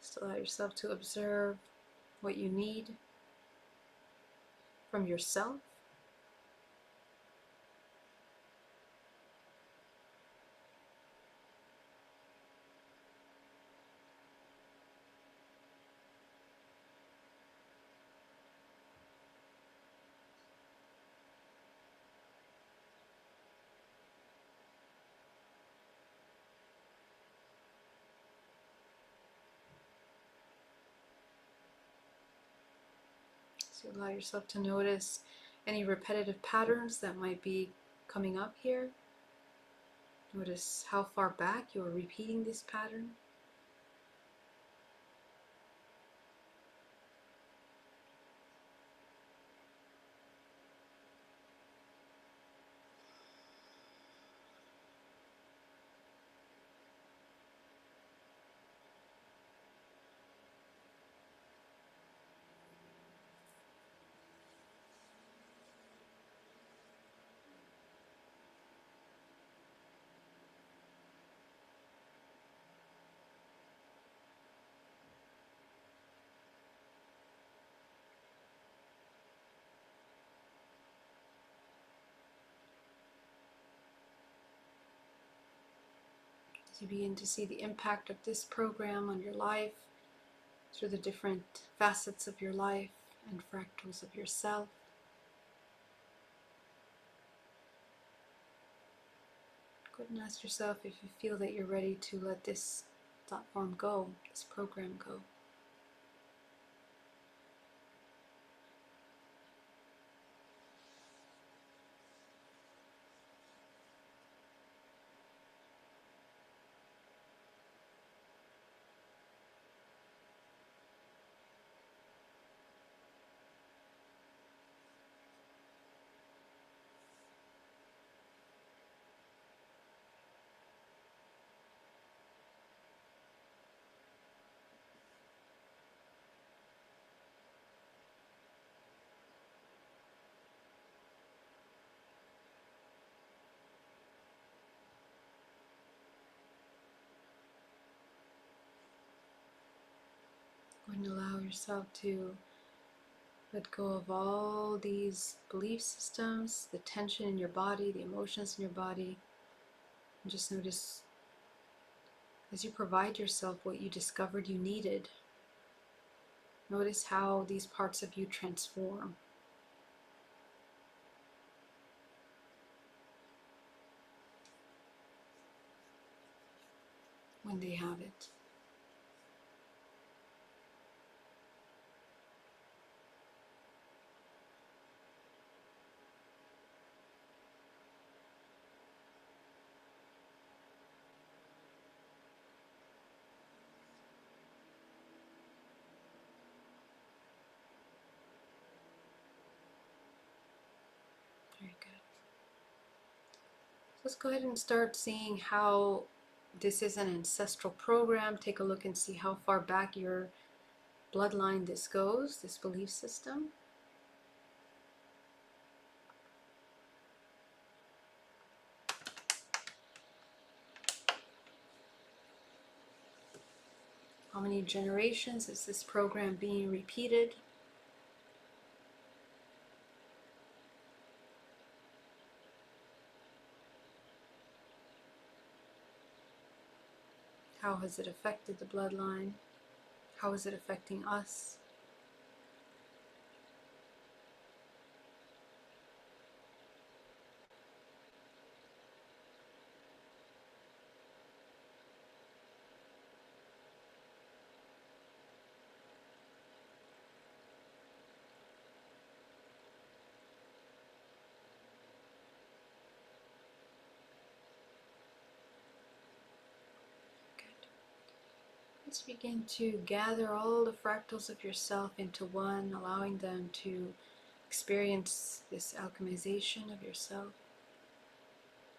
Just allow yourself to observe what you need from yourself. So allow yourself to notice any repetitive patterns that might be coming up here. Notice how far back you are repeating this pattern. As you begin to see the impact of this program on your life, through the different facets of your life and fractals of yourself. Go ahead and ask yourself if you feel that you're ready to let this platform go, this program go. Go ahead and allow yourself to let go of all these belief systems, the tension in your body, the emotions in your body, and just notice as you provide yourself what you discovered you needed. Notice how these parts of you transform when they have it. Very good. Let's go ahead and start seeing how this is an ancestral program. Take a look and see how far back your bloodline this goes, this belief system. How many generations is this program being repeated? How has it affected the bloodline? How is it affecting us? Good. Let's begin to gather all the fractals of yourself into one, allowing them to experience this alchemization of yourself.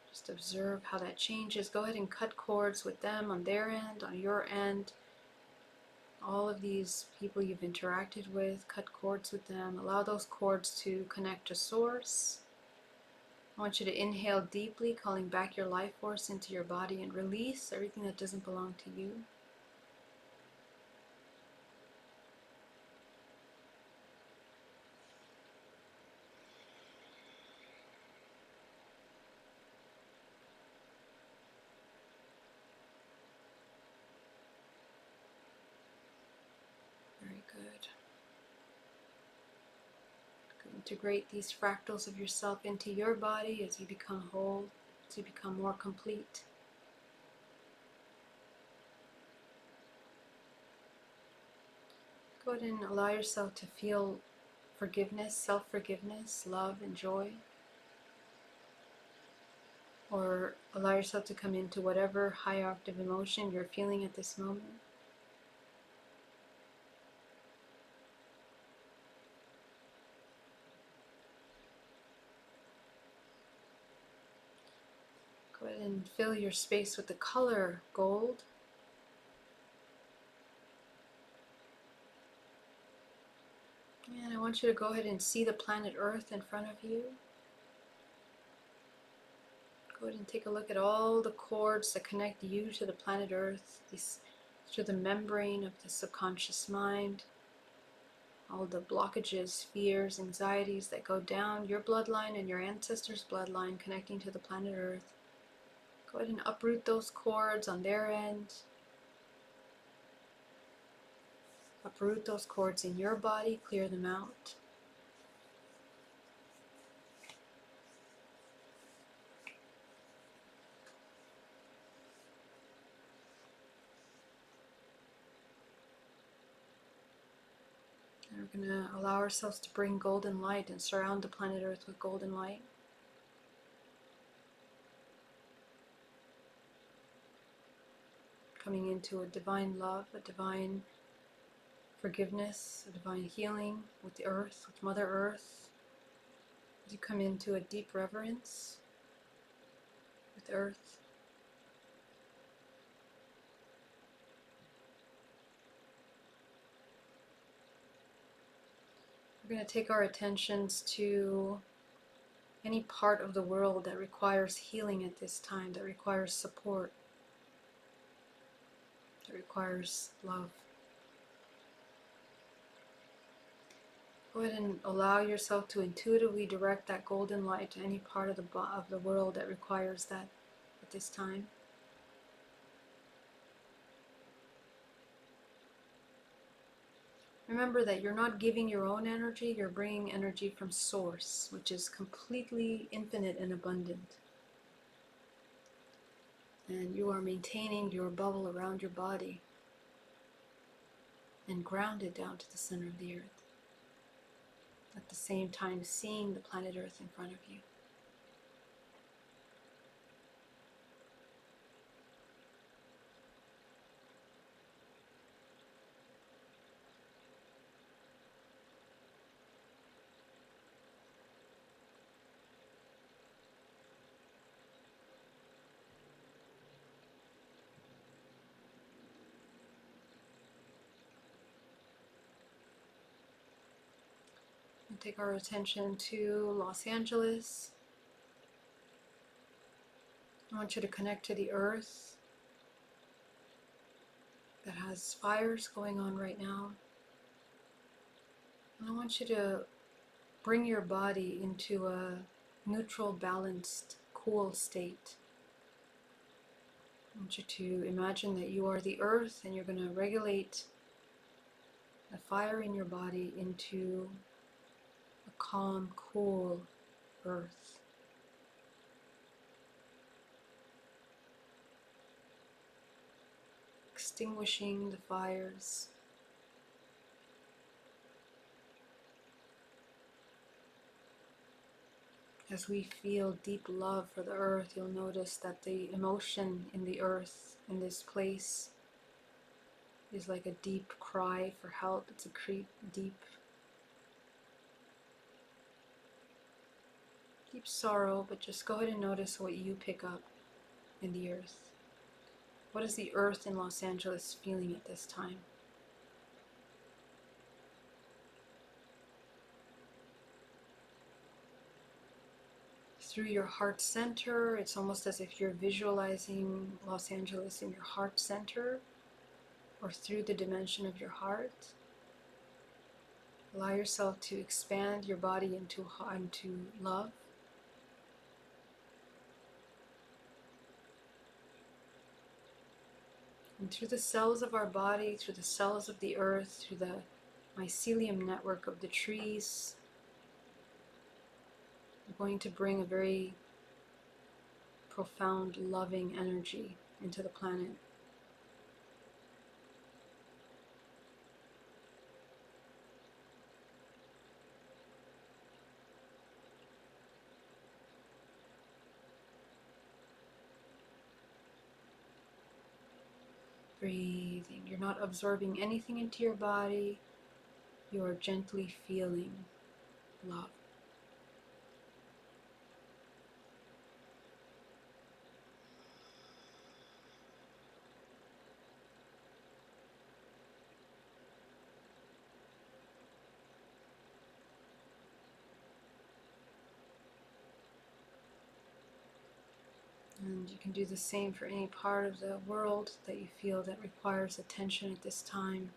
Just observe how that changes. Go ahead and cut cords with them on their end, on your end. All of these people you've interacted with, cut cords with them. Allow those cords to connect to source. I want you to inhale deeply, calling back your life force into your body and release everything that doesn't belong to you. integrate these fractals of yourself into your body as you become whole, as you become more complete. Go ahead and allow yourself to feel forgiveness, self-forgiveness, love, and joy. Or allow yourself to come into whatever high octave emotion you're feeling at this moment. Go ahead and fill your space with the color gold. And I want you to go ahead and see the planet Earth in front of you. Go ahead and take a look at all the cords that connect you to the planet Earth, to the membrane of the subconscious mind, all the blockages, fears, anxieties that go down your bloodline and your ancestors' bloodline connecting to the planet Earth. Go ahead and uproot those cords on their end. Uproot those cords in your body, clear them out. And we're going to allow ourselves to bring golden light and surround the planet Earth with golden light. Coming into a divine love, a divine forgiveness, a divine healing with the Earth, with Mother Earth. As you come into a deep reverence with Earth. We're going to take our attentions to any part of the world that requires healing at this time, that requires support, that requires love. Go ahead and allow yourself to intuitively direct that golden light to any part of the world that requires that at this time. Remember that you're not giving your own energy, you're bringing energy from Source, which is completely infinite and abundant. And you are maintaining your bubble around your body and grounded down to the center of the earth. At the same time, seeing the planet Earth in front of you. And take our attention to Los Angeles. I want you to connect to the earth that has fires going on right now. And I want you to bring your body into a neutral, balanced, cool state. I want you to imagine that you are the earth and you're going to regulate the fire in your body into a calm, cool earth. Extinguishing the fires. As we feel deep love for the earth, you'll notice that the emotion in the earth, in this place, is like a deep cry for help. It's a deep sorrow, but just go ahead and notice what you pick up in the earth. What is the earth in Los Angeles feeling at this time? Through your heart center, it's almost as if you're visualizing Los Angeles in your heart center, or through the dimension of your heart. Allow yourself to expand your body into love. And through the cells of our body, through the cells of the earth, through the mycelium network of the trees, going to bring a very profound, loving energy into the planet. Breathing. You're not absorbing anything into your body. You are gently feeling love. And you can do the same for any part of the world that you feel that requires attention at this time.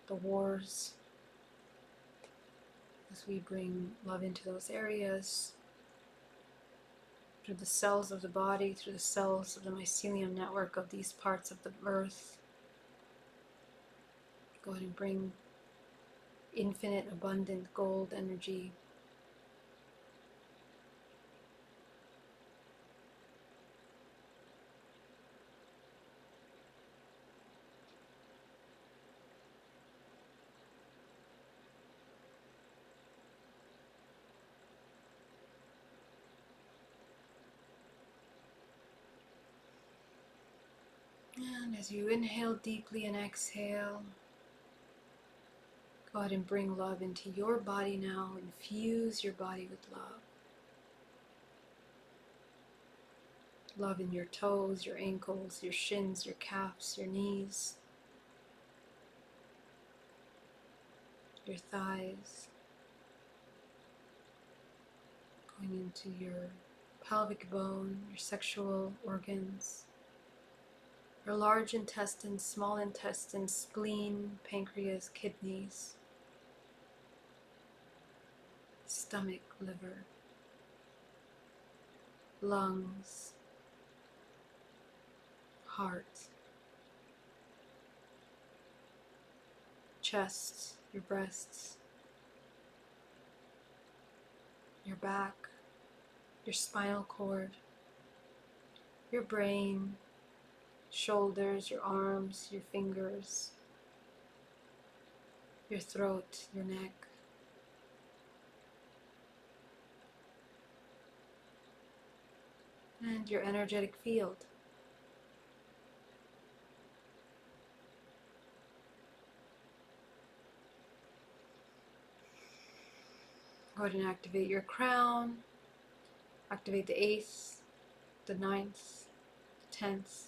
The wars, as we bring love into those areas, through the cells of the body, through the cells of the mycelium network of these parts of the earth. Go ahead and bring infinite, abundant gold energy. And as you inhale deeply and exhale, go ahead and bring love into your body now. Infuse your body with love. Love in your toes, your ankles, your shins, your calves, your knees, your thighs, going into your pelvic bone, your sexual organs, your large intestine, small intestine, spleen, pancreas, kidneys, stomach, liver, lungs, heart, chest, your breasts, your back, your spinal cord, your brain, shoulders, your arms, your fingers, your throat, your neck, and your energetic field. Go ahead and activate your crown, activate the 8th, the 9th, 10th,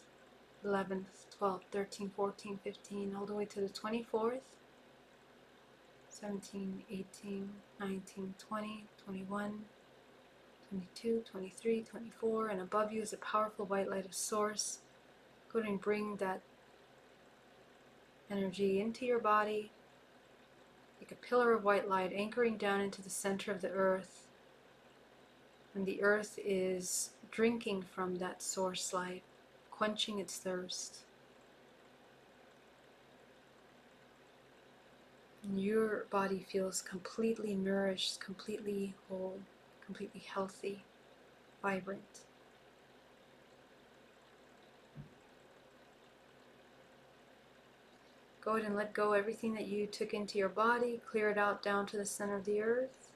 11th, 12th, 13th, 14th, 15th, all the way to the 24th, 17, 18, 19, 20, 21, 22, 23, 24, and above you is a powerful white light of source. Go ahead and bring that energy into your body, like a pillar of white light anchoring down into the center of the earth. And the earth is drinking from that source light, quenching its thirst. And your body feels completely nourished, completely whole, completely healthy, vibrant. Go ahead and let go everything that you took into your body, clear it out down to the center of the earth.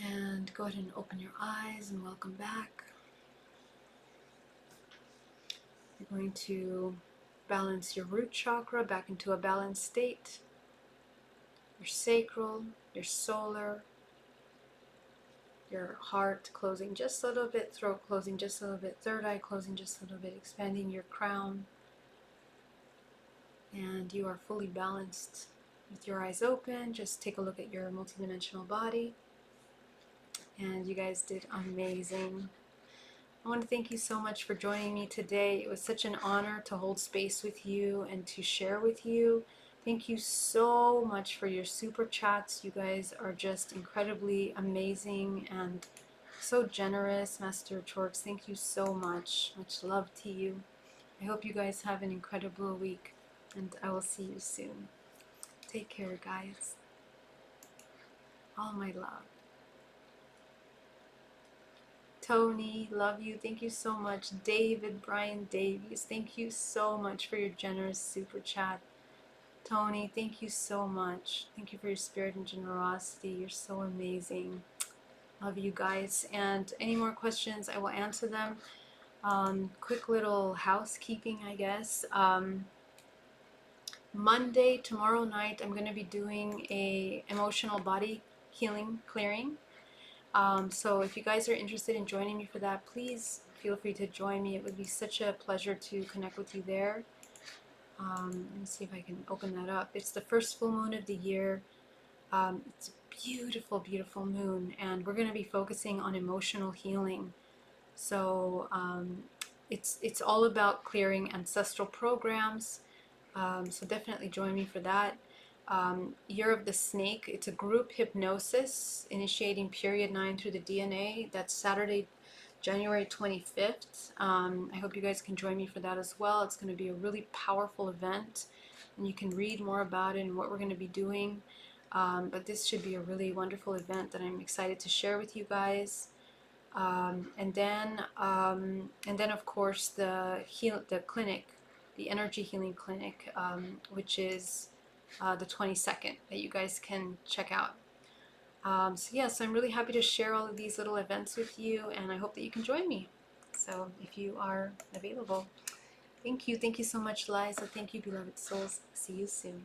And go ahead and open your eyes and welcome back. You're going to balance your root chakra back into a balanced state. Your sacral, your solar, your heart closing just a little bit, throat closing just a little bit, third eye closing just a little bit, expanding your crown. And you are fully balanced. With your eyes open, just take a look at your multidimensional body. And you guys did amazing. I want to thank you so much for joining me today. It was such an honor to hold space with you and to share with you. Thank you so much for your super chats. You guys are just incredibly amazing and so generous. Master Chorks, thank you so much. Much love to you. I hope you guys have an incredible week, and I will see you soon. Take care, guys. All my love. Tony, love you. Thank you so much. David, Brian Davies, thank you so much for your generous super chat. Tony, thank you so much. Thank you for your spirit and generosity. You're so amazing. Love you guys. And any more questions, I will answer them. Quick little housekeeping, I guess. Monday, tomorrow night, I'm going to be doing a emotional body healing clearing. So if you guys are interested in joining me for that, please feel free to join me. It would be such a pleasure to connect with you there. Let me see if I can open that up. It's the first full moon of the year. It's a beautiful, beautiful moon, and we're going to be focusing on emotional healing. So it's all about clearing ancestral programs. So definitely join me for that. Year of the Snake, it's a group hypnosis initiating period 9 through the DNA. That's Saturday, January 25th. I hope you guys can join me for that as well. It's going to be a really powerful event, and you can read more about it and what we're going to be doing. But this should be a really wonderful event that I'm excited to share with you guys. And then of course the clinic, the energy healing clinic, which is the 22nd, that you guys can check out. So yes, I'm really happy to share all of these little events with you, and I hope that you can join me. So if you are available, thank you so much, Liza. Thank you, beloved souls. See you soon.